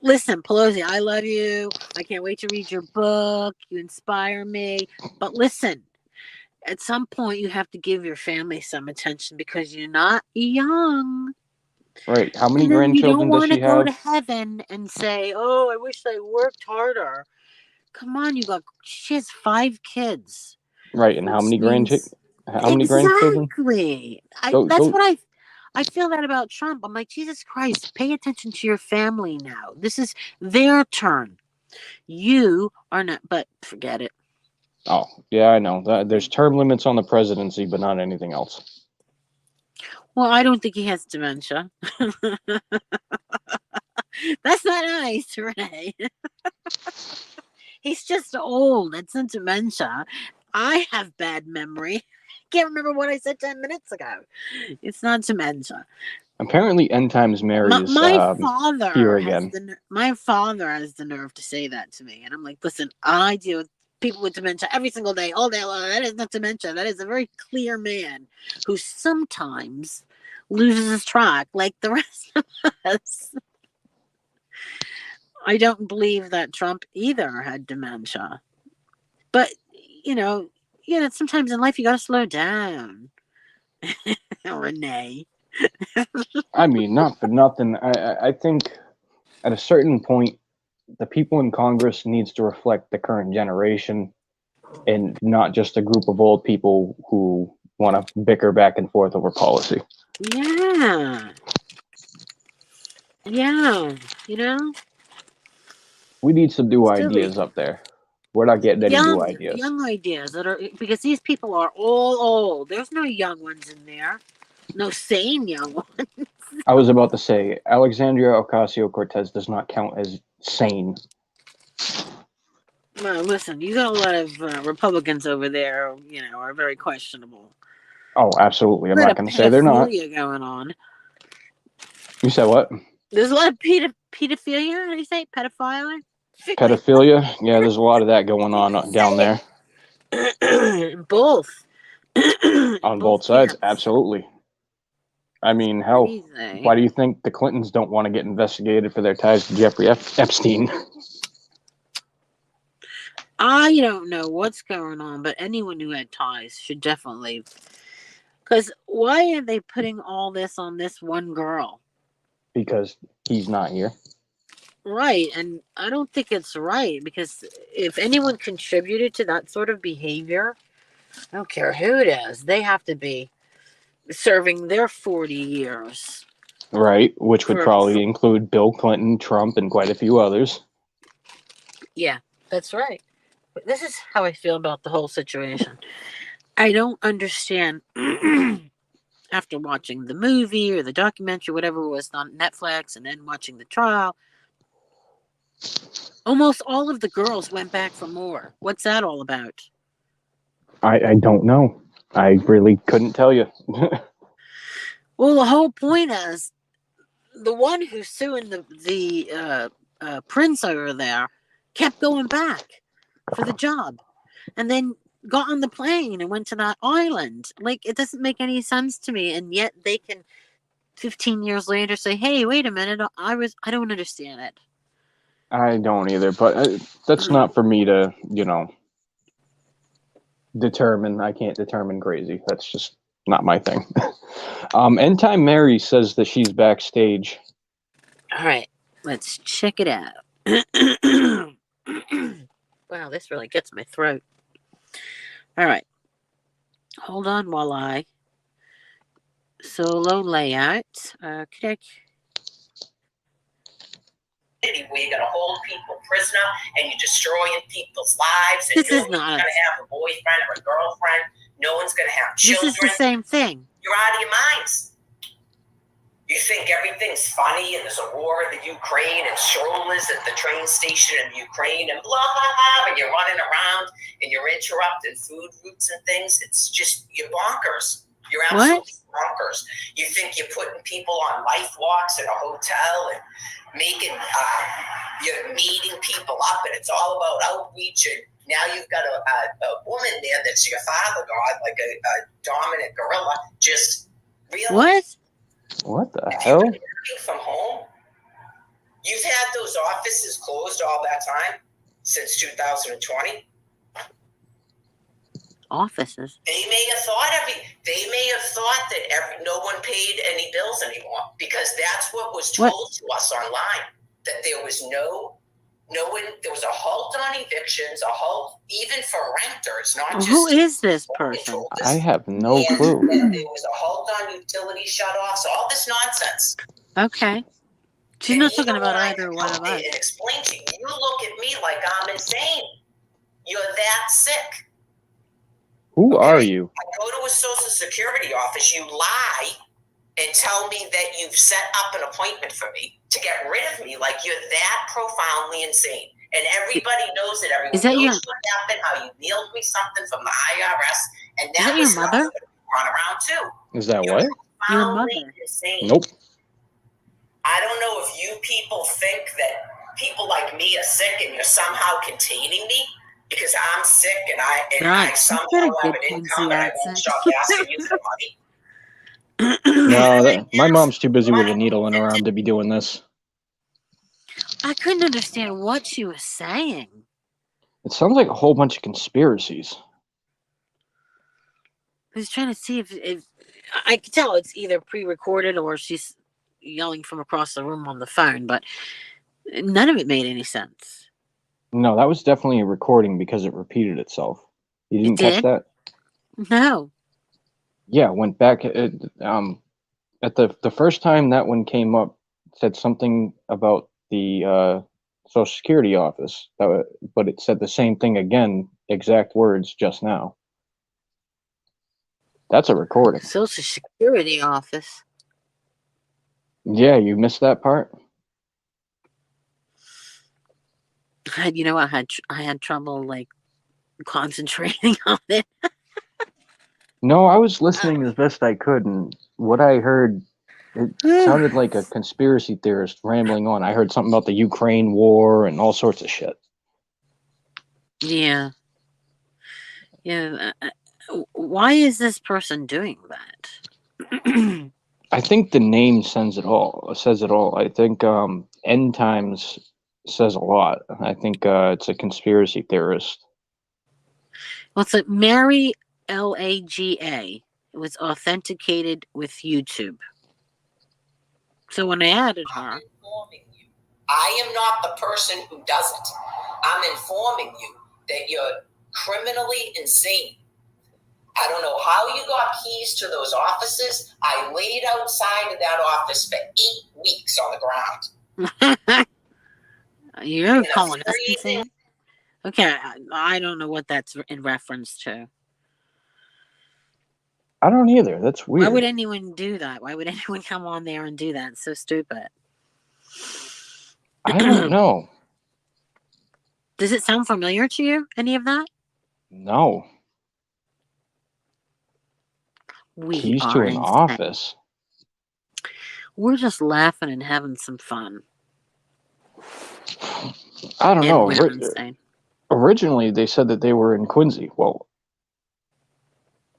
Listen, Pelosi, I love you. I can't wait to read your book. You inspire me. But listen, at some point you have to give your family some attention because you're not young. Right. How many And then you don't grandchildren does want to she go to have? heaven and say, "Oh, I wish I worked harder." Come on, she has 5 kids. Right. And how Which many means grandchildren? exactly. Go, That's go. what I feel that about Trump. I'm like, Jesus Christ, pay attention to your family now. This is their turn. You are not, but forget it. Oh, yeah, I know. There's term limits on the presidency, but not anything else. Well, I don't think he has dementia. That's not nice, Renee. He's just old. It's not dementia. I have bad memory. Can't remember what I said 10 minutes ago. It's not dementia. Apparently, End Times Mary is My father here has again. my father has the nerve to say that to me, and I'm like, listen, I deal with people with dementia every single day, all day long. That is not dementia. That is a very clear man who sometimes loses his track, like the rest of us. I don't believe that Trump either had dementia, but you know, sometimes in life you gotta slow down. Renee. I mean, not for nothing. I think at a certain point, the people in Congress needs to reflect the current generation and not just a group of old people who want to bicker back and forth over policy. Yeah. Yeah. You know? We need some new Silly. ideas up there. We're not getting any new ideas. Young ideas that are because these people are all old. There's no young ones in there. No sane young ones. I was about to say, Alexandria Ocasio-Cortez does not count as sane. Well, listen, you got a lot of Republicans over there, are very questionable. Oh, absolutely. I'm not going to say they're not. Pedophilia going on. You said what? There's a lot of pedophilia. How do you say pedophilia? Pedophilia? Yeah, there's a lot of that going on down there. Both. On both sides, camps. absolutely. I mean, hell, Crazy. why do you think the Clintons don't want to get investigated for their ties to Jeffrey Epstein? I don't know what's going on, but anyone who had ties should definitely. Because why are they putting all this on this one girl? Because he's not here. Right, and I don't think it's right because if anyone contributed to that sort of behavior, I don't care who it is, they have to be serving their 40 years. Right, which would probably include Bill Clinton, Trump, and quite a few others. Yeah, that's right. But this is how I feel about the whole situation. I don't understand after watching the movie or the documentary, whatever it was on Netflix, and then watching the trial. Almost all of the girls went back for more. What's that all about? I don't know. I really couldn't tell you. Well, the whole point is the one who's suing the prince over there kept going back for the job, and then got on the plane and went to that island. Like, it doesn't make any sense to me, and yet they can 15 years later say, hey, wait a minute, I don't understand it. I don't either, but that's not for me to, determine. I can't determine crazy. That's just not my thing. End Time Mary says that she's backstage. All right, Let's check it out. Wow, this really gets my throat. All right. Hold on while I solo layout. Click. Where you're going to hold people prisoner and you're destroying people's lives, and This no is one's not. going to have a boyfriend or a girlfriend. No one's going to have This children. is the same thing. You're out of your minds. You think everything's funny and there's a war in the Ukraine and strollers at the train station in Ukraine and blah, blah, blah, and you're running around and you're interrupting food routes and things. It's just, you're bonkers. You're absolutely bonkers. You think you're putting people on life walks in a hotel and you're meeting people up, and it's all about outreach, and now you've got a woman there that's your father god, like a dominant gorilla, just really. What the hell? Working from home, you've had those offices closed all that time since 2020. Offices. They may have thought that no one paid any bills anymore, because that's what was told to us online, that there was there was a halt on evictions, a halt even for renters, not just. Who is this person? I have no clue. There was a halt on utility shutoffs, all this nonsense. Okay. She's not talking about either one of us. And explain to you, you look at me like I'm insane. You're that sick. Who are you? I go to a social security office, you lie and tell me that you've set up an appointment for me to get rid of me, like you're that profoundly insane. And everybody knows it. Everyone knows what happened, how you mailed me something from the IRS. And that was your mother? Run around too. Is that what? Your mother. Insane. Nope. I don't know if you people think that people like me are sick and you're somehow containing me, because I'm sick and I somehow have an income and I won't stop asking you for money. No, my mom's too busy with a needle in her arm to be doing this. I couldn't understand what she was saying. It sounds like a whole bunch of conspiracies. I was trying to see if I could tell it's either pre-recorded or she's yelling from across the room on the phone, but none of it made any sense. No, that was definitely a recording because it repeated itself. You didn't catch that? No. Yeah, went back at the first time that one came up, said something about the Social Security office, but it said the same thing again, exact words just now. That's a recording. Social Security office. Yeah, you missed that part? I had trouble like concentrating on it. No, I was listening as best I could, and what I heard, it sounded like a conspiracy theorist rambling on. I heard something about the Ukraine war and all sorts of shit. Yeah. Yeah. Why is this person doing that? I think the name says it all. I think End Times says a lot. I think it's a conspiracy theorist. Well, it's like Mary Laga. It was authenticated with YouTube. So when I added her, I am not the person who does it. I'm informing you that you're criminally insane. I don't know how you got keys to those offices. I laid outside of that office for 8 weeks on the ground. You're calling us insane? Okay, I don't know what that's in reference to. I don't either. That's weird. Why would anyone do that? Why would anyone come on there and do that? It's so stupid. I don't know. Does it sound familiar to you, any of that? No. Keys to an office. We're just laughing and having some fun. I don't know. Originally, they said that they were in Quincy. Well,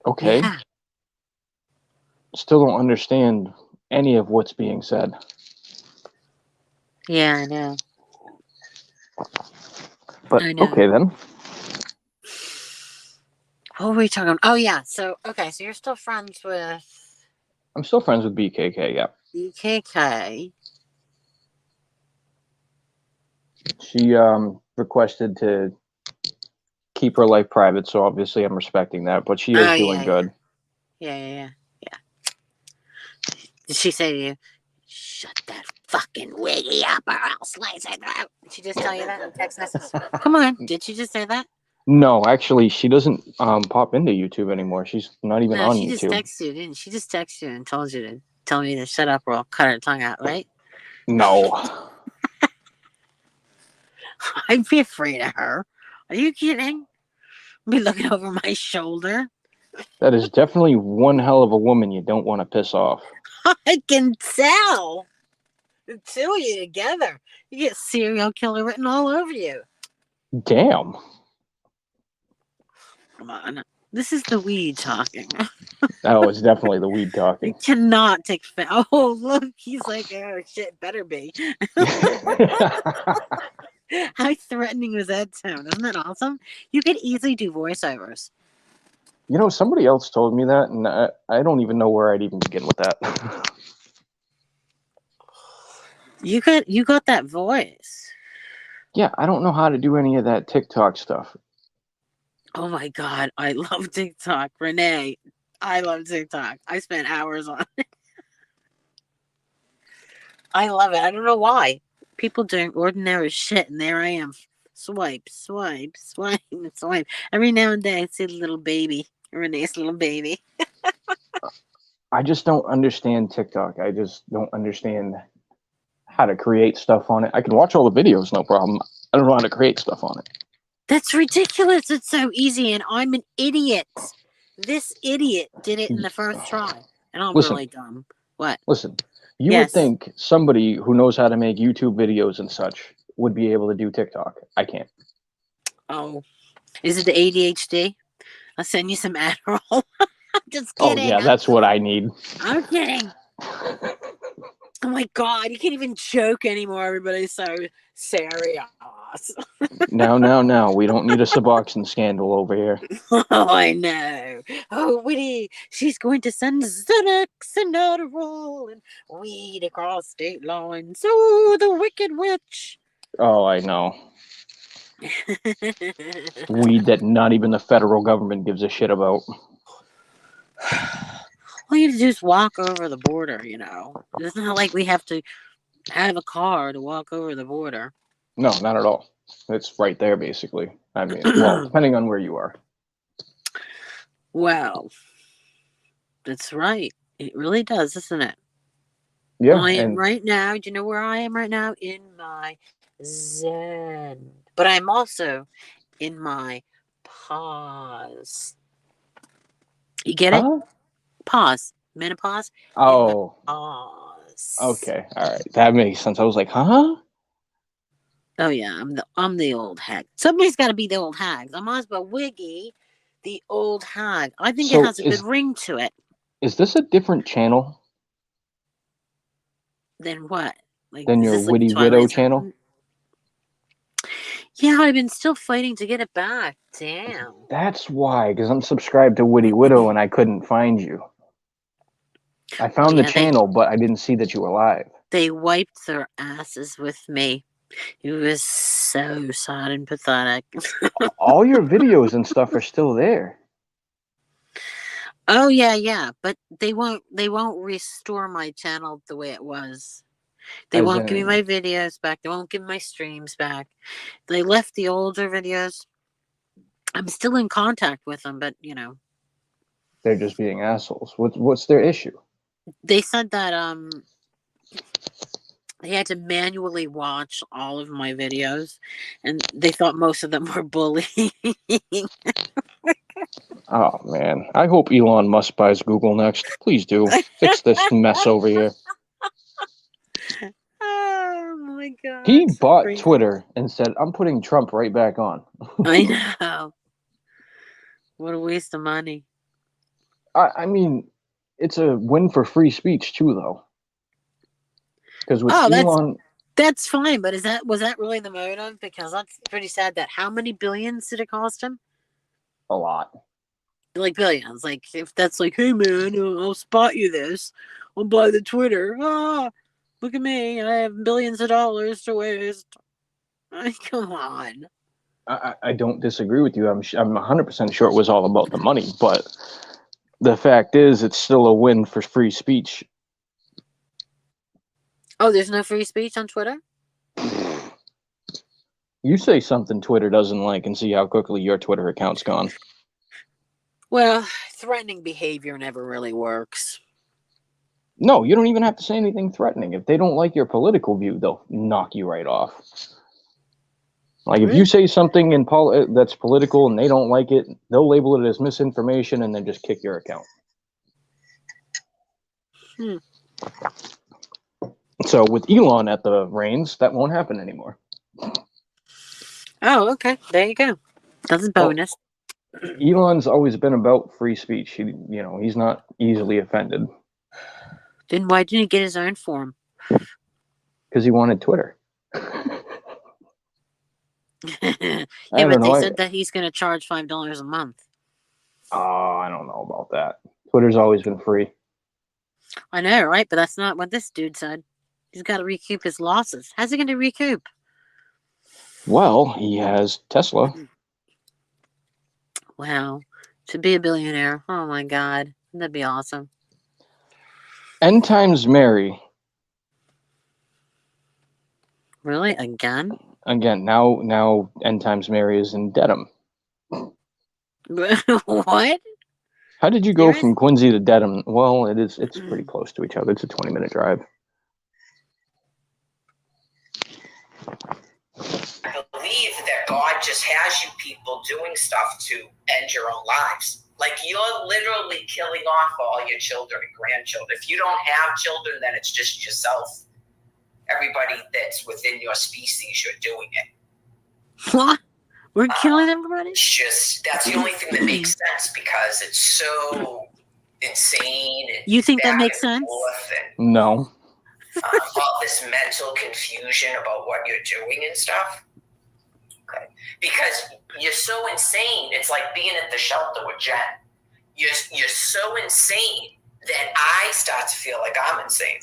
okay. Yeah. Still don't understand any of what's being said. Yeah, I know. But I know. Okay then. What were we talking about? Oh yeah. So you're still friends with I'm still friends with BKK, yeah. BKK. She requested to keep her life private, so obviously I'm respecting that. But she is Oh doing yeah, good. yeah. Did she say to you, "Shut that fucking wiggy up, or I'll slice it throat"? Did she just tell you that in text message? Come on, did she just say that? No, actually, she doesn't pop into YouTube anymore. She's not even No, on she just YouTube. texted you, didn't she? Just texted you and told you to tell me to shut up or I'll cut her tongue out, right? No. I'd be afraid of her. Are you kidding? I'd be looking over my shoulder. That is definitely one hell of a woman you don't want to piss off. I can tell. The two of you together, you get serial killer written all over you. Damn. Come on. This is the weed talking. Oh, it's definitely the weed You talking. cannot take oh, look, he's like, oh shit, better be. How threatening was that tone? Isn't that awesome? You could easily do voiceovers. You know, somebody else told me that, and I don't even know where I'd even begin with that. You got that voice. Yeah, I don't know how to do any of that TikTok stuff. Oh my god, I love TikTok. Renee, I love TikTok. I spent hours on it. I love it. I don't know why. People doing ordinary shit, and there I am. Swipe, swipe, swipe, swipe. Every now and then I see a little baby. Renee's little baby. I just don't understand TikTok. I just don't understand how to create stuff on it. I can watch all the videos, no problem. I don't know how to create stuff on it. That's ridiculous. It's so easy, and I'm an idiot. This idiot did it in the first try, and I'm Listen. really dumb. What? Listen, you would Yes. think somebody who knows how to make YouTube videos and such would be able to do TikTok. I can't. Oh, is it the ADHD? I'll send you some Adderall. I'm just Oh kidding. yeah, that's what I need. I'm kidding. Oh my god, you can't even joke anymore. Everybody's so serious. Now. We don't need a Suboxone scandal over here. Oh, I know. Oh, Witty, she's going to send Xanax and Adderall and weed across state lines. Oh, the wicked witch. Oh, I know. Weed that not even the federal government gives a shit about. All you have to do is walk over the border, you know. It's not like we have to have a car to walk over the border. No, not at all. It's right there, basically. I mean, well, depending on where you are. Well, that's right. It really does, isn't it? Yeah, I am and right now. Do you know where I am right now? In my zen. But I'm also in my pause. You get it? huh? Pause. Menopause. Oh, Pause. okay, all right, that makes sense. I was like, huh? Oh yeah, I'm the old hag. Somebody's got to be the old hag. I might as well Wiggy, the old hag. I think it So has a good ring to it. is this a different channel Then what? Like, than is your this like Witty Twilight Widow Zone? channel? Yeah, I've been still fighting to get it back. Damn. That's why, because I'm subscribed to Witty Widow and I couldn't find you. I found the Yeah, channel, but I didn't see that you were live. they wiped their asses with me. It was so sad and pathetic. All your videos and stuff are still there. Oh yeah, but they won't restore my channel the way it was. They As won't give me in- my videos back. They won't give me my streams back. They left the older videos. I'm still in contact with them, but you know, They're just being assholes. What's their issue? they said that they had to manually watch all of my videos, and they thought most of them were bullying. Oh man, I hope Elon Musk buys Google next. Please do fix this mess over here. Oh my god. He it's bought crazy. Twitter and said, "I'm putting Trump right back on." I know. What a waste of money. I mean, it's a win for free speech too, though. Because with Elon, that's fine, but was that really the motive? Because that's pretty sad. That how many billions did it cost him? a lot. Like billions. Like if that's like, hey man, I'll spot you this. I'll buy the Twitter. Ah, look at me. I have billions of dollars to waste. Come on. I don't disagree with you. I'm 100% sure it was all about the money, but the fact is, it's still a win for free speech. Oh, there's no free speech on Twitter? You say something Twitter doesn't like and see how quickly your Twitter account's gone. Well, threatening behavior never really works. No, you don't even have to say anything threatening. If they don't like your political view, they'll knock you right off. Like, if you say something that's political and they don't like it, they'll label it as misinformation and then just kick your account. So with Elon at the reins, that won't happen anymore. Oh, okay. There you go. That's a bonus. Elon's always been about free speech. He's not easily offended. Then why didn't he get his own form? Because he wanted Twitter. Yeah, but they said that he's going to charge $5 a month. Oh, I don't know about that. Twitter's always been free. I know, right? But that's not what this dude said. He's got to recoup his losses. How's he going to recoup? Well, he has Tesla. Wow. To be a billionaire. Oh, my God. That'd be awesome. N times Mary. Really? Again? Again, now N times Mary is in Dedham. What? How did you go from Quincy to Dedham? Well, it's pretty close to each other. It's a 20-minute drive. I believe that God just has you people doing stuff to end your own lives. Like, you're literally killing off all your children and grandchildren. If you don't have children, then it's just yourself. Everybody that's within your species, you're doing it. What? We're killing everybody? It's just, that's the only thing that makes sense, because it's so insane. You think that makes sense? No. All this mental confusion about what you're doing and stuff. Okay. Because you're so insane. It's like being at the shelter with Jen. You're so insane that I start to feel like I'm insane.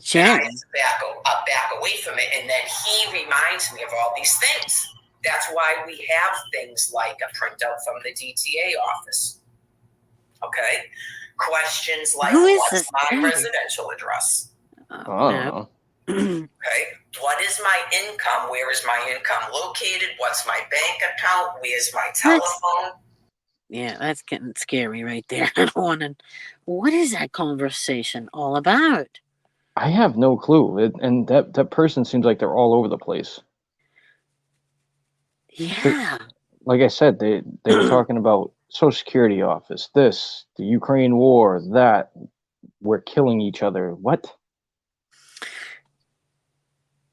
Jen. And I back away from it, and then he reminds me of all these things. That's why we have things like a printout from the DTA office. Okay? Questions like, what's my residential address? Oh. Okay. What is my income? Where is my income located? What's my bank account? Where's my telephone? Yeah, that's getting scary right there. I don't want to. What is that conversation all about? I have no clue. And that person seems like they're all over the place. Yeah. Like I said, they were talking about Social Security office, this, the Ukraine war, that. We're killing each other. What?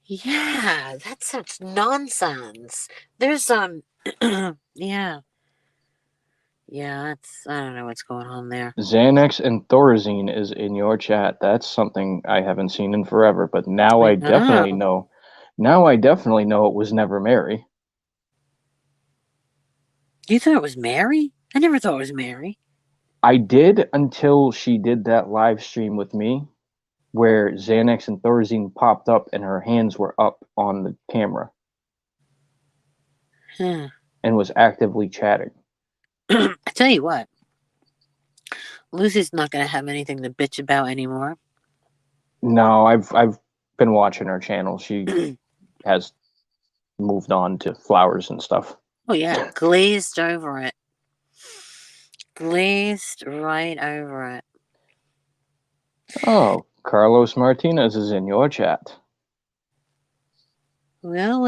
Yeah, that's such nonsense. There's yeah. Yeah, I don't know what's going on there. Xanax and Thorazine is in your chat. That's something I haven't seen in forever, but now I definitely know. Now I definitely know it was never Mary. You thought it was Mary? I never thought it was Mary. I did until she did that live stream with me where Xanax and Thorazine popped up and her hands were up on the camera. And was actively chatting. I tell you what, Lucy's not going to have anything to bitch about anymore. No, I've been watching her channel. She has moved on to flowers and stuff. Oh yeah, glazed over it. Glazed right over it. Oh, Carlos Martinez is in your chat. Well,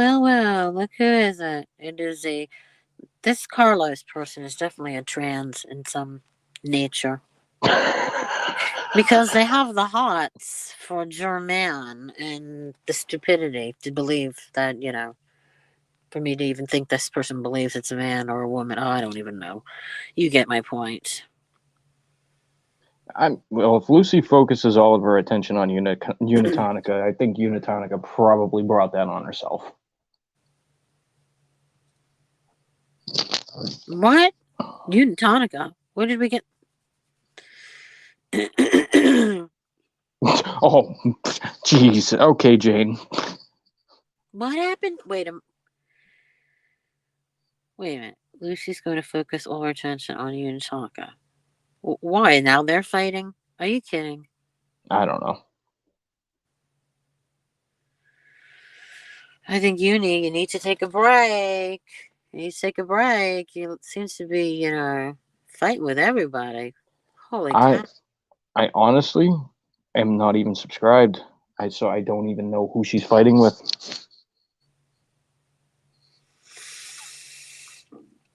look who is it. It is this Carlos person is definitely a trans in some nature. Because they have the hots for German and the stupidity to believe that, for me to even think this person believes it's a man or a woman. Oh, I don't even know. You get my point. Well, if Lucy focuses all of her attention on Unitonica, I think Unitonica probably brought that on herself. What? Unitonica? Where did we get? Oh, jeez. Okay, Jane. What happened? Wait a minute. Lucy's going to focus all her attention on you and Taka. Why? Now they're fighting? Are you kidding? I don't know. I think you need to take a break. You need to take a break. You seems to be, fighting with everybody. Holy I cow. I honestly am not even subscribed. So I don't even know who she's fighting with.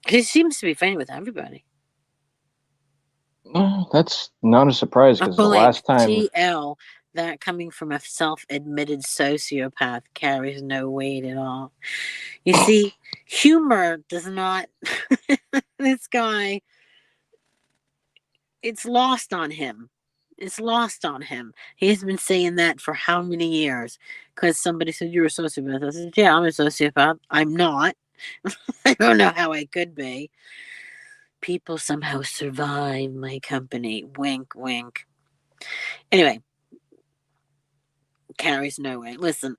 He seems to be fighting with everybody. That's not a surprise because the Holy last time TL, that coming from a self-admitted sociopath carries no weight at all. You see, humor does not. This guy, it's lost on him. It's lost on him. He's been saying that for how many years? Because somebody said, "You're a sociopath." I said, "Yeah, I'm a sociopath. I'm not. I don't know how I could be." People somehow survive my company. Wink, wink. Anyway, carries no weight. Listen,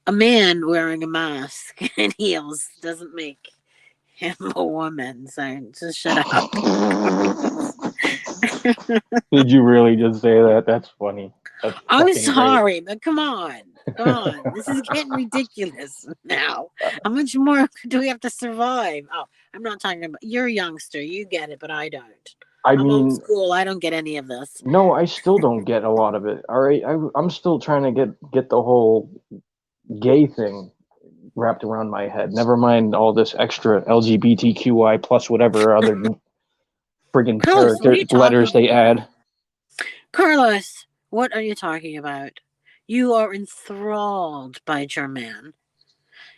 a man wearing a mask and heels doesn't make him a woman. So just shut up. did you really just say that? That's funny. That's I'm fucking great. sorry, but come on. Come on. This is getting ridiculous now. How much more do we have to survive? Oh, I'm not talking about you're a youngster. You get it, but I don't. I I'm old mean, school. I don't get any of this. no, I still don't get a lot of it. All right, I'm still trying to get the whole gay thing wrapped around my head. Never mind all this extra LGBTQI plus whatever other friggin' Carlos, what are character you talking letters they about? add. Carlos, what are you talking about? You are enthralled by your man.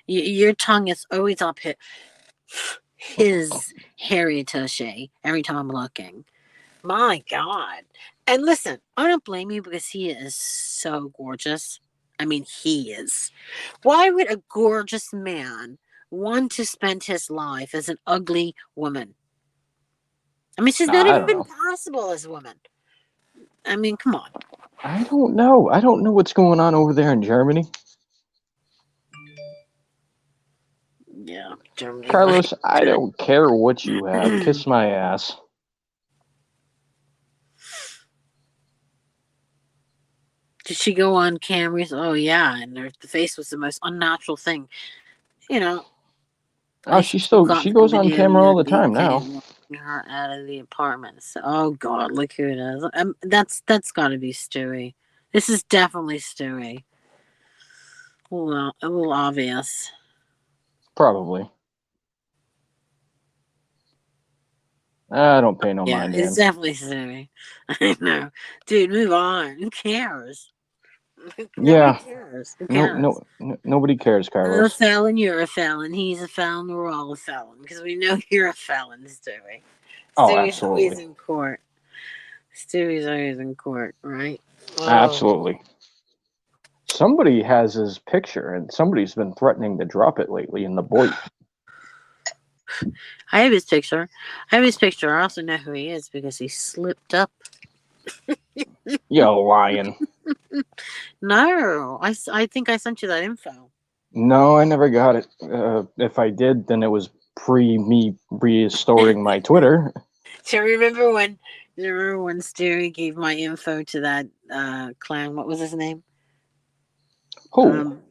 Your tongue is always up his hairy tushy every time I'm looking. My God. And listen, I don't blame you because he is so gorgeous. I mean, he is. Why would a gorgeous man want to spend his life as an ugly woman? I mean, she's not I don't even know. possible as a woman. I mean, come on. I don't know. I don't know what's going on over there in Germany. Yeah, Germany. Carlos, I don't care what you have. Kiss my ass. Did she go on cameras? Oh, yeah. And the face was the most unnatural thing. You know, Oh, I still got she the goes on video camera all the nobody time now. came walking her out of the apartment. So, oh God, look who it is. That's got to be Stewie. This is definitely Stewie. Well, a little obvious. Probably. I don't pay no Yeah, mind to it's him. definitely Stewie. I know, dude. Move on. Who cares? Nobody Yeah. cares. Who No, cares? no, no, nobody cares, I'm a Carlos. felon. You're a felon. He's a felon. We're all a felon because we know you're a felon, Stewie. Oh, Stewie's always absolutely. in court. Stewie's always in court, right? Oh. Absolutely. Somebody has his picture, and somebody's been threatening to drop it lately in the Boy. I have his picture. I have his picture. I also know who he is because he slipped up. You lying. No, I think I sent you that info. No, I never got it. If I did, then it was pre me restoring my Twitter. Do you remember when Stewie gave my info to that clown? What was his name? Who? Um,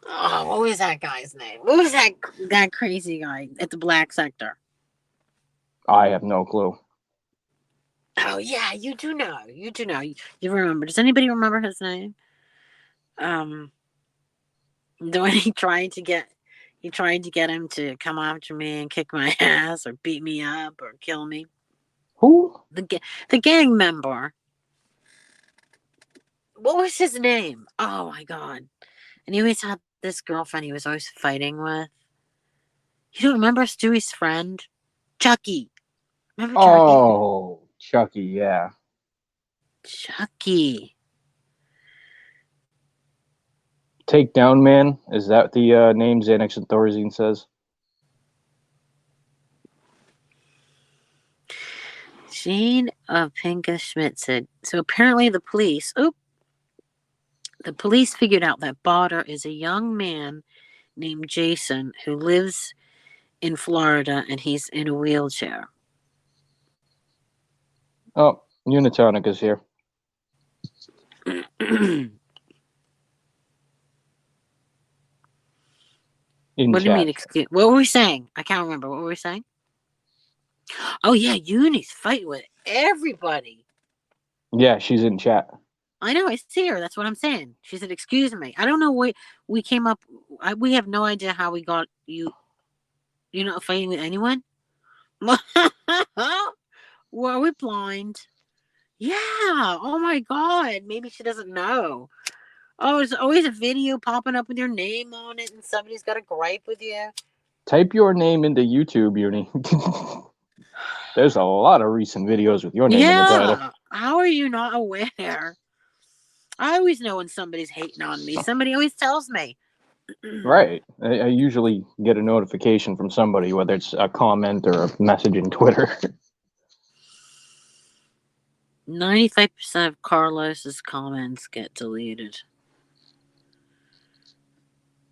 oh, what was that guy's name? What was that crazy guy at the black sector? I have no clue. Oh yeah, you do know. You do know. You remember? Does anybody remember his name? The one he tried to get him to come after me and kick my ass or beat me up or kill me. Who? The gang member. What was his name? Oh my God. And he always had this girlfriend he was always fighting with. You don't remember Stewie's friend? Chucky. Remember Chucky? Oh, Chucky, yeah. Chucky. Takedown Man? Is that the name Xanax and Thorazine says? Jean of Pinka Schmidt said, so apparently the police, The police figured out that Botter is a young man named Jason who lives in Florida and he's in a wheelchair. Oh, Unitonic is here. What do you mean? What were we saying? I can't remember. What were we saying? Oh, yeah, Uni's fighting with everybody. Yeah, she's in chat. I know, I see her. That's what I'm saying. She said, excuse me. I don't know what we came up. We have no idea how we got you. You're not fighting with anyone? Were we blind? Yeah. Oh, my God. Maybe she doesn't know. Oh, there's always a video popping up with your name on it and somebody's got a gripe with you. Type your name into YouTube, Uni. There's a lot of recent videos with your name in the title. How are you not aware? I always know when somebody's hating on me. Somebody always tells me. Right. I usually get a notification from somebody, whether it's a comment or a message in Twitter. 95% of Carlos's comments get deleted.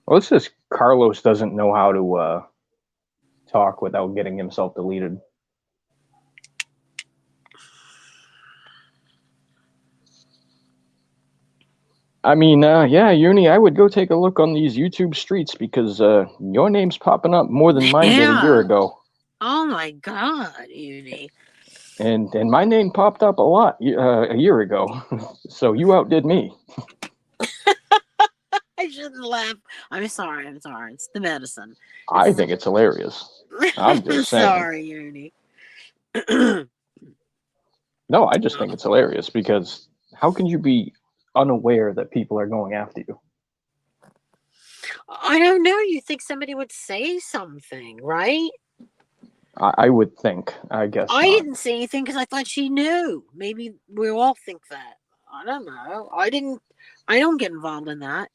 Well, it's just Carlos doesn't know how to talk without getting himself deleted. I mean, yeah, Uni, I would go take a look on these YouTube streets because your name's popping up more than mine did a year ago. Oh my God, Uni. And my name popped up a lot a year ago, so you outdid me. I shouldn't laugh. I'm sorry. It's the medicine. I think it's hilarious. I'm just saying. Sorry, Uni. No, I just think it's hilarious because how can you be unaware that people are going after you? I don't know. You think somebody would say something, right? I would think. I guess I not. didn't say anything because I thought she knew. Maybe we all think that. I don't know. I don't get involved in that.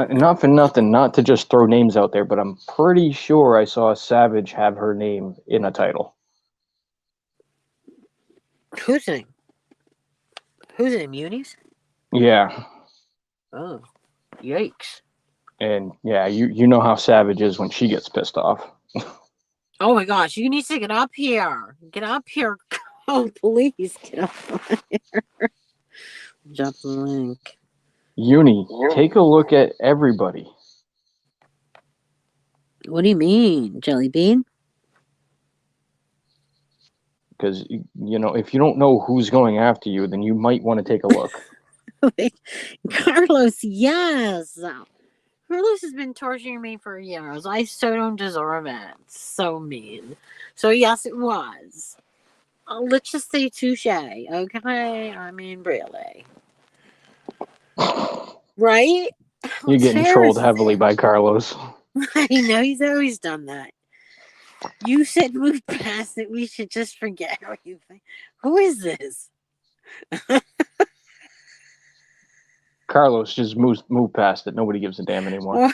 Not for nothing, not to just throw names out there, but I'm pretty sure I saw Savage have her name in a title. Whose name? Whose name? Muni's? Yeah. Oh, yikes. And yeah, you know how Savage is when she gets pissed off. Oh my gosh, you need to get up here. Get up here. Oh, please get up here. Drop the link. Uni, take a look at everybody. What do you mean, Jelly Bean? Because, you know, if you don't know who's going after you, then you might want to take a look. Carlos, yes. Carlos has been torturing me for years. I so don't deserve it. It's so mean. So, yes, it was. Let's just say touche, okay? I mean, really. Right? You're getting trolled heavily by Carlos. I know, he's always done that. You said move past it. We should just forget everything. Who is this? Carlos just move past it. Nobody gives a damn anymore.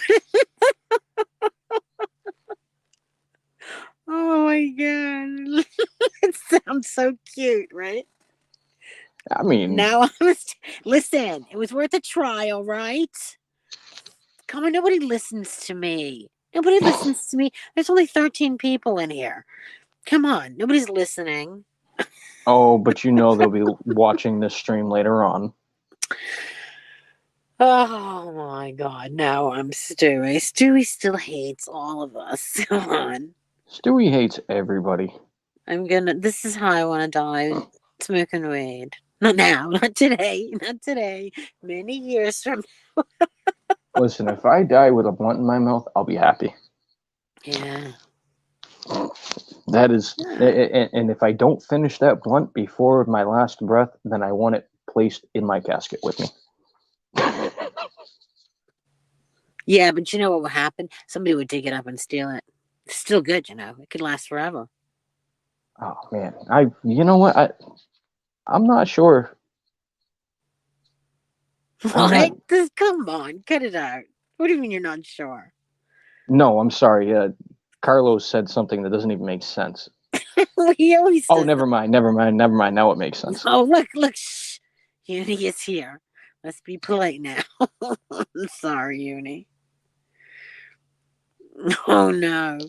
Oh my God. It sounds so cute, right? I mean, now listen, it was worth a try, all right? Come on, nobody listens to me. Nobody listens to me. There's only 13 people in here. Come on, nobody's listening. Oh, but you know they'll be watching this stream later on. Oh my God, no, I'm Stewie. Stewie still hates all of us. Come on. Stewie hates everybody. This is how I want to die. Smoking weed. Not now, not today. Many years from now. Listen, if I die with a blunt in my mouth, I'll be happy. Yeah. That is, and if I don't finish that blunt before my last breath, then I want it placed in my casket with me. Yeah, but you know what would happen? Somebody would dig it up and steal it. It's still good, you know. It could last forever. Oh man, you know what? I'm not sure. What? Come on, cut it out. What do you mean you're not sure? No, I'm sorry. Carlos said something that doesn't even make sense. He always never mind. Now it makes sense. Oh, look. Shh. Uni is here. Let's be polite now. I'm sorry, Uni. Oh no.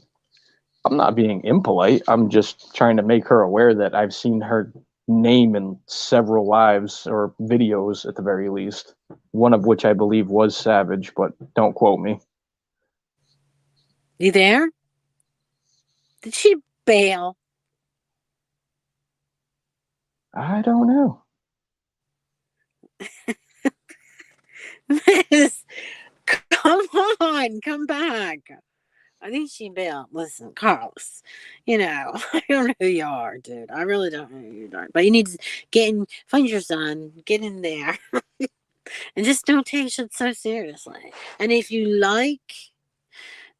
I'm not being impolite. I'm just trying to make her aware that I've seen her name in several lives or videos at the very least. One of which I believe was Savage, but don't quote me. You there? Did she bail? I don't know. Miss, come on, come back. I think she bailed. Listen, Carlos, I don't know who you are, dude. I really don't know who you are. But you need to find your son, get in there, and just don't take shit so seriously. And if you like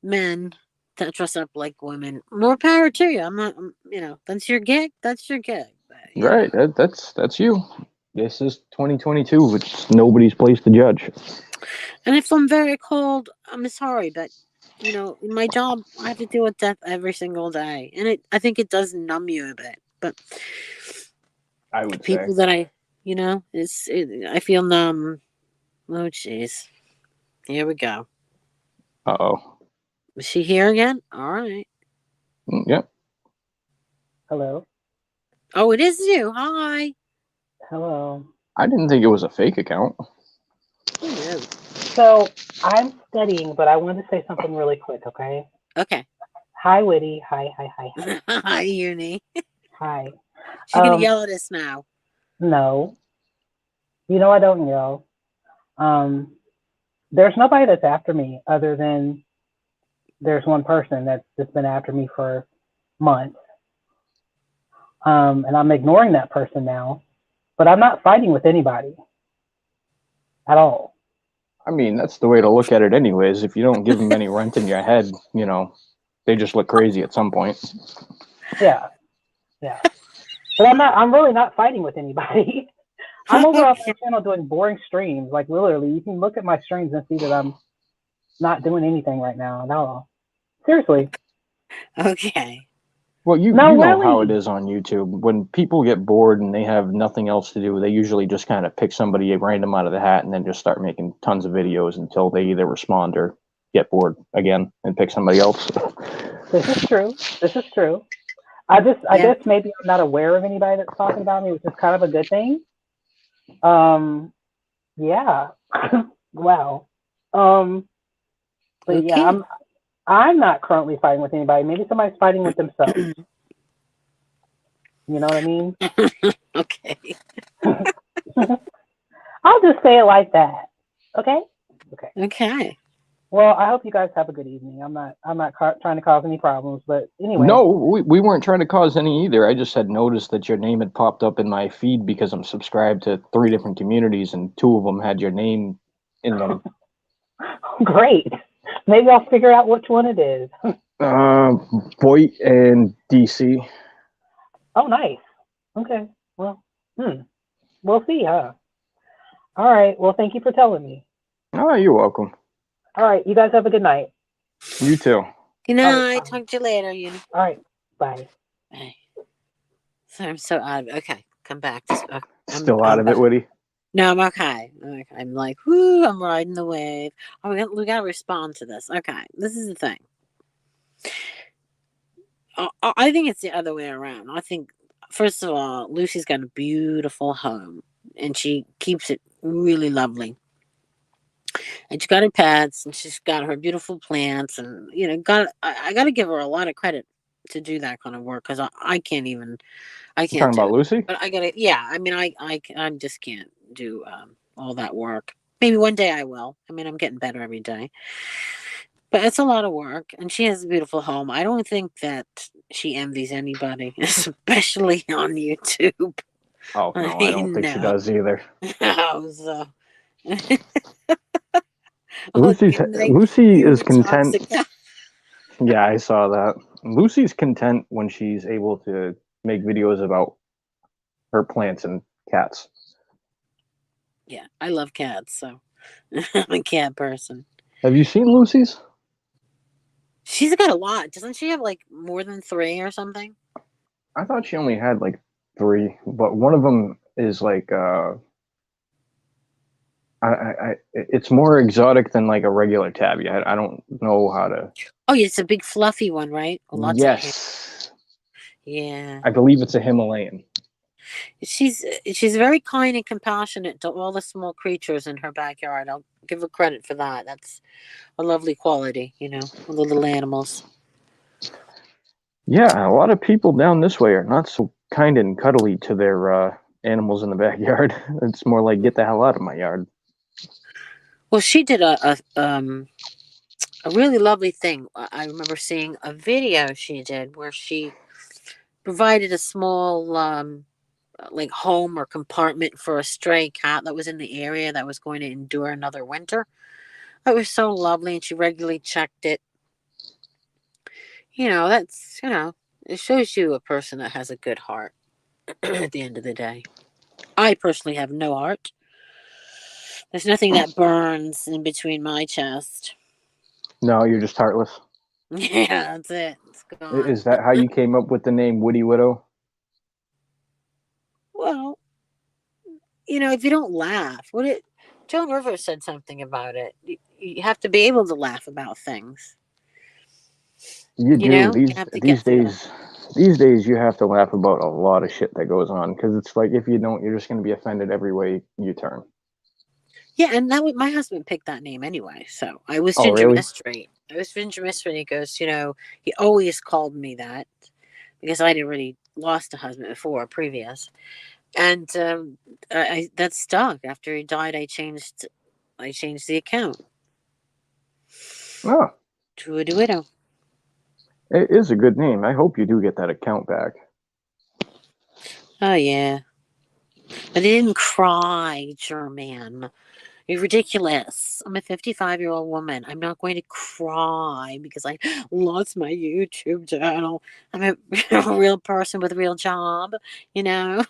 men that dress up like women, more power to you. I'm not, that's your gig. That's your gig. But, Right, that's you. This is 2022. It's nobody's place to judge. And if I'm very cold, I'm sorry, but in my job, I have to deal with death every single day, and I think it does numb you a bit. But I would people say. that I feel numb. Oh, jeez. Here we go. Uh-oh. Is she here again? All right. Yep. Hello. Oh, it is you. Hi. Hello. I didn't think it was a fake account. Who knew? So I'm studying, but I wanted to say something really quick, okay? Okay. Hi, Witty. Hi, hi, hi, hi. Hi, Uni. Hi. She's gonna yell at us now. No. I don't yell. There's nobody that's after me other than there's one person that's been after me for months. And I'm ignoring that person now. But I'm not fighting with anybody at all. I mean, that's the way to look at it anyways. If you don't give them any rent in your head, they just look crazy at some point. Yeah. Yeah. But I'm really not fighting with anybody. I'm over on my channel doing boring streams. Like literally, you can look at my streams and see that I'm not doing anything right now at all. Seriously. Okay. Well, you No, know how it really. is on YouTube. When people get bored and they have nothing else to do, they usually just kind of pick somebody random out of the hat and then just start making tons of videos until they either respond or get bored again and pick somebody else. This is true. This is true. I guess maybe I'm not aware of anybody that's talking about me, which is kind of a good thing. Yeah. Wow. But okay. yeah, I'm not currently fighting with anybody. Maybe somebody's fighting with themselves. You know what I mean? Okay. I'll just say it like that. Okay? Okay. Okay. Well, I hope you guys have a good evening. I'm not trying to cause any problems, but anyway. No, we weren't trying to cause any either. I just had noticed that your name had popped up in my feed because I'm subscribed to 3 different communities and 2 of them had your name in them. Great. Maybe I'll figure out which one it is. Voight and DC. Oh, nice. Okay. Well, we'll see, huh? All right. Well, thank you for telling me. Oh, you're welcome. All right. You guys have a good night. You too. Good night. Talk to you later, Uni. All right. Bye. Bye. So I'm so out of it. Okay. Come back. Still out of it, Woody? No, I'm okay. I'm like, whoo, I'm riding the wave. Oh, we got to respond to this. Okay. This is the thing. I think it's the other way around. I think, first of all, Lucy's got a beautiful home and she keeps it really lovely. And she got her pets and she's got her beautiful plants and, I got to give her a lot of credit to do that kind of work because I can't even, I can't talking do about it. Lucy? But I got to, yeah, I mean, I just can't do all that work. Maybe one day I will. I mean, I'm getting better every day. But it's a lot of work, and she has a beautiful home. I don't think that she envies anybody, especially on YouTube. Oh, no, I don't think she does either. Oh, so. Lucy is content. Yeah, I saw that. Lucy's content when she's able to make videos about her plants and cats. Yeah, I love cats, so I'm a cat person. Have you seen Lucy's? She's got a lot. Doesn't she have like more than 3 or something? I thought she only had like 3, but one of them is like it's more exotic than like a regular tabby. I don't know how to. Oh, yeah, it's a big fluffy one, right? Lots of hair. Yes, Yeah. I believe it's a Himalayan. She's very kind and compassionate to all the small creatures in her backyard. I'll give her credit for that. That's a lovely quality, you know, with the little animals. Yeah, a lot of people down this way are not so kind and cuddly to their animals in the backyard. It's more like get the hell out of my yard. Well, she did a really lovely thing. I remember seeing a video she did where she provided a small like home or compartment for a stray cat that was in the area that was going to endure another winter. It was so lovely, and she regularly checked it. That's it shows you a person that has a good heart. At the end of the day, I personally have no heart. There's nothing that burns in between my chest. No, you're just heartless. Yeah, that's it. It's gone. Is that how you came up with the name Woody Widow? Well, if you don't laugh, Joan Rivers said something about it. You have to be able to laugh about things. You do. You have to get through them. These days, you have to laugh about a lot of shit that goes on because it's like if you don't, you're just going to be offended every way you turn. Yeah, and my husband picked that name anyway. So I was Oh, Ginger really? Mystery. I was Ginger Mystery. He goes, he always called me that because I'd already lost a husband before, previous, and that stuck. After he died, I changed the account Oh, to a widow. it is a good name. I hope you do get that account back. Oh yeah, but I didn't cry, German. You're ridiculous. I'm a 55-year-old woman. I'm not going to cry because I lost my YouTube channel. I'm a real person with a real job, you know?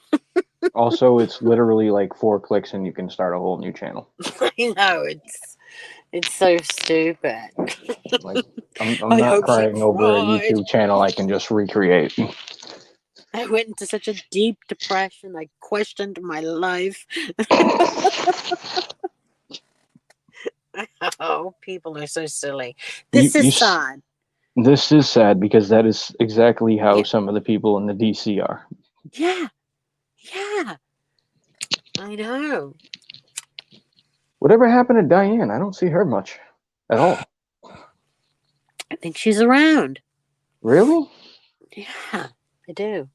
Also, it's literally like 4 clicks and you can start a whole new channel. I know, it's so stupid. Like, I'm I not hope she crying over a cried. YouTube channel I can just recreate. I went into such a deep depression. I questioned my life. Oh, people are so silly. This is sad. This is sad because that is exactly how Yeah. some of the people in the DC are. Yeah. Yeah. I know. Whatever happened to Diane? I don't see her much at all. I think she's around. Really? Yeah, I do.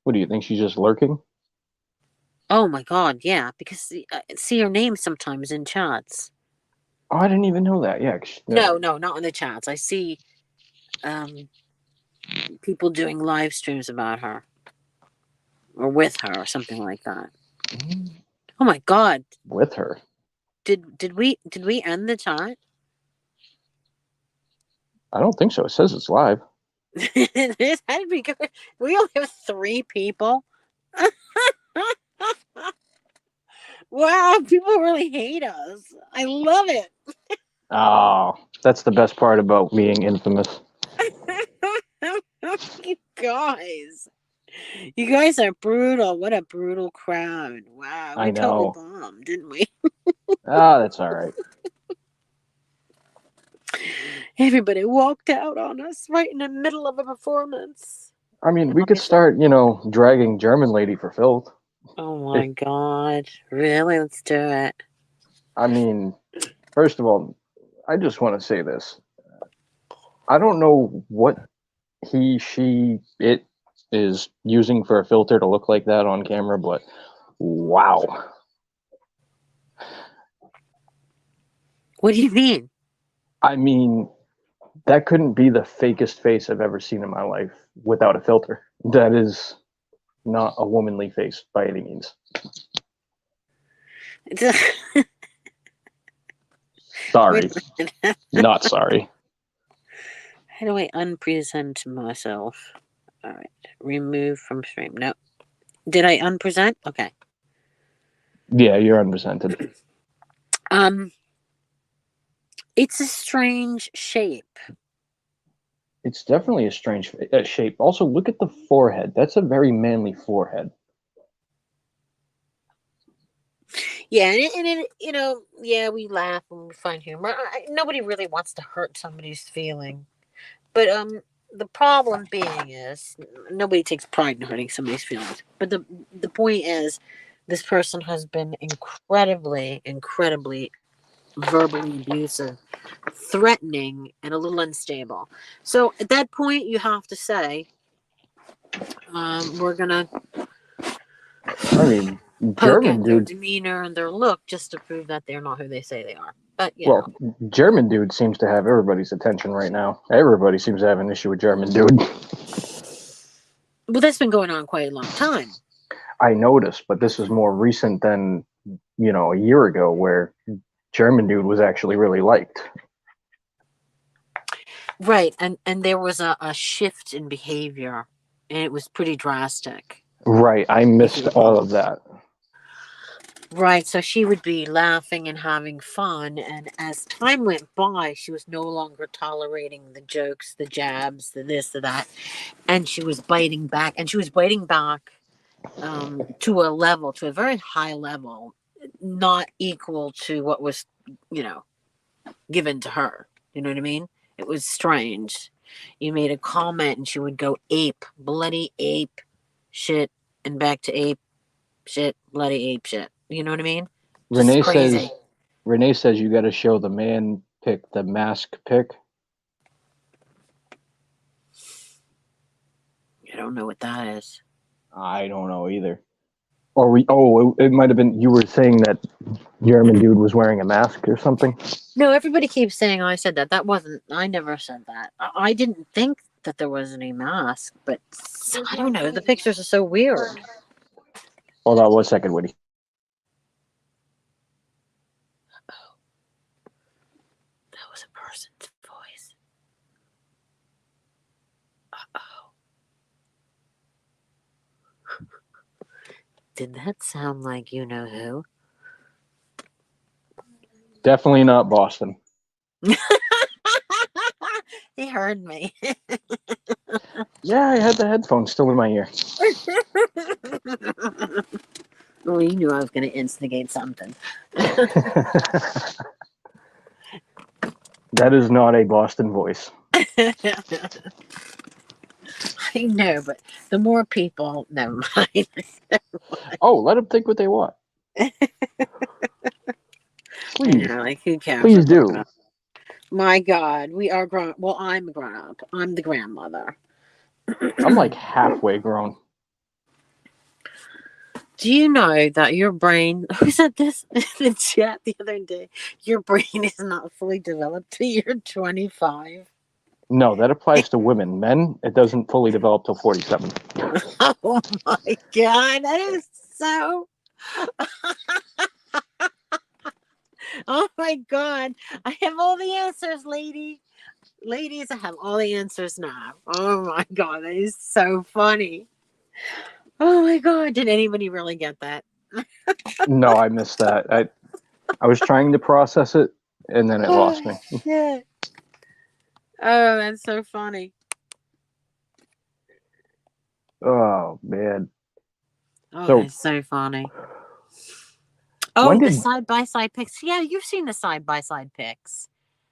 What do you think? She's just lurking? Oh my God, yeah. Because I see her name sometimes in chats. Oh, I didn't even know that. Yeah. No, not in the chats. I see people doing live streams about her or with her or something like that. Oh my God. With her. Did we end the chat? I don't think so. It says it's live. This had to be good. We only have 3 people. Wow, people really hate us. I love it. Oh, that's the best part about being infamous. You guys are brutal. What a brutal crowd. Wow, I we totally know. bombed, didn't we? That's all right. Everybody walked out on us right in the middle of a performance. I mean, we could start, dragging German lady for filth. Oh my God. Really? Let's do it. I mean, first of all, I just want to say this. I don't know what he, she, it is using for a filter to look like that on camera, but wow. What do you mean? I mean, that couldn't be the fakest face I've ever seen in my life without a filter. That is not a womanly face by any means. Sorry. Not sorry. How do I unpresent myself? All right. Remove from stream. No. Did I unpresent? Okay. Yeah, you're unpresented. It's a strange shape. It's definitely a strange shape. Also, look at the forehead. That's a very manly forehead. Yeah, and we laugh and we find humor. Nobody really wants to hurt somebody's feeling, but the problem being is nobody takes pride in hurting somebody's feelings. But the point is, this person has been incredibly verbally abusive, threatening, and a little unstable. So at that point, you have to say, we're gonna I mean, poke German at their dude. demeanor and their look just to prove that they're not who they say they are. But Well, German dude seems to have everybody's attention right now. Everybody seems to have an issue with German dude. well, that's been going on quite a long time. I noticed, but this is more recent than a year ago, where German dude was actually really liked. Right, and there was a shift in behavior, and it was pretty drastic. Right, I missed all of that. Right, so she would be laughing and having fun, and as time went by, she was no longer tolerating the jokes, the jabs, the this, the that, and she was biting back, to a very high level, not equal to what was, given to her. You know what I mean? It was strange. You made a comment and she would go ape, bloody ape shit, and back to ape shit, bloody ape shit. You know what I mean? Just Renee crazy. says Renee says you got to show the man pick, the mask pick. I don't know what that is. I don't know either. It might have been you were saying that German dude was wearing a mask or something. No, everybody keeps saying I said that. I never said that. I didn't think that there was any mask, but I don't know. The pictures are so weird. Hold on 1 second, Woody. That was a person's voice. Uh-oh. Did that sound like you know who? Definitely not Boston. He heard me. Yeah, I had the headphones still in my ear. Well, you knew I was going to instigate something. That is not a Boston voice. I know, but the more people, never mind. Oh, let them think what they want. Please, Like, who cares? please do. My God, we are grown. Well, I'm grown up. I'm the grandmother. I'm like halfway grown. Do you know that your brain, who said this in the chat the other day, your brain is not fully developed till you're 25? No, that applies to women. Men, it doesn't fully develop till 47. Oh my God, that is so. Oh my God, I have all the answers, ladies, I have all the answers now. Oh my God, that is so funny. Oh my God, did anybody really get that? No, I missed that. I was trying to process it, and then it lost me. Shit. Oh, that's so funny. Oh, man. Oh, that's so funny. Oh, the side-by-side pics. Yeah, you've seen the side-by-side pics.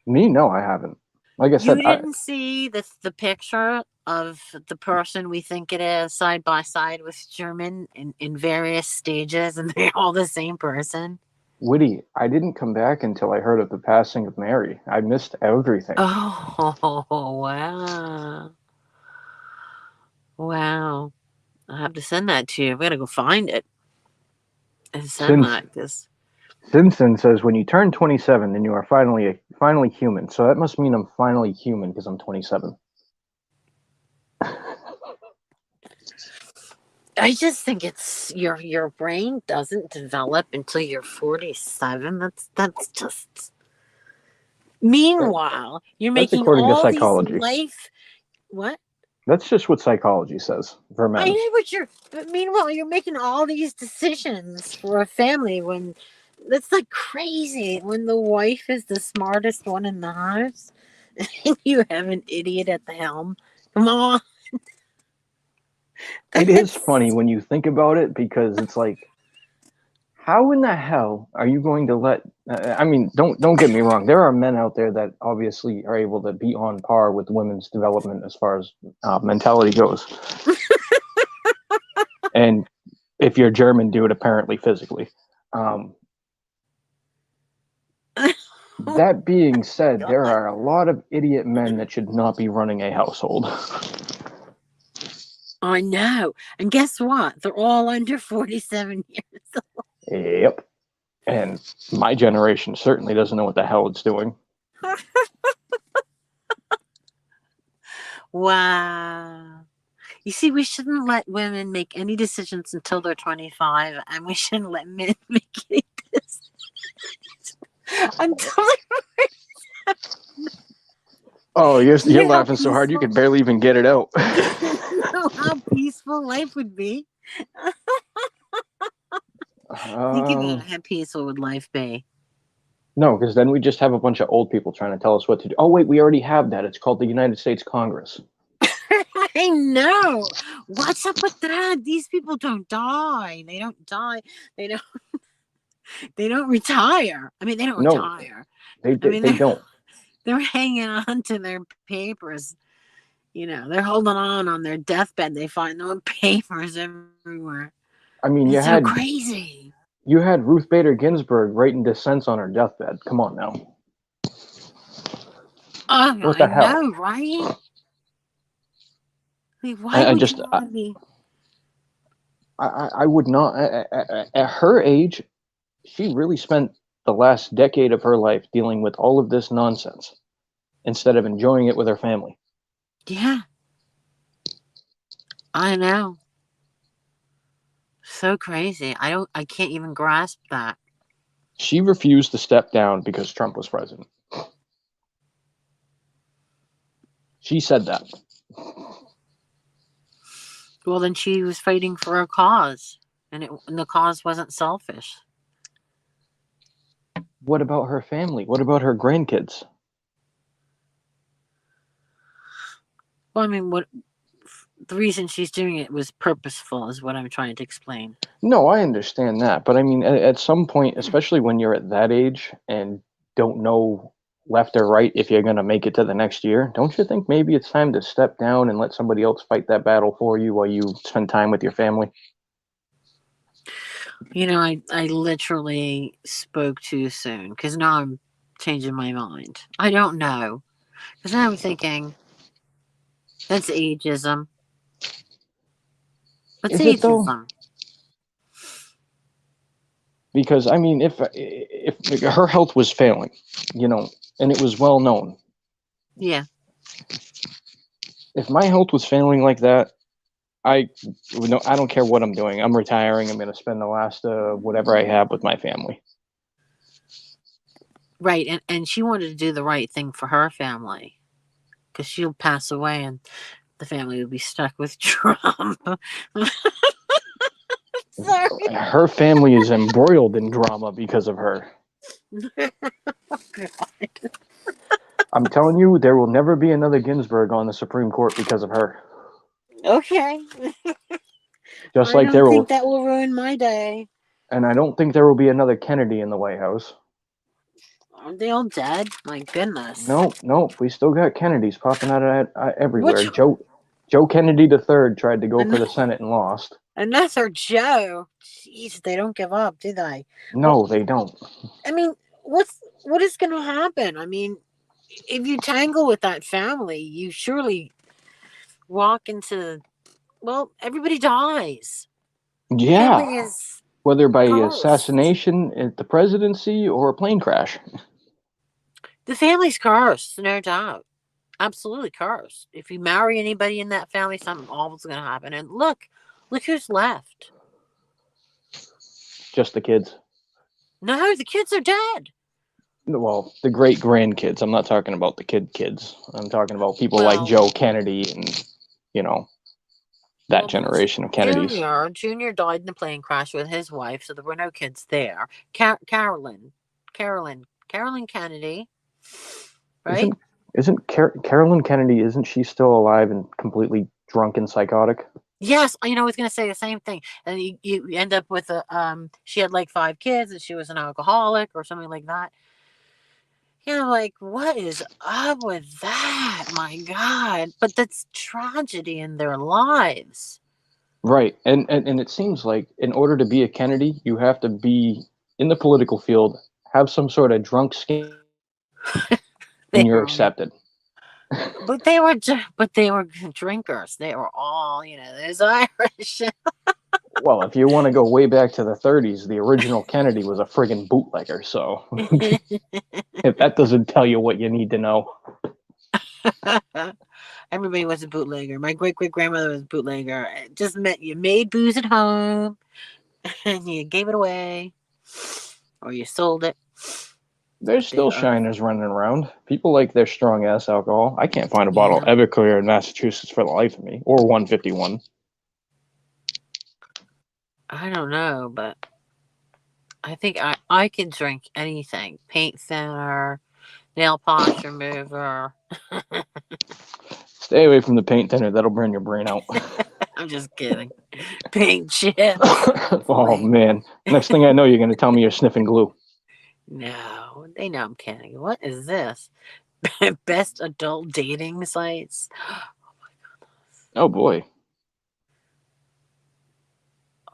Me? No, I haven't. Like I said, You didn't see the picture of the person we think it is side by side with German in various stages, and they're all the same person. Woody, I didn't come back until I heard of the passing of Mary. I missed everything. Oh, wow. Wow. I'll have to send that to you. I've got to go find it and send that. Because Simpson says when you turn 27, then you are finally human. So that must mean I'm finally human because I'm 27. I just think it's your brain doesn't develop until you're 47. That's just. Meanwhile, you're making according to all psychology. these life. What? That's just what psychology says for men. I know, but meanwhile, you're making all these decisions for a family when that's like crazy. When the wife is the smartest one in the house, and you have an idiot at the helm. Come on. It is funny when you think about it because it's like, How in the hell are you going to let? I mean, don't get me wrong. There are men out there that obviously are able to be on par with women's development as far as mentality goes. And if you're German, do it apparently physically. That being said, there are a lot of idiot men that should not be running a household. I know. And guess what? They're all under 47 years old. Yep. And my generation certainly doesn't know what the hell it's doing. Wow. You see, we shouldn't let women make any decisions until they're 25, and we shouldn't let men make any decisions until they're Oh, you're You know how laughing so hard you peaceful- could barely even get it out. You know how peaceful life would be? Think about it. How peaceful would life be? No, because then we just have a bunch of old people trying to tell us what to do. Oh, wait, we already have that. It's called the United States Congress. I know. What's up with that? These people don't die. They don't die. They don't. They don't retire. I mean, they don't No, retire. they don't. They're hanging on to their papers. You know, they're holding on their deathbed. They find their papers everywhere. I mean, It's so crazy. You had Ruth Bader Ginsburg writing dissents on her deathbed. Come on now. Oh, What the hell? know, right? Like, why would you want to be? I would not. At her age, she really spent the last decade of her life dealing with all of this nonsense instead of enjoying it with her family. Yeah. I know. So crazy. I can't even grasp that. She refused to step down because Trump was president. She said that. Well, then she was fighting for a cause, and the cause wasn't selfish. What about her family? What about her grandkids? Well, I mean, the reason she's doing it was purposeful, is what I'm trying to explain. No, I understand that. But I mean, at some point, especially when you're at that age and don't know left or right if you're going to make it to the next year, don't you think maybe it's time to step down and let somebody else fight that battle for you while you spend time with your family? You know, I literally spoke too soon, because now I'm changing my mind. I don't know. Because now I'm thinking, that's ageism. What's Is it though? ageism? Because I mean, if her health was failing, and it was well known. Yeah. If my health was failing like that, I don't care what I'm doing. I'm retiring. I'm going to spend the last whatever I have with my family. Right, and she wanted to do the right thing for her family, because she'll pass away and the family will be stuck with Trump. Sorry. Her family is embroiled in drama because of her. I'm telling you, there will never be another Ginsburg on the Supreme Court because of her. Okay. Just I like don't there think will, that will ruin my day. and I don't think there will be another Kennedy in the White House. Aren't they all dead? My goodness. No, we still got Kennedys popping out of everywhere. Which Joe Kennedy III tried to go for the Senate and lost. Another Joe. Jeez, they don't give up, do they? No, they don't. I mean, what is going to happen? I mean, if you tangle with that family, you surely walk into, well, everybody dies. Yeah. Family is whether by cursed. assassination at the presidency or a plane crash. The family's cursed, no doubt. Absolutely cursed. If you marry anybody in that family, something awful's going to happen. And look who's left. Just the kids. No, the kids are dead. Well, the great grandkids. I'm not talking about the kids. I'm talking about people like Joe Kennedy and, that generation of Kennedys. Junior died in a plane crash with his wife, so there were no kids there. Carolyn Kennedy, right? Isn't Carolyn Kennedy? Isn't she still alive and completely drunk and psychotic? Yes, I was gonna say the same thing. And you end up with a she had like 5 kids and she was an alcoholic or something like that. Like, what is up with that? My God. But that's tragedy in their lives. Right. And it seems like in order to be a Kennedy, you have to be in the political field, have some sort of drunk skin, They and you're were all, accepted. but they were drinkers. They were all, there's Irish. Well, if you want to go way back to the 30s, the original Kennedy was a friggin' bootlegger. So if that doesn't tell you what you need to know. Everybody was a bootlegger. My great grandmother was a bootlegger. It just meant you made booze at home and you gave it away or you sold it. There's still They are, shiners running around. People like their strong ass alcohol. I can't find a bottle of yeah. Everclear in Massachusetts for the life of me, or 151. I don't know, but I think I can drink anything. Paint thinner, nail polish remover. Stay away from the paint thinner. That'll burn your brain out. I'm just kidding. Paint chips. Oh, man. Next thing I know, you're going to tell me you're sniffing glue. No, they know I'm kidding. What is this? Best adult dating sites? Oh, boy.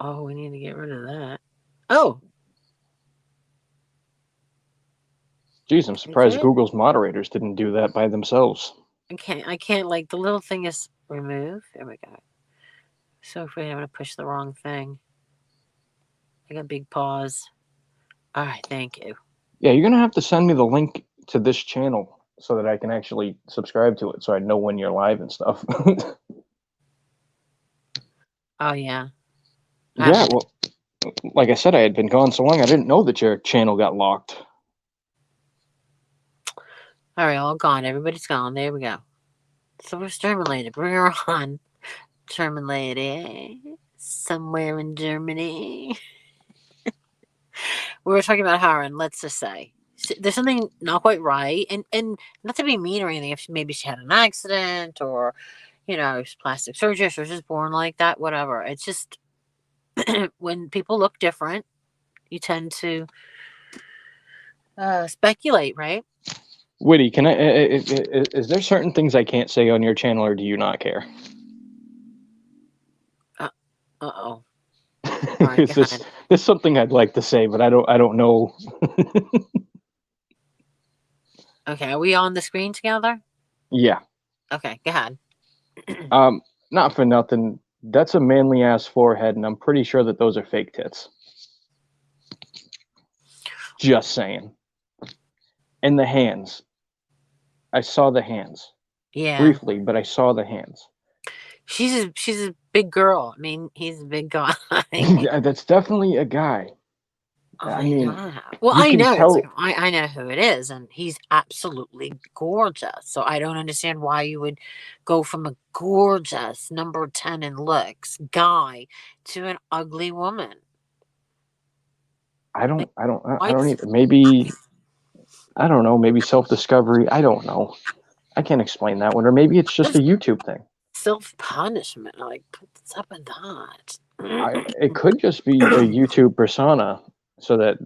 Oh, we need to get rid of that. Oh, Geez, I'm is surprised it? Google's moderators didn't do that by themselves. I can't, like, the little thing is remove. There we go. So afraid I'm going to push the wrong thing. I got big paws. All right, thank you. Yeah, you're going to have to send me the link to this channel so that I can actually subscribe to it so I know when you're live and stuff. Oh, yeah. Yeah, well, like I said, I had been gone so long, I didn't know that your channel got locked. All right, all gone. Everybody's gone. There we go. So we're Terminated. Bring her on. Terminated. Somewhere in Germany. We were talking about her, and let's just say there's something not quite right, and not to be mean or anything. If maybe she had an accident, or plastic surgery, or she was just born like that, whatever. It's just when people look different, you tend to speculate, right? Witty, can is there certain things I can't say on your channel, or do you not care? Uh-oh. Right, there's something I'd like to say, but I don't know. Okay, are we on the screen together? Yeah. Okay, go ahead. Not for nothing. That's a manly ass forehead, and I'm pretty sure that those are fake tits. Just saying. And the hands. I saw the hands. Yeah. Briefly, but I saw the hands. She's a big girl. I mean, he's a big guy. That's definitely a guy. I mean, well, I know. Tell... I know who it is, and he's absolutely gorgeous. So I don't understand why you would go from a gorgeous number 10 in looks guy to an ugly woman. I don't either. Maybe, I don't know. Maybe self-discovery. I don't know. I can't explain that one. Or maybe it's just a YouTube thing. Self-punishment. Like, what's up with that? It could just be a YouTube persona so that,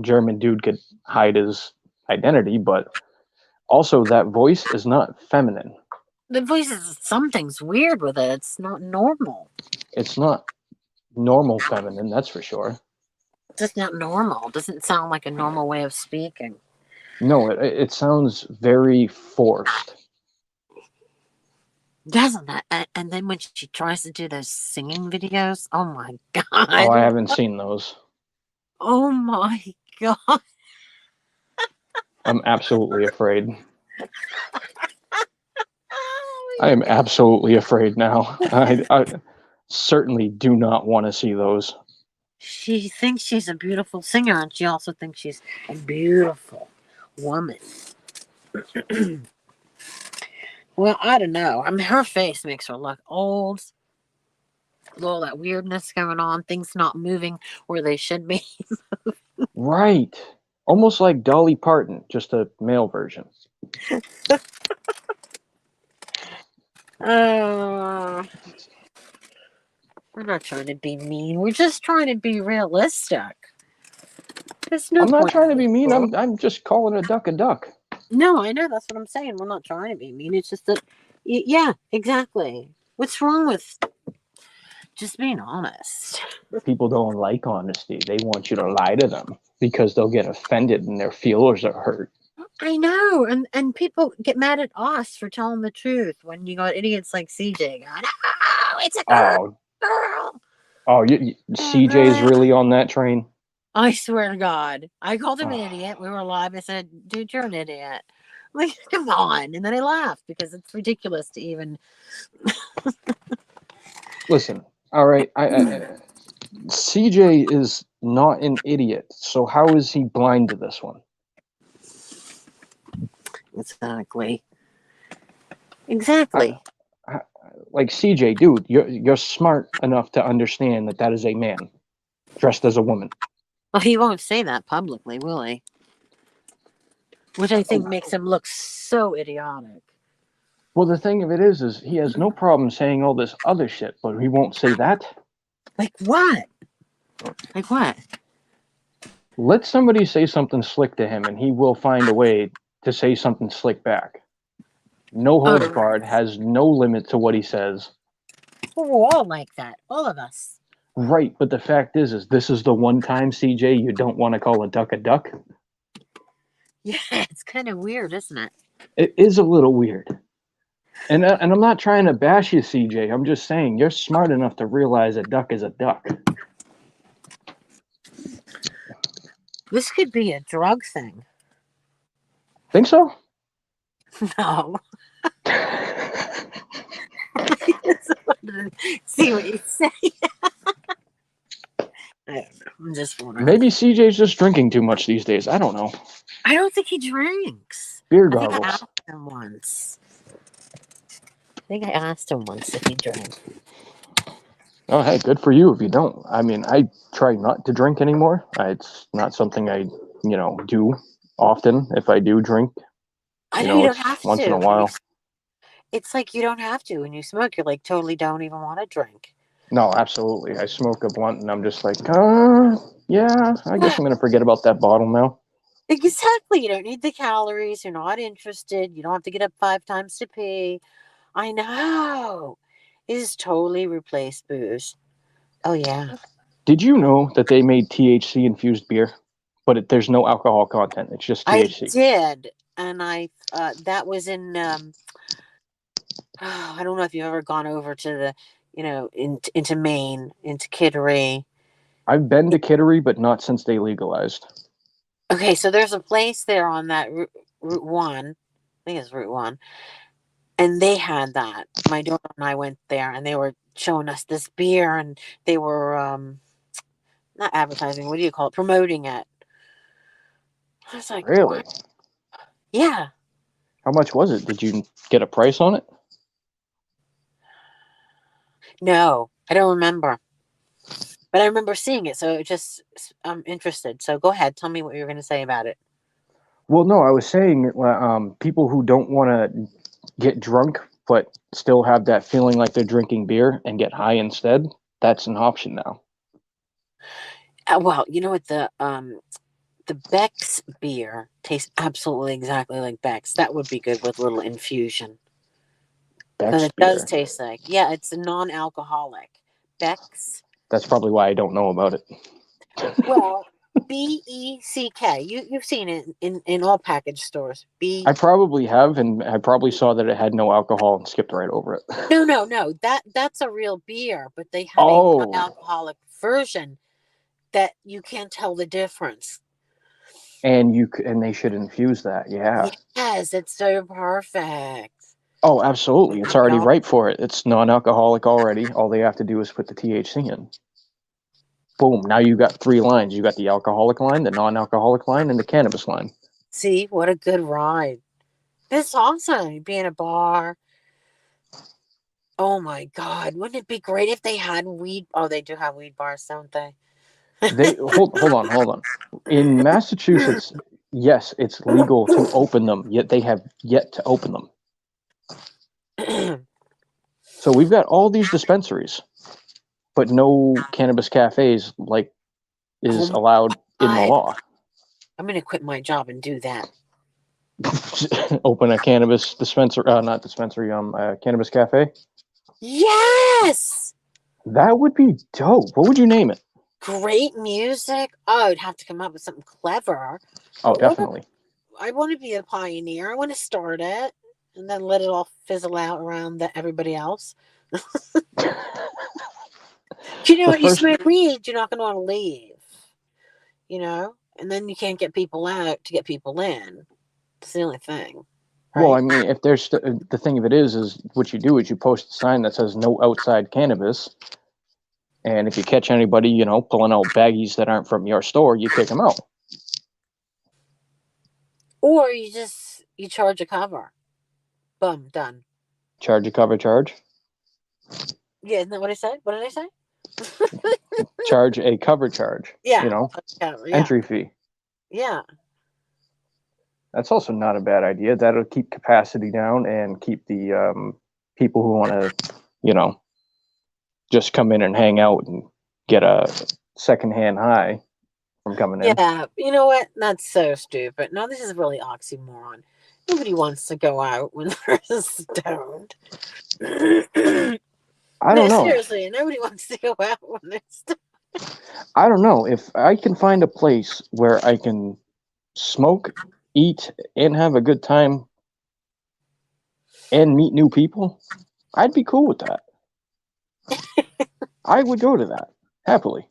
German dude could hide his identity. But also that voice is not feminine. The voice is, something's weird with it. It's not normal. It's not normal feminine, that's for sure. It's just not normal. It doesn't sound like a normal way of speaking. No, it sounds very forced. Doesn't that? And then when she tries to do those singing videos, oh my God. Oh, I haven't seen those. Oh my God. I'm absolutely afraid. I am absolutely afraid now. I certainly do not want to see those. She thinks she's a beautiful singer, and she also thinks she's a beautiful woman. Well, I don't know. I mean, her face makes her look old. All that weirdness going on, things not moving where they should be. Right. Almost like Dolly Parton, just a male version. We're not trying to be mean. We're just trying to be realistic. There's no I'm not point trying to be in mean. being I'm just calling a duck a duck. No, I know. That's what I'm saying. We're not trying to be mean. It's just that, yeah, exactly. What's wrong with just being honest? People don't like honesty. They want you to lie to them because they'll get offended and their feelings are hurt. I know, and people get mad at us for telling the truth when you got idiots like CJ going, "Oh, it's a Oh, girl." CJ's really on that train. I swear to God, I called him an idiot. We were live. I said, "Dude, you're an idiot." Like, come on. And then I laughed because it's ridiculous to even. Listen, all right. CJ is not an idiot. So how is he blind to this one? Exactly. Exactly. Like CJ, dude, you're smart enough to understand that is a man dressed as a woman. Well, he won't say that publicly, will he? Which I think makes him look so idiotic. Well, the thing of it is he has no problem saying all this other shit, but he won't say that. Like what? Like what? Let somebody say something slick to him, and he will find a way to say something slick back. No holds barred, has no limit to what he says. Well, we're all like that, all of us. Right, but the fact is this is the one time, CJ, you don't want to call a duck a duck. Yeah, it's kind of weird, isn't it? It is a little weird. And I'm not trying to bash you, CJ. I'm just saying you're smart enough to realize a duck is a duck. This could be a drug thing. Think so? No. See what you say. I don't know. I'm just wondering. Maybe CJ's just drinking too much these days. I don't know. I don't think he drinks. Beer I think goggles. I asked him once. If he drank. Oh, hey, good for you if you don't. I mean, I try not to drink anymore. It's not something I, do often. If I do drink, I know you don't it's have once in a to. while. It's like you don't have to. When you smoke, you're like totally don't even want to drink. No, absolutely. I smoke a blunt and I'm just like, yeah, I guess I'm going to forget about that bottle now. Exactly. You don't need the calories. You're not interested. You don't have to get up 5 times to pee. I know. It has totally replaced booze. Oh, yeah. Did you know that they made THC infused beer, but there's no alcohol content? It's just THC. I did. And that was in, I don't know if you've ever gone over to the, into Maine, into Kittery. I've been to Kittery, but not since they legalized. Okay, so there's a place there on that Route 1. I think it's Route 1. And they had that. My daughter and I went there, and they were showing us this beer, and they were not advertising. What do you call it? Promoting it. I was like, Really? what? Yeah. How much was it? Did you get a price on it? No, I don't remember. But I remember seeing it, so I'm interested. So go ahead, tell me what you're going to say about it. Well, no, I was saying people who don't want to get drunk but still have that feeling like they're drinking beer and get high instead, that's an option now. Well, you know what, the Beck's beer tastes absolutely exactly like Beck's. That would be good with a little infusion. Because it does taste like, yeah, it's a non-alcoholic. Beck's. That's probably why I don't know about it. Well, BECK. You've seen it in all package stores. I probably have, and I probably saw that it had no alcohol and skipped right over it. No. That's a real beer, but they have a non-alcoholic version that you can't tell the difference. And they should infuse that, yeah. Yes, it's so perfect. Oh, absolutely. It's already ripe for it. It's non-alcoholic already. All they have to do is put the THC in. Boom. Now you got 3 lines. You got the alcoholic line, the non-alcoholic line, and the cannabis line. See, what a good ride. That's awesome. You'd be in a bar. Oh, my God. Wouldn't it be great if they had weed? Oh, they do have weed bars, don't they? Hold on. In Massachusetts, yes, it's legal to open them, yet they have yet to open them. So we've got all these dispensaries, but no cannabis cafes like is allowed in the law. I'm going to quit my job and do that. Open a cannabis dispensary, not dispensary, cannabis cafe. Yes! That would be dope. What would you name it? Great music. Oh, I'd have to come up with something clever. Oh, definitely. I want to be a pioneer. I want to start it and then let it all fizzle out around everybody else. You know what? You smoke weed, you're not going to want to leave. You know? And then you can't get people out to get people in. It's the only thing. Right? Well, I mean, if there's the thing of it is what you do is you post a sign that says no outside cannabis. And if you catch anybody, you know, pulling out baggies that aren't from your store, you kick them out. Or you charge a cover. Boom, done. Charge a cover charge? Yeah, isn't that what I said? What did I say? Charge a cover charge. Yeah. You know, cover, entry fee. Yeah. That's also not a bad idea. That'll keep capacity down and keep the people who want to, you know, just come in and hang out and get a secondhand high from coming in. Yeah, you know what? That's so stupid. No, this is really oxymoron. Nobody wants to go out when they're stoned. I don't know. Seriously, nobody wants to go out when they're stoned. I don't know. If I can find a place where I can smoke, eat, and have a good time and meet new people, I'd be cool with that. I would go to that happily.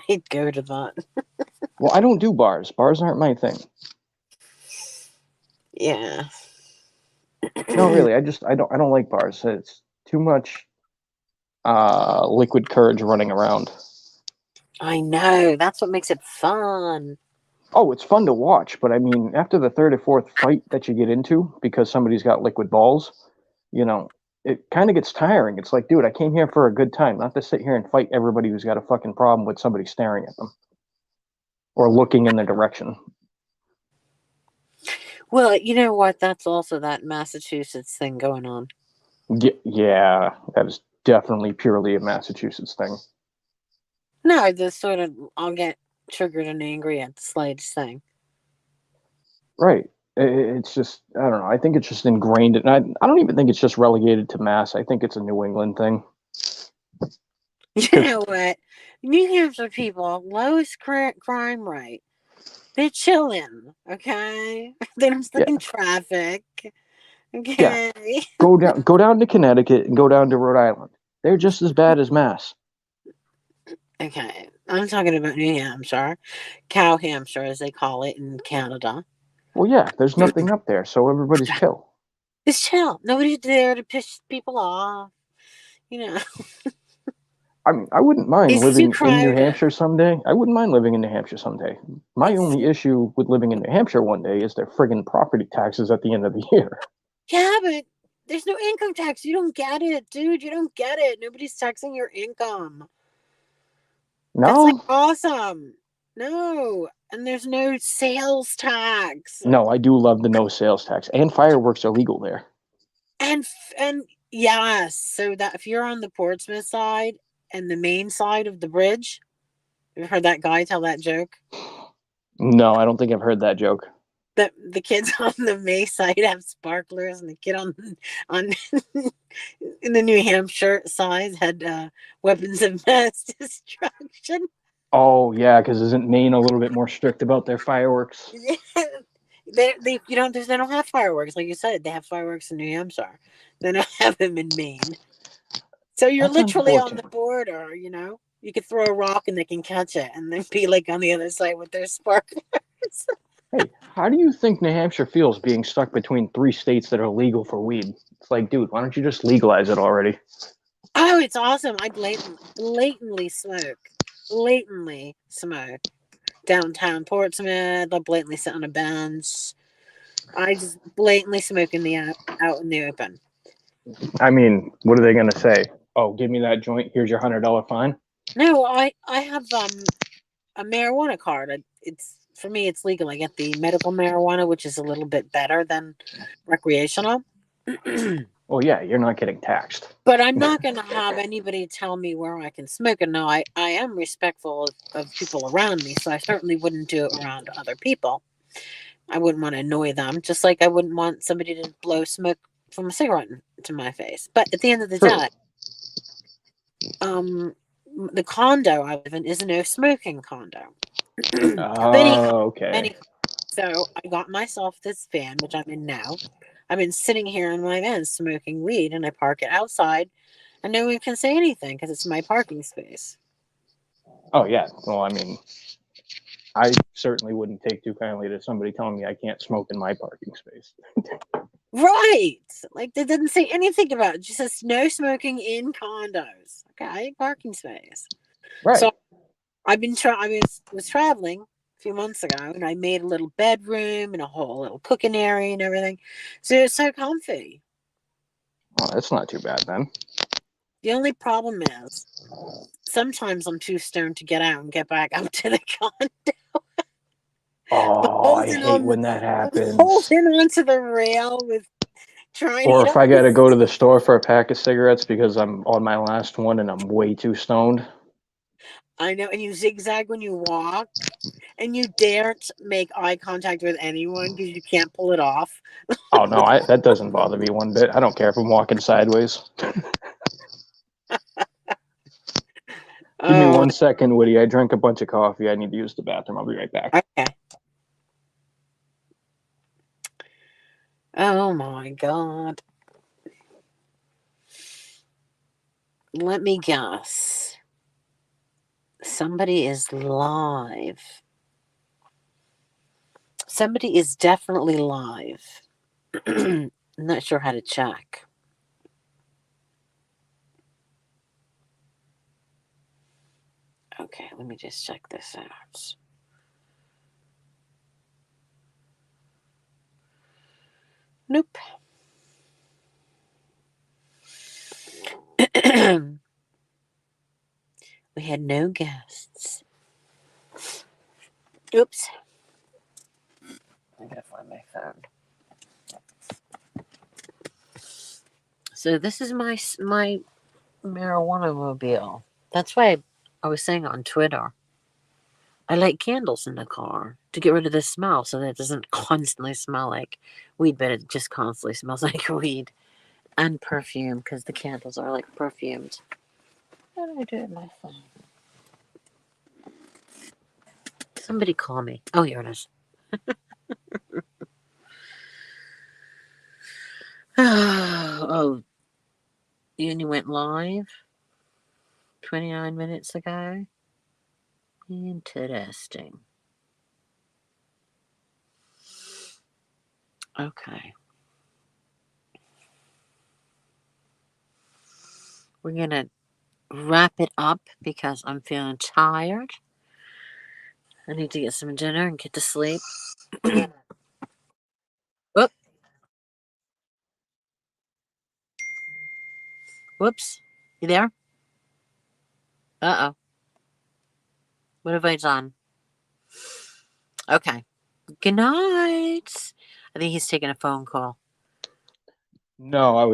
I'd go to that. Well, I don't do bars. Bars aren't my thing. Yeah. No, really. I don't like bars. It's too much liquid courage running around. I know. That's what makes it fun. Oh, it's fun to watch, but I mean, after the third or fourth fight that you get into because somebody's got liquid balls, you know, it kind of gets tiring. It's like, dude, I came here for a good time, not to sit here and fight everybody who's got a fucking problem with somebody staring at them or looking in their direction. Well, you know what? That's also that Massachusetts thing going on. Yeah, that is definitely purely a Massachusetts thing. No, the sort of I'll get triggered and angry at the slightest thing. Right. It's just, I don't know. I think it's just ingrained. And I don't even think it's just relegated to Mass. I think it's a New England thing. You know what? New Hampshire people, lowest crime rate. They're chilling, okay? They don't stuck in traffic, okay? Yeah. Go down to Connecticut and go down to Rhode Island. They're just as bad as Mass. Okay, I'm talking about New Hampshire, Cow Hampshire, as they call it in Canada. Well, yeah, there's nothing up there, so everybody's chill. It's chill. Nobody's there to piss people off, you know. I mean, I wouldn't mind living in New Hampshire someday. I wouldn't mind living in New Hampshire someday. My only issue with living in New Hampshire one day is their friggin' property taxes at the end of the year. Yeah, but there's no income tax. You don't get it, dude. You don't get it. Nobody's taxing your income. No? That's like awesome. No. And there's no sales tax. No, I do love the no sales tax. And fireworks are legal there. And yes. So that if you're on the Portsmouth side and the main side of the bridge, you've heard that guy tell that joke? No, I don't think I've heard that joke. That the kids on the May side have sparklers, and the kid on in the New Hampshire side had weapons of mass destruction. Oh yeah, because isn't Maine a little bit more strict about their fireworks? Yeah. They don't have fireworks, like you said. They have fireworks in New Hampshire. They don't have them in Maine. So you're literally on the border, you know. You could throw a rock and they can catch it, and then be like on the other side with their sparklers. Hey, how do you think New Hampshire feels being stuck between 3 states that are legal for weed? It's like, dude, why don't you just legalize it already? Oh, it's awesome. I blatantly smoke. Downtown Portsmouth, I blatantly sit on a bench. I just blatantly smoke out in the open. I mean, what are they going to say? Oh, give me that joint. Here's your $100 fine. No, I have a marijuana card. It's for me, it's legal. I get the medical marijuana, which is a little bit better than recreational. Well, yeah, you're not getting taxed. But I'm not going to have anybody tell me where I can smoke. And no, I am respectful of people around me, so I certainly wouldn't do it around other people. I wouldn't want to annoy them, just like I wouldn't want somebody to blow smoke from a cigarette into my face. But at the end of the True. day, the condo I live in is a no smoking condo. Okay. So I got myself this van, which I'm in now. I've been sitting here in my van smoking weed, and I park it outside, and no one can say anything because it's my parking space. Oh yeah. Well, I mean, I certainly wouldn't take too kindly to somebody telling me I can't smoke in my parking space. Right. Like they didn't say anything about it. Just says no smoking in condos. Okay, parking space. Right. So I was traveling a few months ago, and I made a little bedroom and a whole little cooking area and everything. So it's so comfy. Oh, that's not too bad then. The only problem is sometimes I'm too stoned to get out and get back up to the condo. Oh, I hate when that happens. Holding onto the rail with trying. Or if I got to go to the store for a pack of cigarettes because I'm on my last one and I'm way too stoned. I know, and you zigzag when you walk, and you daren't make eye contact with anyone because you can't pull it off. Oh no, that doesn't bother me one bit. I don't care if I'm walking sideways. Give me 1 second, Woody. I drank a bunch of coffee. I need to use the bathroom. I'll be right back. Okay. Oh my God. Let me guess. Somebody is live. Somebody is definitely live. I'm not sure how to check. Okay, let me just check this out. Nope. We had no guests. Oops. I gotta find my phone. So this is my marijuana mobile. That's why I was saying on Twitter. I light candles in the car to get rid of the smell so that it doesn't constantly smell like weed, but it just constantly smells like weed and perfume because the candles are like perfumed. How do I do it on my phone? Somebody call me. Oh, here it is. Oh, you only went live 29 minutes ago? Interesting. Okay. We're going to wrap it up because I'm feeling tired. I need to get some dinner and get to sleep. Whoop. Whoops. You there? Uh-oh. What have I done? Okay. Good night. I think he's taking a phone call. No, I was